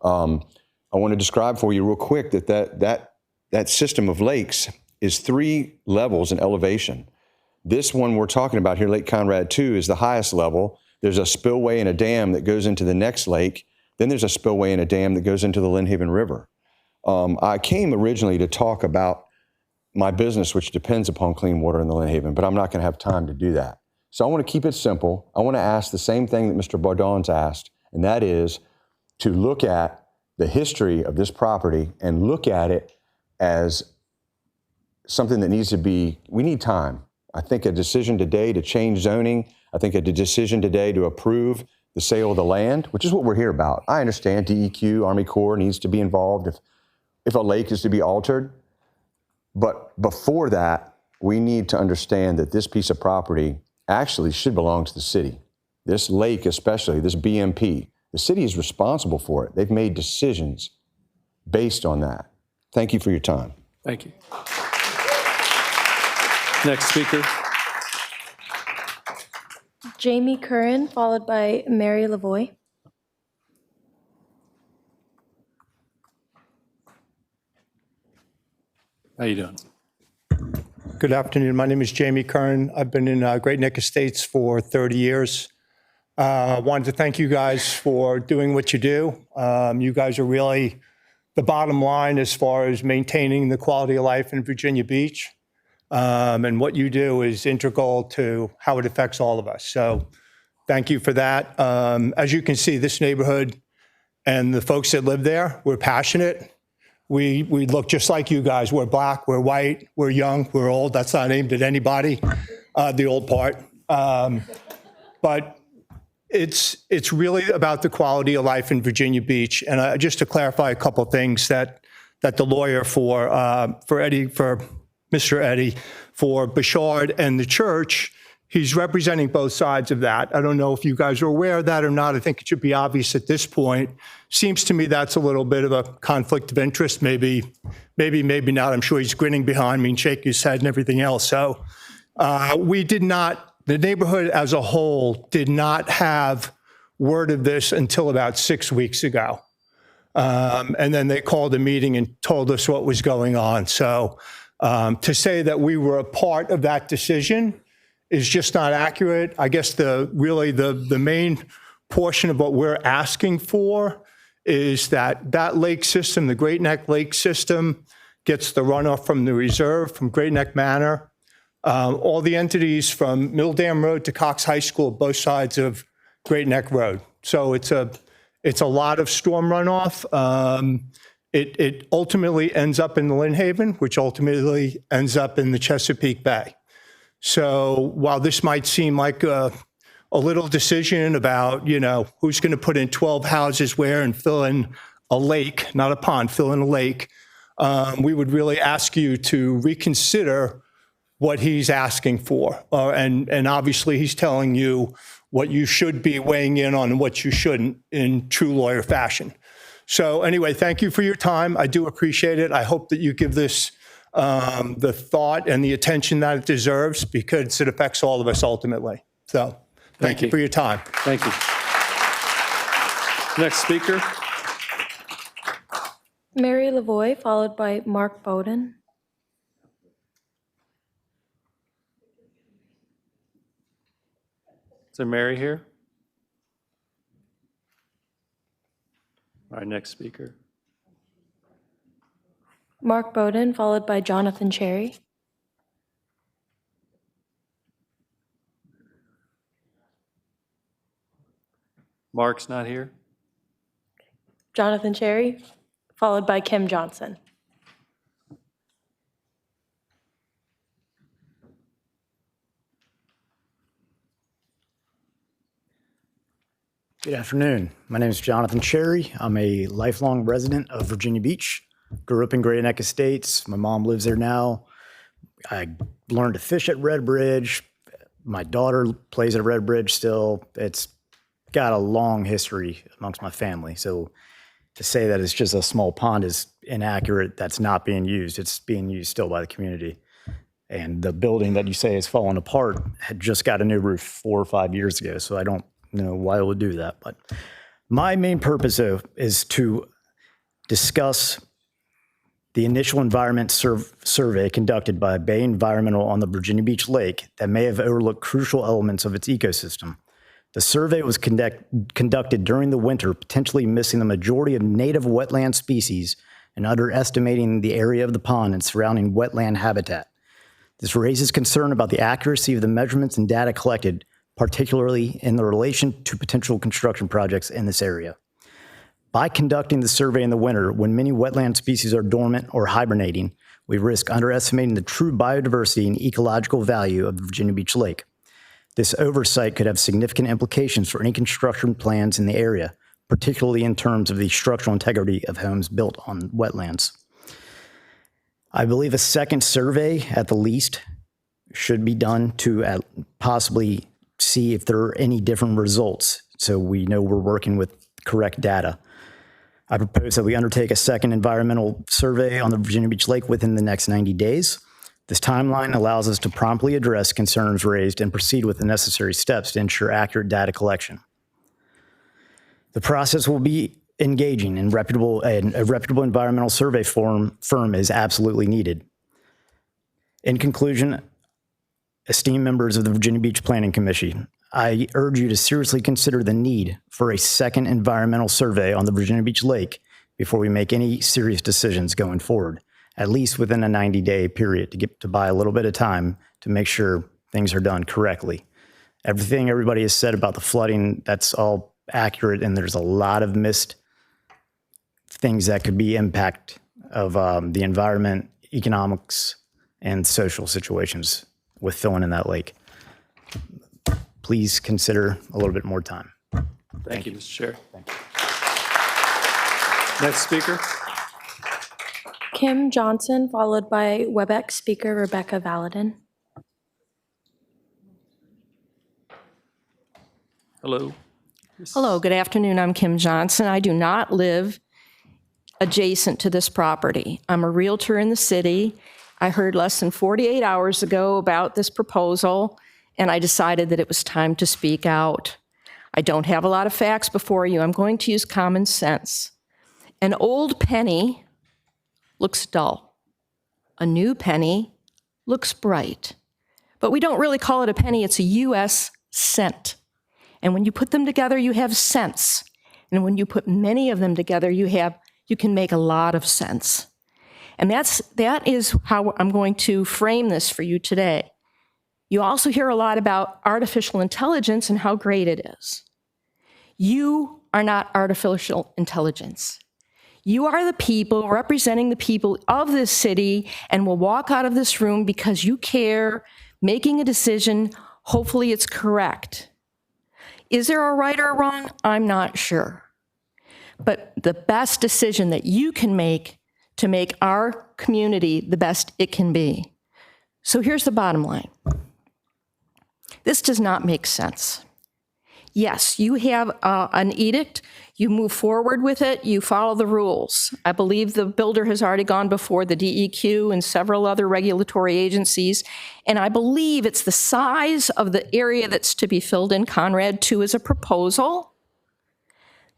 I want to describe for you real quick that system of lakes is 3 levels in elevation. This one we're talking about here, Lake Conrad 2, is the highest level. There's a spillway and a dam that goes into the next lake. Then there's a spillway and a dam that goes into the Lynn Haven River. I came originally to talk about my business, which depends upon clean water in the Lynn Haven, but I'm not going to have time to do that. So I want to keep it simple. I want to ask the same thing that Mr. Bardon's asked, and that is to look at the history of this property and look at it as something that needs to be, we need time. I think a decision today to change zoning, I think a decision today to approve the sale of the land, which is what we're here about. I understand DEQ, Army Corps needs to be involved if a lake is to be altered. But before that, we need to understand that this piece of property actually should belong to the city. This lake especially, this BMP, the city is responsible for it. They've made decisions based on that. Thank you for your time. Thank you. Next speaker. Jamie Curran, followed by Mary Lavoie. How you doing? Good afternoon. My name is Jamie Curran. I've been in Great Neck Estates for 30 years. I wanted to thank you guys for doing what you do. You guys are really the bottom line as far as maintaining the quality of life in Virginia Beach. And what you do is integral to how it affects all of us. So thank you for that. As you can see, this neighborhood and the folks that live there, we're passionate. We look just like you guys. We're black, we're white, we're young, we're old. That's not aimed at anybody, the old part. But it's really about the quality of life in Virginia Beach. And just to clarify a couple of things that the lawyer for Mr. Eddy, for Bouchard and the church, he's representing both sides of that. I don't know if you guys are aware of that or not. I think it should be obvious at this point. Seems to me that's a little bit of a conflict of interest, maybe not. I'm sure he's grinning behind me and shaking his head and everything else. So the neighborhood as a whole did not have word of this until about 6 weeks ago. And then they called a meeting and told us what was going on. So to say that we were a part of that decision is just not accurate. I guess the main portion of what we're asking for is that lake system, the Great Neck Lake system, gets the runoff from the reserve, from Great Neck Manor. All the entities from Mill Dam Road to Cox High School, both sides of Great Neck Road. So it's a lot of storm runoff. It ultimately ends up in the Lynn Haven, which ultimately ends up in the Chesapeake Bay. So while this might seem like a little decision about, who's going to put in 12 houses where and fill in a lake, not a pond, fill in a lake, we would really ask you to reconsider what he's asking for. And obviously he's telling you what you should be weighing in on and what you shouldn't in true lawyer fashion. So anyway, thank you for your time. I do appreciate it. I hope that you give this the thought and the attention that it deserves, because it affects all of us ultimately. So thank you for your time. Thank you. Next speaker. Mary Lavoie, followed by Mark Bowden. Is there Mary here? All right, next speaker. Mark Bowden, followed by Jonathan Cherry. Mark's not here? Jonathan Cherry, followed by Kim Johnson. Good afternoon. My name is Jonathan Cherry. I'm a lifelong resident of Virginia Beach. Grew up in Great Neck Estates. My mom lives there now. I learned to fish at Red Bridge. My daughter plays at Red Bridge still. It's got a long history amongst my family. So to say that it's just a small pond is inaccurate. That's not being used. It's being used still by the community. And the building that you say has fallen apart had just got a new roof 4 or 5 years ago. So I don't know why it would do that. But my main purpose, though, is to discuss the initial environment survey conducted by Bay Environmental on the Virginia Beach Lake that may have overlooked crucial elements of its ecosystem. The survey was conducted during the winter, potentially missing the majority of native wetland species and underestimating the area of the pond and surrounding wetland habitat. This raises concern about the accuracy of the measurements and data collected, particularly in the relation to potential construction projects in this area. By conducting the survey in the winter, when many wetland species are dormant or hibernating, we risk underestimating the true biodiversity and ecological value of the Virginia Beach Lake. This oversight could have significant implications for any construction plans in the area, particularly in terms of the structural integrity of homes built on wetlands. I believe a second survey, at the least, should be done to possibly see if there are any different results, so we know we're working with correct data. I propose that we undertake a second environmental survey on the Virginia Beach Lake within the next 90 days. This timeline allows us to promptly address concerns raised and proceed with the necessary steps to ensure accurate data collection. The process will be engaging and a reputable environmental survey firm is absolutely needed. In conclusion, esteemed members of the Virginia Beach Planning Commission, I urge you to seriously consider the need for a second environmental survey on the Virginia Beach Lake before we make any serious decisions going forward, at least within a 90-day period to buy a little bit of time to make sure things are done correctly. Everything everybody has said about the flooding, that's all accurate, and there's a lot of missed things that could be impact of the environment, economics, and social situations with filling in that lake. Please consider a little bit more time. Thank you, Mr. Chair. Thank you. Next speaker. Kim Johnson, followed by WebEx speaker Rebecca Valadin. Hello. Hello, good afternoon. I'm Kim Johnson. I do not live adjacent to this property. I'm a realtor in the city. I heard less than 48 hours ago about this proposal, and I decided that it was time to speak out. I don't have a lot of facts before you. I'm going to use common sense. An old penny looks dull. A new penny looks bright. But we don't really call it a penny, it's a U.S. cent. And when you put them together, you have cents. And when you put many of them together, you can make a lot of sense. And that is how I'm going to frame this for you today. You also hear a lot about artificial intelligence and how great it is. You are not artificial intelligence. You are the people representing the people of this city and will walk out of this room because you care, making a decision. Hopefully it's correct. Is there a right or a wrong? I'm not sure. But the best decision that you can make to make our community the best it can be. So here's the bottom line. This does not make sense. Yes, you have an edict, you move forward with it, you follow the rules. I believe the builder has already gone before the DEQ and several other regulatory agencies, and I believe it's the size of the area that's to be filled in. Conrad 2 is a proposal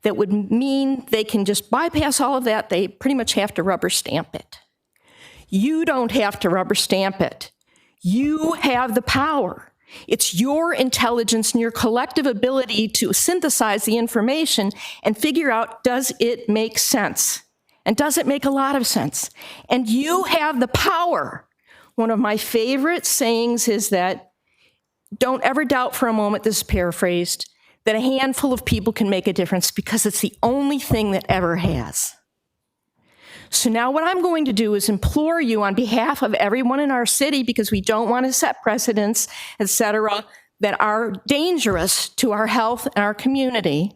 that would mean they can just bypass all of that. They pretty much have to rubber stamp it. You don't have to rubber stamp it. You have the power. It's your intelligence and your collective ability to synthesize the information and figure out, does it make sense? And does it make a lot of sense? And you have the power. One of my favorite sayings is that, don't ever doubt for a moment, this is paraphrased, that a handful of people can make a difference because it's the only thing that ever has. So now what I'm going to do is implore you on behalf of everyone in our city, because we don't want to set precedents, et cetera, that are dangerous to our health and our community,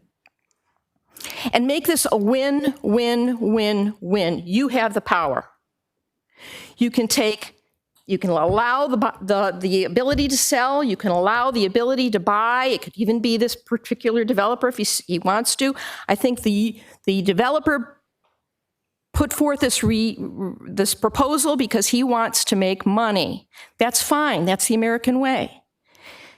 and make this a win, win, win, win. You have the power. You can You can allow the ability to sell. You can allow the ability to buy. It could even be this particular developer if he wants to. I think the developer put forth this proposal because he wants to make money. That's fine. That's the American way.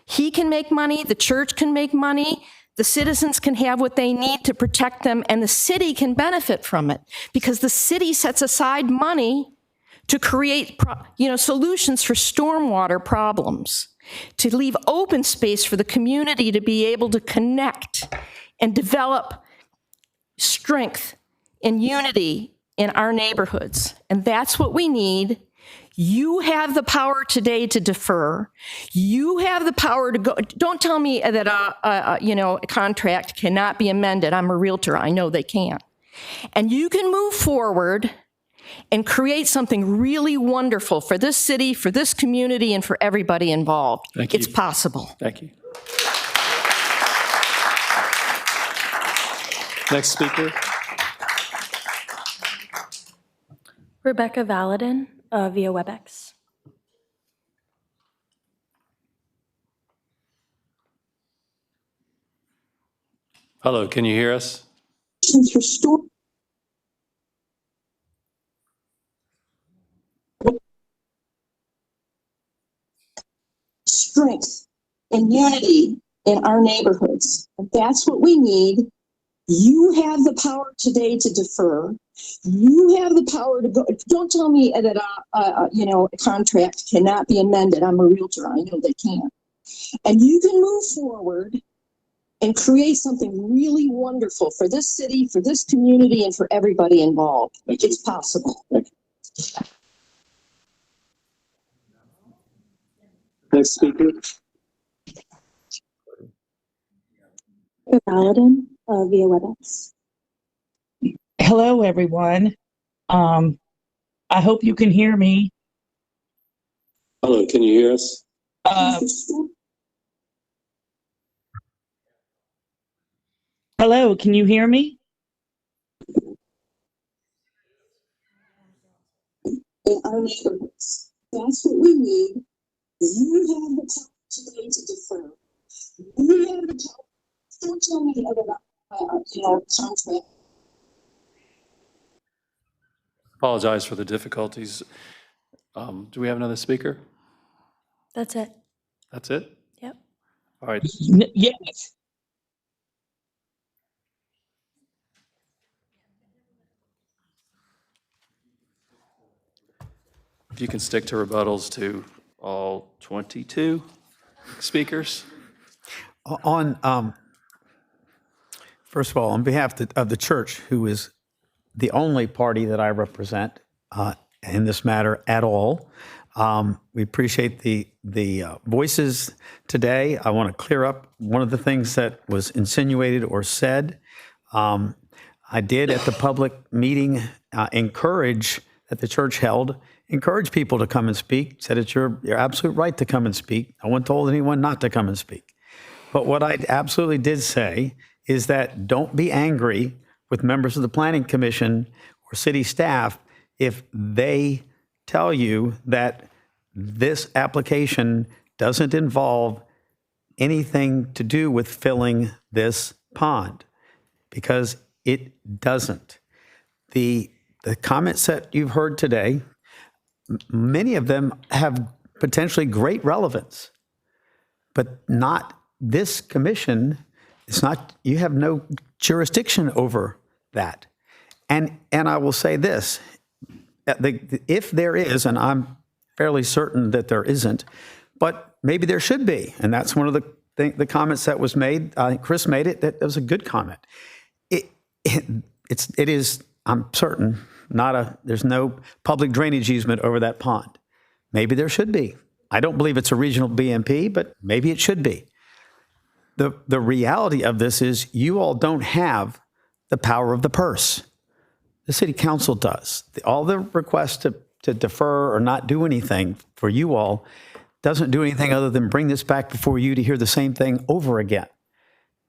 He can make money. The church can make money. The citizens can have what they need to protect them, and the city can benefit from it because the city sets aside money to create solutions for stormwater problems, to leave open space for the community to be able to connect and develop strength and unity in our neighborhoods. And that's what we need. You have the power today to defer. You have the power to go. Don't tell me that a contract cannot be amended. I'm a realtor. I know they can. And you can move forward and create something really wonderful for this city, for this community, and for everybody involved. Thank you. It's possible. Thank you. Next speaker. Rebecca Valadin via WebEx. Hello, can you hear us? Strength and unity in our neighborhoods. And that's what we need. You have the power today to defer. You have the power to go. Don't tell me that a contract cannot be amended. I'm a realtor. I know they can. And you can move forward and create something really wonderful for this city, for this community, and for everybody involved. It's possible. Next speaker. Paladin via WebEx. Hello, everyone. I hope you can hear me. Hello, can you hear us? Hello, can you hear me? In our neighborhoods. That's what we need. You have the power today to defer. You have the power. Don't tell me about contract. Apologize for the difficulties. Do we have another speaker? That's it. That's it? Yep. All right. Yes. If you can stick to rebuttals to all 22 speakers. First of all, on behalf of the church, who is the only party that I represent in this matter at all, we appreciate the voices today. I want to clear up one of the things that was insinuated or said. I did at the public meeting encourage that the church held, encourage people to come and speak, said it's your absolute right to come and speak. No one told anyone not to come and speak. But what I absolutely did say is that don't be angry with members of the Planning Commission or city staff if they tell you that this application doesn't involve anything to do with filling this pond, because it doesn't. The comments that you've heard today, many of them have potentially great relevance, but not this commission. It's not, you have no jurisdiction over that. And I will say this, if there is, and I'm fairly certain that there isn't, but maybe there should be, and that's one of the comments that was made. I think Chris made it. That was a good comment. It is, I'm certain, there's no public drainage easement over that pond. Maybe there should be. I don't believe it's a regional BMP, but maybe it should be. The reality of this is you all don't have the power of the purse. The city council does. All the requests to defer or not do anything for you all doesn't do anything other than bring this back before you to hear the same thing over again.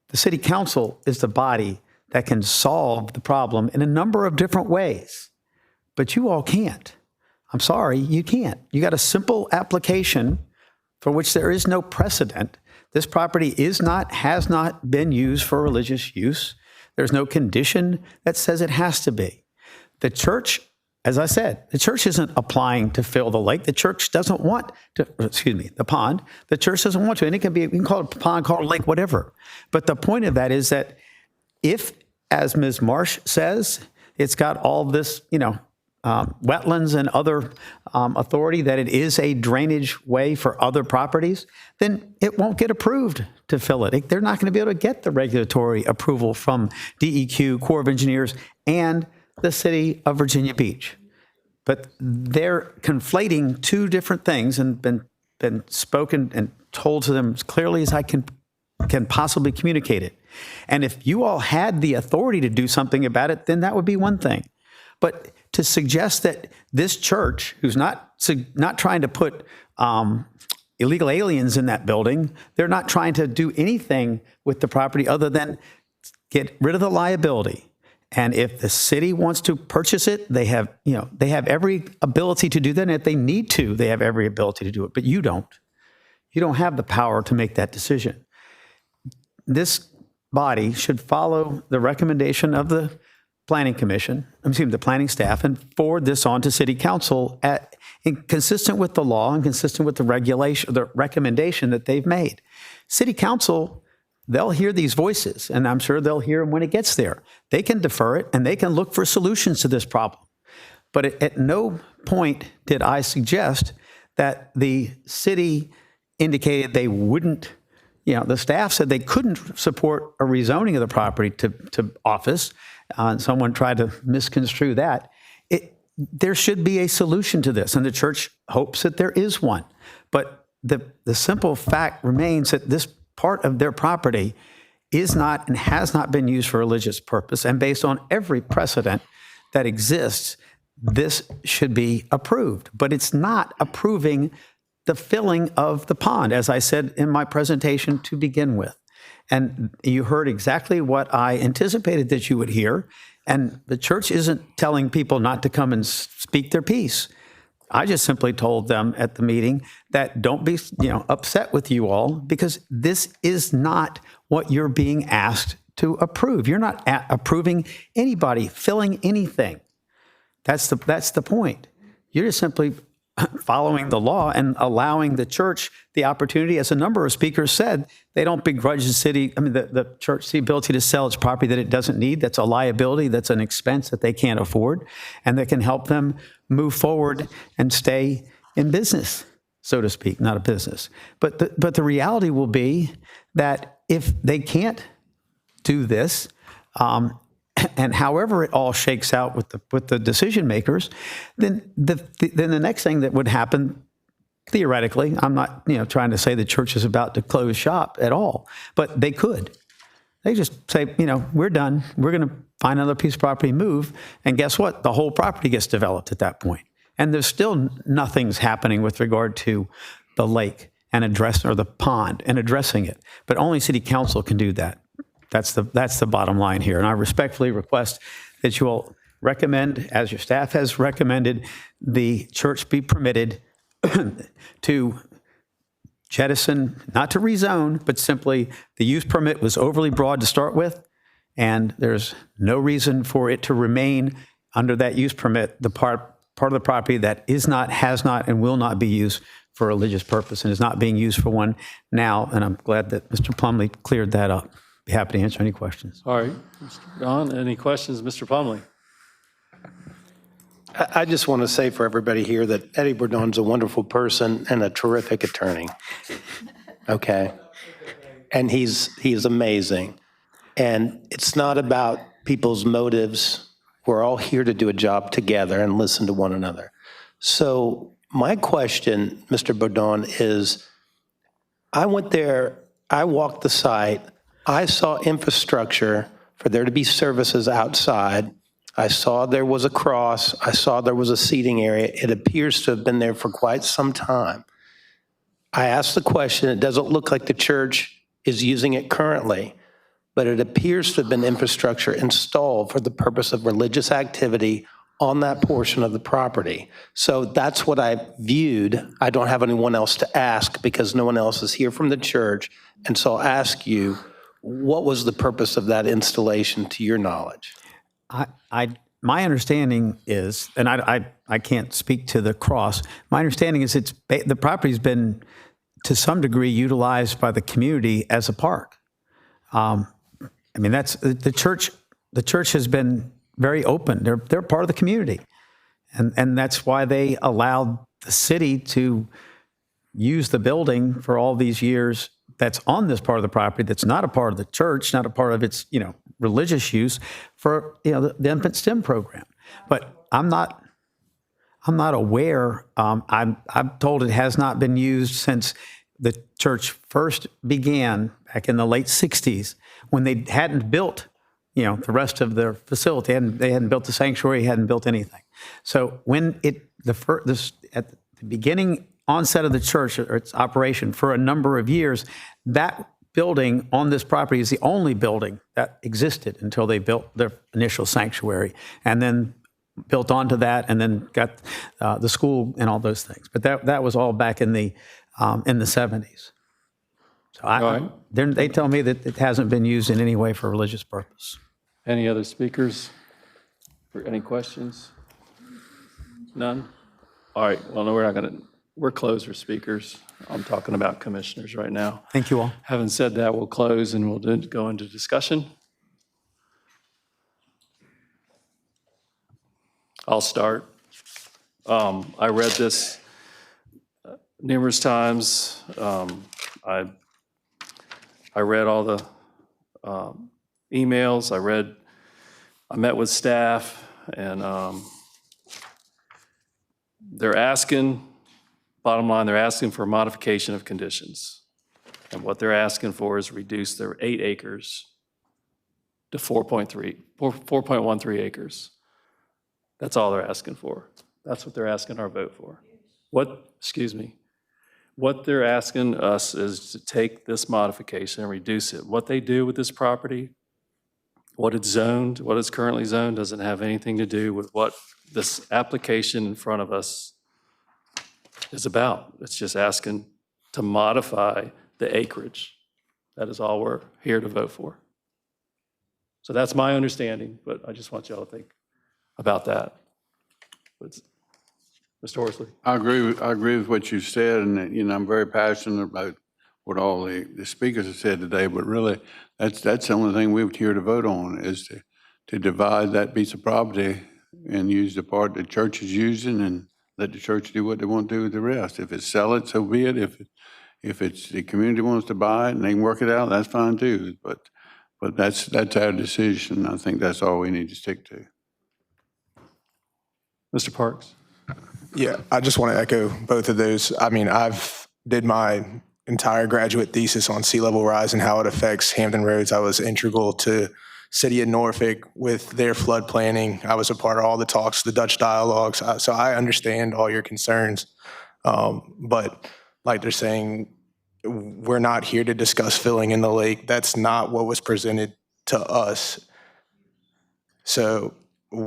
The city council is the body that can solve the problem in a number of different ways, but you all can't. I'm sorry, you can't. You got a simple application for which there is no precedent. This property has not been used for religious use. There's no condition that says it has to be. The church, as I said, the church isn't applying to fill the lake. The church doesn't want to, the pond. The church doesn't want to. And it can be, you can call it a pond, call it a lake, whatever. But the point of that is that if, as Ms. Marsh says, it's got all this, wetlands and other authority, that it is a drainage way for other properties, then it won't get approved to fill it. They're not going to be able to get the regulatory approval from DEQ, Corps of Engineers, and the city of Virginia Beach. But they're conflating two different things, and been spoken and told to them as clearly as I can possibly communicate it. And if you all had the authority to do something about it, then that would be one thing. But to suggest that this church, who's not trying to put illegal aliens in that building, they're not trying to do anything with the property other than get rid of the liability. And if the city wants to purchase it, they have every ability to do that. And if they need to, they have every ability to do it. But you don't. You don't have the power to make that decision. This body should follow the recommendation of the planning commission, the planning staff, and forward this on to city council consistent with the law and consistent with the regulation, the recommendation that they've made. City council, they'll hear these voices, and I'm sure they'll hear them when it gets there. They can defer it, and they can look for solutions to this problem. But at no point did I suggest that the city indicated they wouldn't. The staff said they couldn't support a rezoning of the property to office, and someone tried to misconstrue that. There should be a solution to this, and the church hopes that there is one. But the simple fact remains that this part of their property is not and has not been used for religious purpose, and based on every precedent that exists, this should be approved. But it's not approving the filling of the pond, as I said in my presentation to begin with. And you heard exactly what I anticipated that you would hear. And the church isn't telling people not to come and speak their piece. I just simply told them at the meeting that don't be upset with you all, because this is not what you're being asked to approve. You're not approving anybody filling anything. That's the point. You're just simply following the law and allowing the church the opportunity, as a number of speakers said, they don't begrudge the church the ability to sell its property that it doesn't need. That's a liability. That's an expense that they can't afford, and that can help them move forward and stay in business, so to speak, not a business. But the reality will be that if they can't do this, and however it all shakes out with the decision makers, then the next thing that would happen, theoretically, I'm not trying to say the church is about to close shop at all, but they could. They just say, we're done. We're going to find another piece of property, move, and guess what? The whole property gets developed at that point. And there's still nothing's happening with regard to the lake and the pond and addressing it. But only city council can do that. That's the bottom line here. And I respectfully request that you will recommend, as your staff has recommended, the church be permitted to jettison, not to rezone, but simply the use permit was overly broad to start with, and there's no reason for it to remain under that use permit, the part of the property that is not, has not, and will not be used for religious purpose and is not being used for one now. And I'm glad that Mr. Plumley cleared that up. Be happy to answer any questions. All right, Mr. Don, any questions? Mr. Plumley? I just want to say for everybody here that Eddie Bourdon's a wonderful person and a terrific attorney. Okay? And he's amazing. And it's not about people's motives. We're all here to do a job together and listen to one another. So my question, Mr. Bourdon, is I went there, I walked the site, I saw infrastructure for there to be services outside. I saw there was a cross. I saw there was a seating area. It appears to have been there for quite some time. I asked the question, it doesn't look like the church is using it currently, but it appears to have been infrastructure installed for the purpose of religious activity on that portion of the property. So that's what I viewed. I don't have anyone else to ask because no one else is here from the church. And so I'll ask you, what was the purpose of that installation to your knowledge? My understanding is, and I can't speak to the cross, my understanding is the property's been to some degree utilized by the community as a park. I mean, that's the church. The church has been very open. They're part of the community, and that's why they allowed the city to use the building for all these years. That's on this part of the property. That's not a part of the church, not a part of its religious use for the infant STEM program. But I'm not aware. I'm told it has not been used since the church first began back in the late '60s when they hadn't built the rest of their facility. They hadn't built the sanctuary, hadn't built anything. So when at the beginning onset of the church or its operation for a number of years, that building on this property is the only building that existed until they built their initial sanctuary, and then built onto that, and then got the school and all those things. But that was all back in the 70s. So they tell me that it hasn't been used in any way for religious purpose. Any other speakers for any questions? None? All right, well, no, we're closed for speakers. I'm talking about commissioners right now. Thank you all. Having said that, we'll close and we'll then go into discussion. I'll start. I read this numerous times. I read all the emails. I met with staff, and they're asking, bottom line, they're asking for a modification of conditions. And what they're asking for is reduce their 8 acres to 4.13 acres. That's all they're asking for. That's what they're asking our vote for. What they're asking us is to take this modification and reduce it. What they do with this property, what it's zoned, what it's currently zoned, doesn't have anything to do with what this application in front of us is about. It's just asking to modify the acreage. That is all we're here to vote for. So that's my understanding, but I just want y'all to think about that. Mr. Horsley. I agree with what you said, and I'm very passionate about what all the speakers have said today. But really, that's the only thing we're here to vote on, is to divide that piece of property and use the part the church is using, and let the church do what they want to do with the rest. If it's sell it, so be it. If it's the community wants to buy it and they can work it out, that's fine too. But that's our decision. I think that's all we need to stick to. Mr. Parks. Yeah, I just want to echo both of those. I mean, I've did my entire graduate thesis on sea level rise and how it affects Hampton Roads. I was integral to City of Norfolk with their flood planning. I was a part of all the talks, the Dutch dialogues. So I understand all your concerns. But like they're saying, we're not here to discuss filling in the lake. That's not what was presented to us. So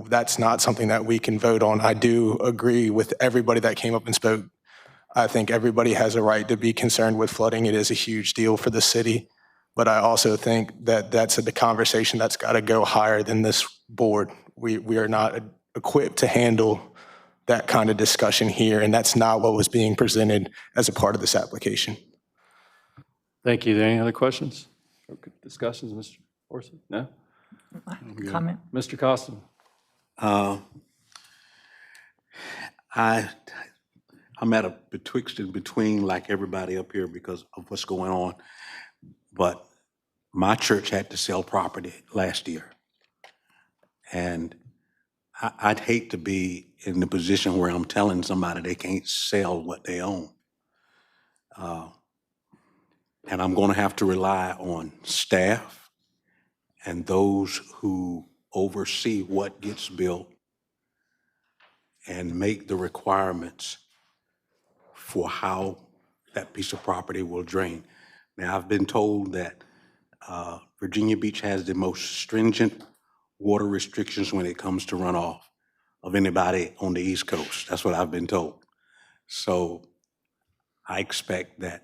that's not something that we can vote on. I do agree with everybody that came up and spoke. I think everybody has a right to be concerned with flooding. It is a huge deal for the city. But I also think that that's the conversation that's got to go higher than this board. We are not equipped to handle that kind of discussion here, and that's not what was being presented as a part of this application. Thank you. Any other questions or discussions, Mr. Orson? No? Comment? Mr. Costin. I'm at a betwixt and between like everybody up here because of what's going on. But my church had to sell property last year. And I'd hate to be in the position where I'm telling somebody they can't sell what they own. And I'm going to have to rely on staff and those who oversee what gets built and make the requirements for how that piece of property will drain. Now, I've been told that Virginia Beach has the most stringent water restrictions when it comes to runoff. of anybody on the East Coast. That's what I've been told. So I expect that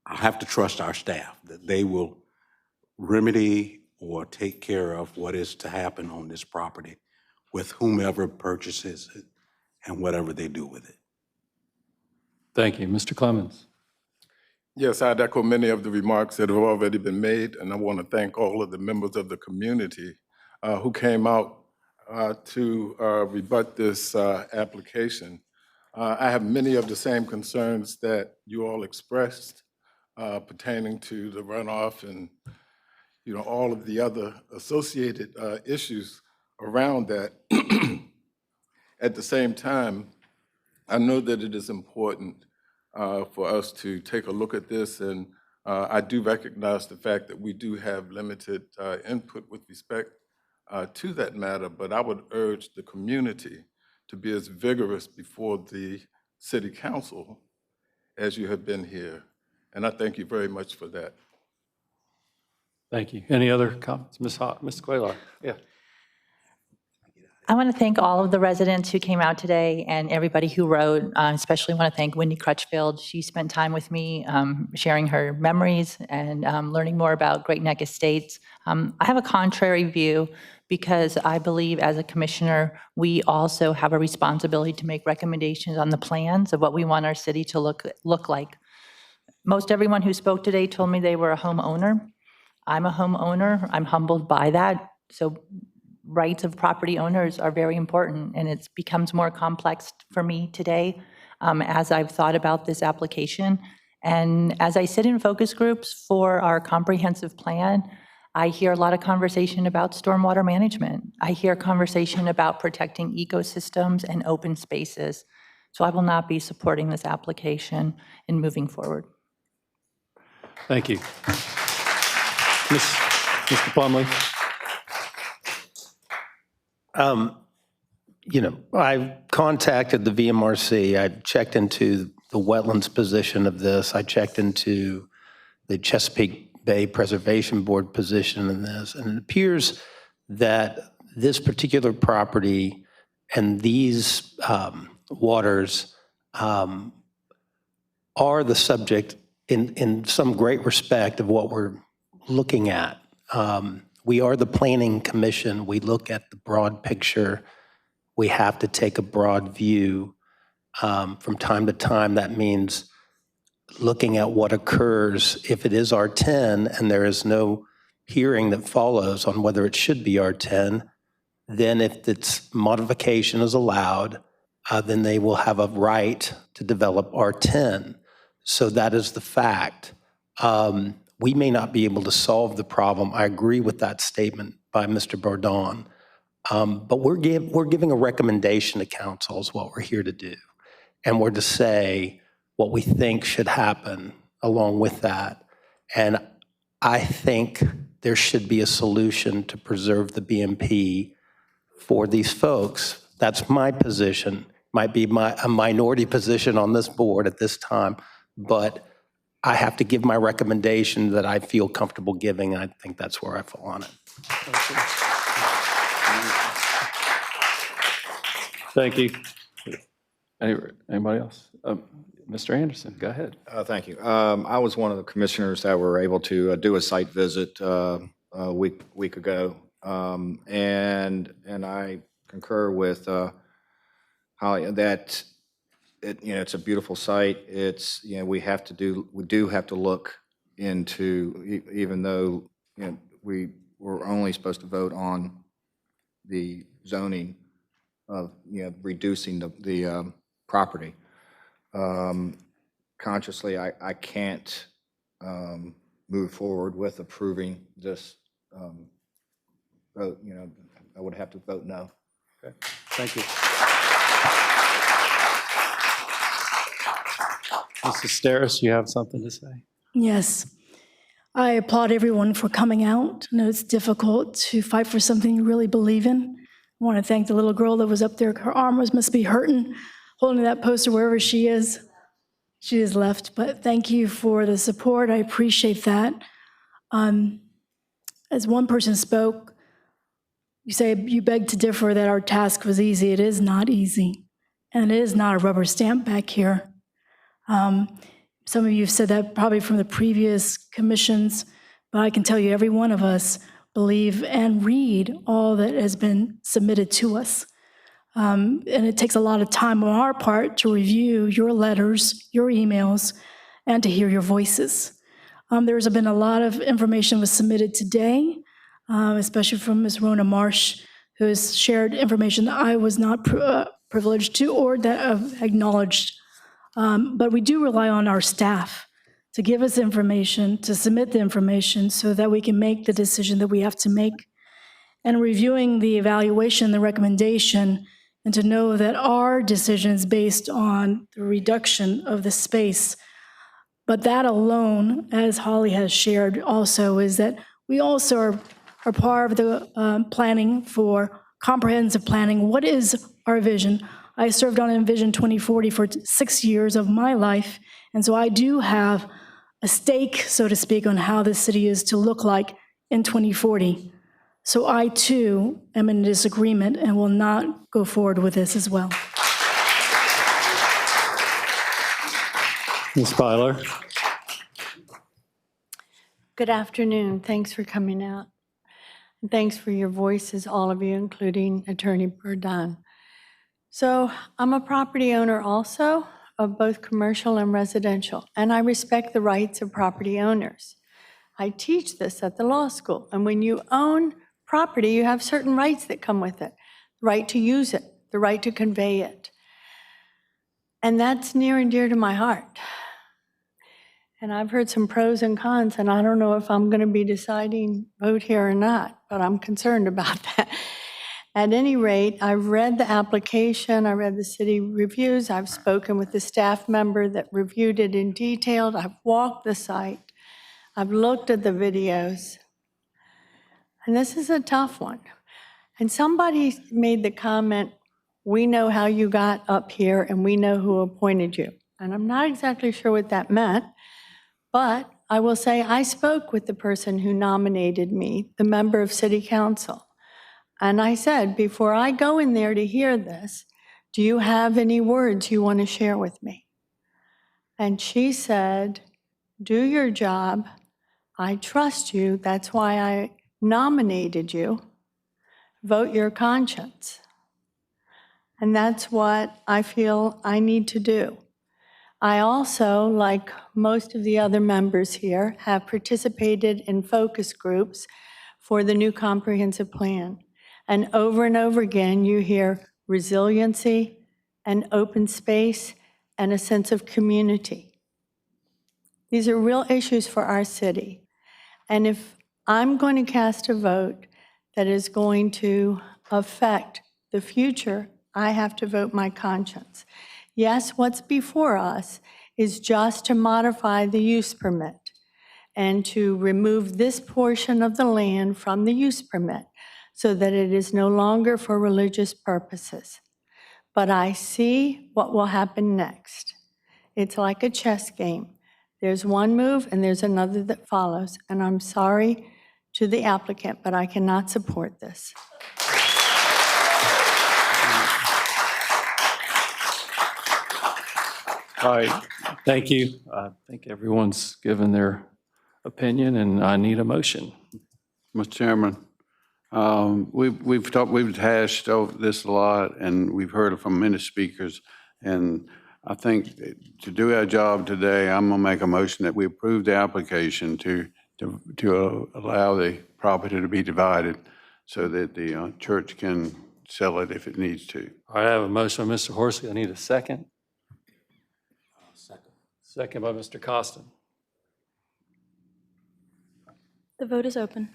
I have to trust our staff, that they will remedy or take care of what is to happen on this property with whomever purchases it and whatever they do with it. Thank you. Mr. Clemens. Yes, I'd echo many of the remarks that have already been made, and I want to thank all of the members of the community who came out to rebut this application. I have many of the same concerns that you all expressed pertaining to the runoff and all of the other associated issues around that. At the same time, I know that it is important for us to take a look at this, and I do recognize the fact that we do have limited input with respect to that matter, but I would urge the community to be as vigorous before the City Council as you have been here, and I thank you very much for that. Thank you. Any other comments? Ms. Cuellar? Yeah. I want to thank all of the residents who came out today and everybody who wrote. Especially want to thank Wendy Crutchfield. She spent time with me sharing her memories and learning more about Great Neck Estates. I have a contrary view because I believe as a commissioner, we also have a responsibility to make recommendations on the plans of what we want our city to look like. Most everyone who spoke today told me they were a homeowner. I'm a homeowner. I'm humbled by that. So rights of property owners are very important, and it becomes more complex for me today as I've thought about this application. And as I sit in focus groups for our comprehensive plan, I hear a lot of conversation about stormwater management. I hear conversation about protecting ecosystems and open spaces. So I will not be supporting this application in moving forward. Thank you. Mr. Plumley. I contacted the VMRC. I checked into the wetlands position of this. I checked into the Chesapeake Bay Preservation Board position in this, and it appears that this particular property and these waters are the subject in some great respect of what we're looking at. We are the Planning Commission. We look at the broad picture. We have to take a broad view. From time to time, that means looking at what occurs if it is R10 and there is no hearing that follows on whether it should be R10. Then if its modification is allowed, then they will have a right to develop R10. So that is the fact. We may not be able to solve the problem. I agree with that statement by Mr. Bourdon. But we're giving a recommendation to council is what we're here to do. And we're to say what we think should happen along with that. And I think there should be a solution to preserve the BMP for these folks. That's my position. Might be a minority position on this board at this time, but I have to give my recommendation that I feel comfortable giving, and I think that's where I fall on it. Thank you. Anybody else? Mr. Anderson, go ahead. Thank you. I was one of the commissioners that were able to do a site visit a week ago, and I concur with Holly that it's a beautiful site. It's we do have to look into, even though we were only supposed to vote on the zoning of reducing the property. Consciously, I can't move forward with approving this vote. I would have to vote no. Okay. Thank you. Mrs. Steris, you have something to say? Yes. I applaud everyone for coming out. I know it's difficult to fight for something you really believe in. I want to thank the little girl that was up there. Her arm must be hurting, holding that poster wherever she is. She is left, but thank you for the support. I appreciate that. As one person spoke, you say you beg to differ that our task was easy. It is not easy. And it is not a rubber stamp back here. Some of you have said that probably from the previous commissions, but I can tell you every one of us believe and read all that has been submitted to us. And it takes a lot of time on our part to review your letters, your emails, and to hear your voices. There's been a lot of information was submitted today, especially from Ms. Rona Marsh, who has shared information that I was not privileged to or that I've acknowledged. But we do rely on our staff to give us information, to submit the information so that we can make the decision that we have to make. And reviewing the evaluation, the recommendation, and to know that our decision is based on the reduction of the space. But that alone, as Holly has shared also, is that we also are part of the planning for comprehensive planning. What is our vision? I served on Envision 2040 for 6 years of my life, and so I do have a stake, so to speak, on how this city is to look like in 2040. So I, too, am in disagreement and will not go forward with this as well. Ms. Byler? Good afternoon. Thanks for coming out. And thanks for your voices, all of you, including Attorney Bourdon. So I'm a property owner also of both commercial and residential, and I respect the rights of property owners. I teach this at the law school, and when you own property, you have certain rights that come with it. The right to use it, the right to convey it. And that's near and dear to my heart. And I've heard some pros and cons, and I don't know if I'm going to be deciding vote here or not, but I'm concerned about that. At any rate, I've read the application, I read the city reviews, I've spoken with the staff member that reviewed it in detail, I've walked the site, I've looked at the videos, and this is a tough one. And somebody made the comment, we know how you got up here and we know who appointed you. And I'm not exactly sure what that meant, but I will say I spoke with the person who nominated me, the member of city council. And I said, before I go in there to hear this, do you have any words you want to share with me? And she said, do your job. I trust you. That's why I nominated you. Vote your conscience. And that's what I feel I need to do. I also, like most of the other members here, have participated in focus groups for the new comprehensive plan. And over again, you hear resiliency and open space and a sense of community. These are real issues for our city. And if I'm going to cast a vote that is going to affect the future, I have to vote my conscience. Yes, what's before us is just to modify the use permit and to remove this portion of the land from the use permit so that it is no longer for religious purposes. But I see what will happen next. It's like a chess game. There's one move and there's another that follows. And I'm sorry to the applicant, but I cannot support this. All right, thank you. I think everyone's given their opinion, and I need a motion. Mr. Chairman, we've hashed over this a lot, and we've heard from many speakers. And I think to do our job today, I'm going to make a motion that we approve the application to allow the property to be divided so that the church can sell it if it needs to. All right, I have a motion by Mr. Horsley. I need a second. Second by Mr. Costin. The vote is open.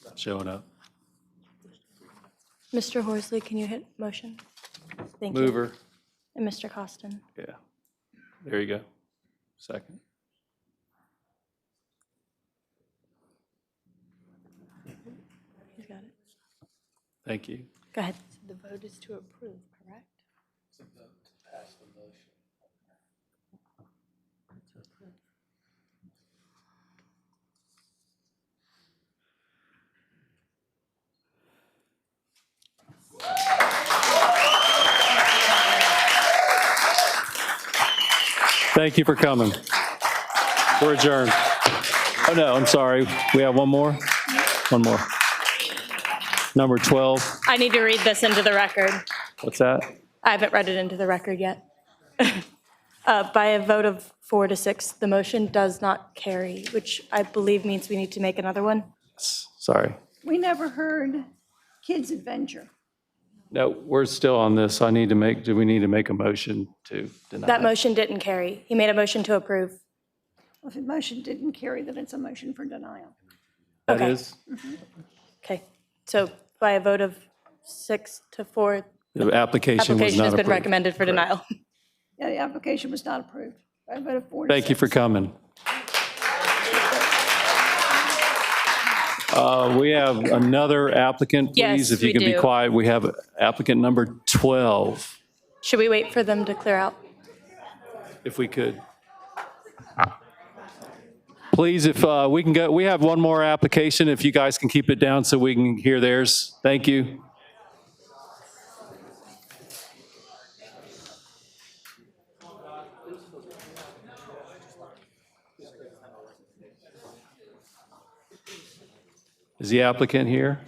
Not showing up. Mr. Horsley, can you hit motion? Thank you. Mover. And Mr. Costin. Yeah. There you go. Second. He's got it. Thank you. Go ahead. The vote is to approve, correct? Thank you for coming. We're adjourned. Oh, no, I'm sorry. We have one more? One more. Number 12. I need to read this into the record. What's that? I haven't read it into the record yet. By a vote of 4 to 6, the motion does not carry, which I believe means we need to make another one. Sorry. We never heard Kids Adventure. No, we're still on this. Do we need to make a motion to deny? That motion didn't carry. He made a motion to approve. If the motion didn't carry, then it's a motion for denial. That Okay. is? Okay, so by a vote of 6 to 4, The application was application not has been approved. recommended for denial. Yeah, the application was not approved. By a vote of 4 to Thank you 6. for coming. We have another applicant, please, Yes, if you we can be do. quiet. We have applicant number 12, Should we wait for them to clear out? if we could. Please, if we can go, we have one more application, if you guys can keep it down so we can hear theirs. Thank you. Is the applicant here?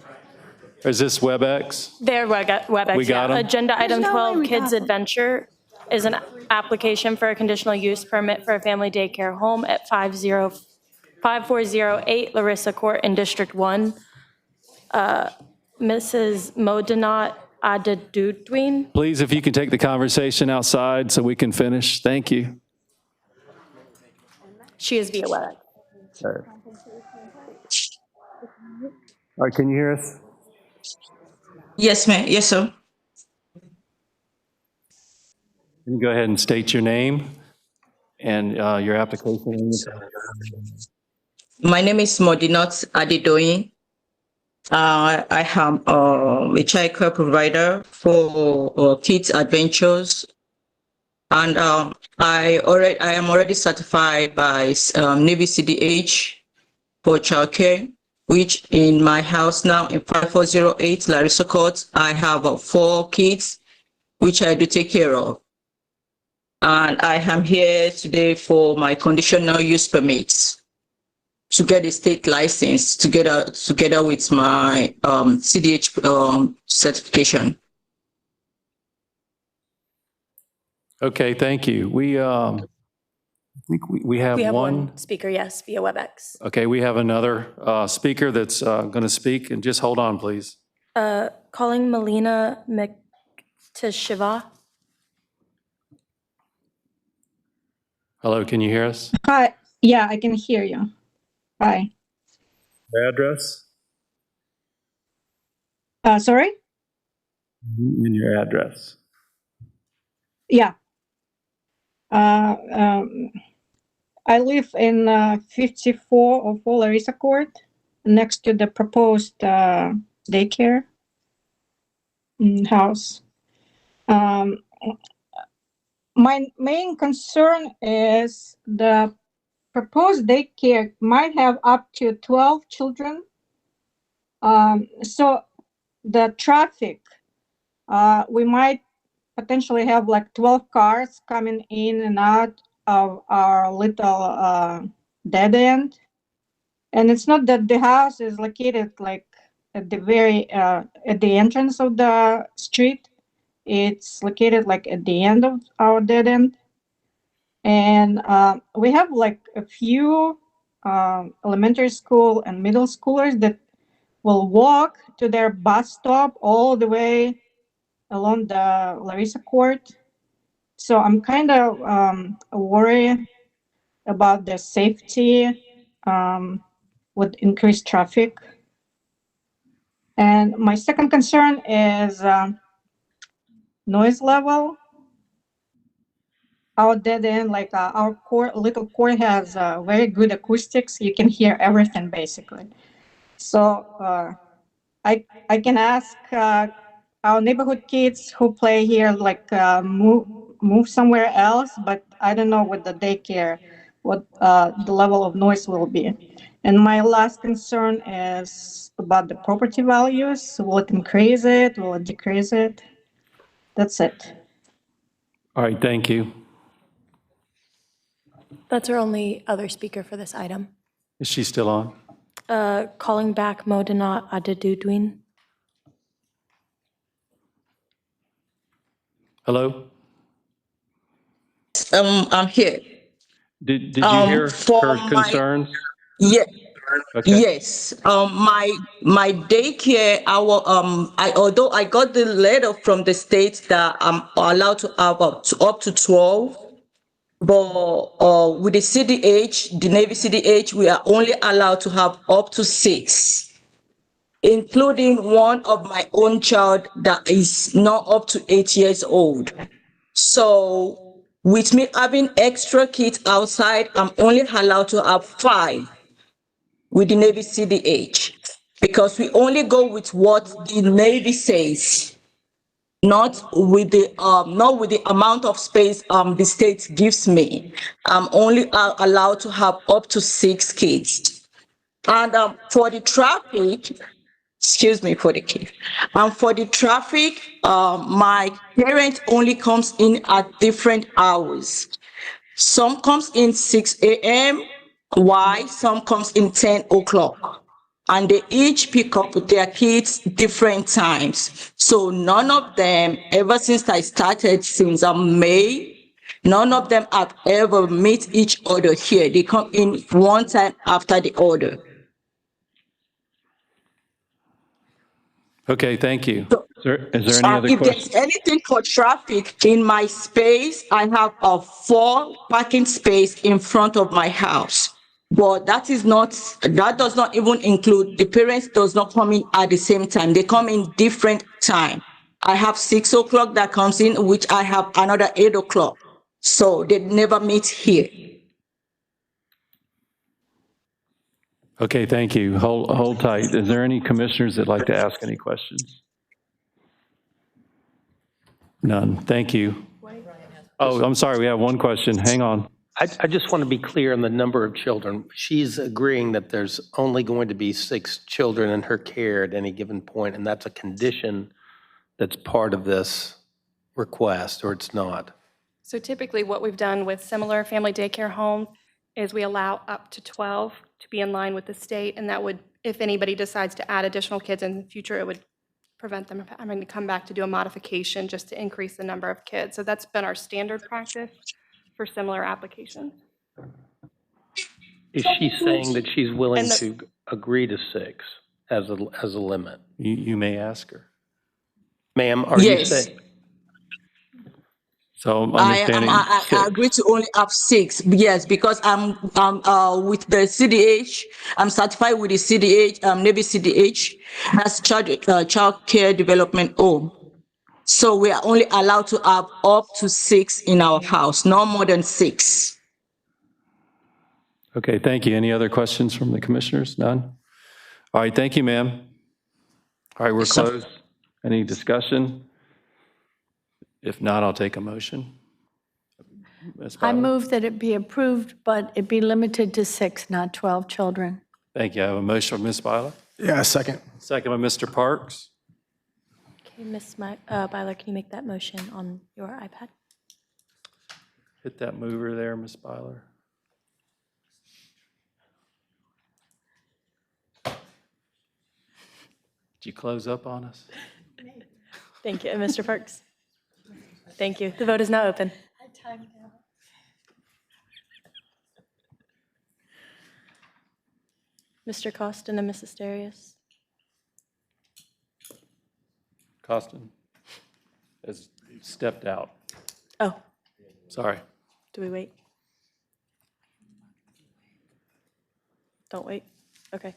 Or is this WebEx? There, WebEx. We got yeah. 'em? Agenda item no way 12, we Kids got them. Adventure, is an application for a conditional use permit for a family daycare home at 5408 Larissa Court in District 1. Mrs. Modinat Adedudwin. Please, if you can take the conversation outside so we can finish. Thank you. She is via WebEx. All right, can you hear us? Yes, ma'am. Yes, sir. Can you go ahead and state your name and your application? My name is Modinot Adedoyin. I am a child care provider for Kids Adventures, and I am already certified by Navy CDH for childcare, which in my house now in 5408 Larissa Court, I have 4 kids, which I do take care of. And I am here today for my conditional use permits to get a state license together with my CDH certification. Okay, thank you. I think we have We have one. one speaker, yes, via WebEx. Okay, we have another speaker that's going to speak, and just hold on, please. Calling Melina Mektashiva. Hello, can you hear us? Hi. Yeah, I can hear you. Hi. Address? Sorry? And your address. Yeah. I live in 5404 Larissa Court, next to the proposed daycare house. My main concern is the proposed daycare might have up to 12 children. So the traffic, we might potentially have like 12 cars coming in and out of our little dead end. And it's not that the house is located like at the very, at the entrance of the street. It's located like at the end of our dead end. And we have like a few elementary school and middle schoolers that will walk to their bus stop all the way along the Larissa Court. So I'm kind of worried about the safety with increased traffic. And my second concern is noise level. Our dead end, like our little court has very good acoustics. You can hear everything basically. So I can ask our neighborhood kids who play here, like move somewhere else, but I don't know with the daycare what the level of noise will be. And my last concern is about the property values. Will it increase it? Will it decrease it? That's it. All right, thank you. That's our only other speaker for this item. Is she still on? Calling back Modena Adedudwin. Hello? I'm here. Did you hear For her my concerns? yeah. Okay. Yes, my daycare. Although I got the letter from the state that I'm allowed to have up to 12, but with the CDH, the Navy CDH, we are only allowed to have up to 6, including one of my own child that is not up to 8 years old. So with me having extra kids outside, I'm only allowed to have 5 with the Navy CDH because we only go with what the Navy says, not with the amount of space the state gives me. I'm only allowed to have up to 6 kids. And for the traffic, excuse me for the kid. And for the traffic, my parent only comes in at different hours. Some comes in 6 a.m. Why? Some comes in 10 o'clock. And they each pick up their kids different times. So none of them, ever since I started since May, none of them have ever met each other here. They come in one time after the other. Okay, thank you. Is there any other If questions? there's anything for traffic in my space, I have a 4 parking space in front of my house. But that does not even include the parents does not come in at the same time. They come in different time. I have 6 o'clock that comes in, which I have another 8 o'clock. So they never meet here. Okay, thank you. Hold tight. Is there any commissioners that'd like to ask any questions? None. Thank you. Oh, I'm sorry. We have one question. Hang on. I just want to be clear on the number of children. She's agreeing that there's only going to be 6 children in her care at any given point, and that's a condition that's part of this request, or it's not. So typically what we've done with similar family daycare homes is we allow up to 12 to be in line with the state, and that would, if anybody decides to add additional kids in the future, it would prevent them from having to come back to do a modification just to increase the number of kids. So that's been our standard practice for similar applications. Is she saying that she's willing to agree to 6 as a limit? You may ask her. Ma'am, are you saying? So I'm understanding I agree to only have 6. Yes, because I'm with the CDH. I'm certified with the CDH, Navy CDH, as child care development home. So we are only allowed to have up to 6 in our house, no more than 6. Okay, thank you. Any other questions from the commissioners? None? All right, thank you, ma'am. All right, we're closed. Any discussion? If not, I'll take a motion. Ms. I Bowden? move that it be approved, but it be limited to 6, not 12 children. Thank you. I have a motion from Ms. Byler. Yeah, second. Second by Mr. Parks. Okay, Ms. Byler, can you make that motion on your iPad? Hit that mover there, Ms. Byler. Did you close up on us? Thank you. And Mr. Parks? Thank you. The vote is now open. I timed out. Mr. Costin and Mrs. Darius? Costin has stepped out. Oh, Sorry. do we wait? Don't wait? Okay.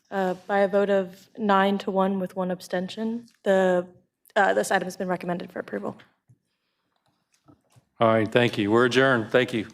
By a vote of 9-1 with 1 abstention, this item has been recommended for approval. All right, thank you. We're adjourned. Thank you.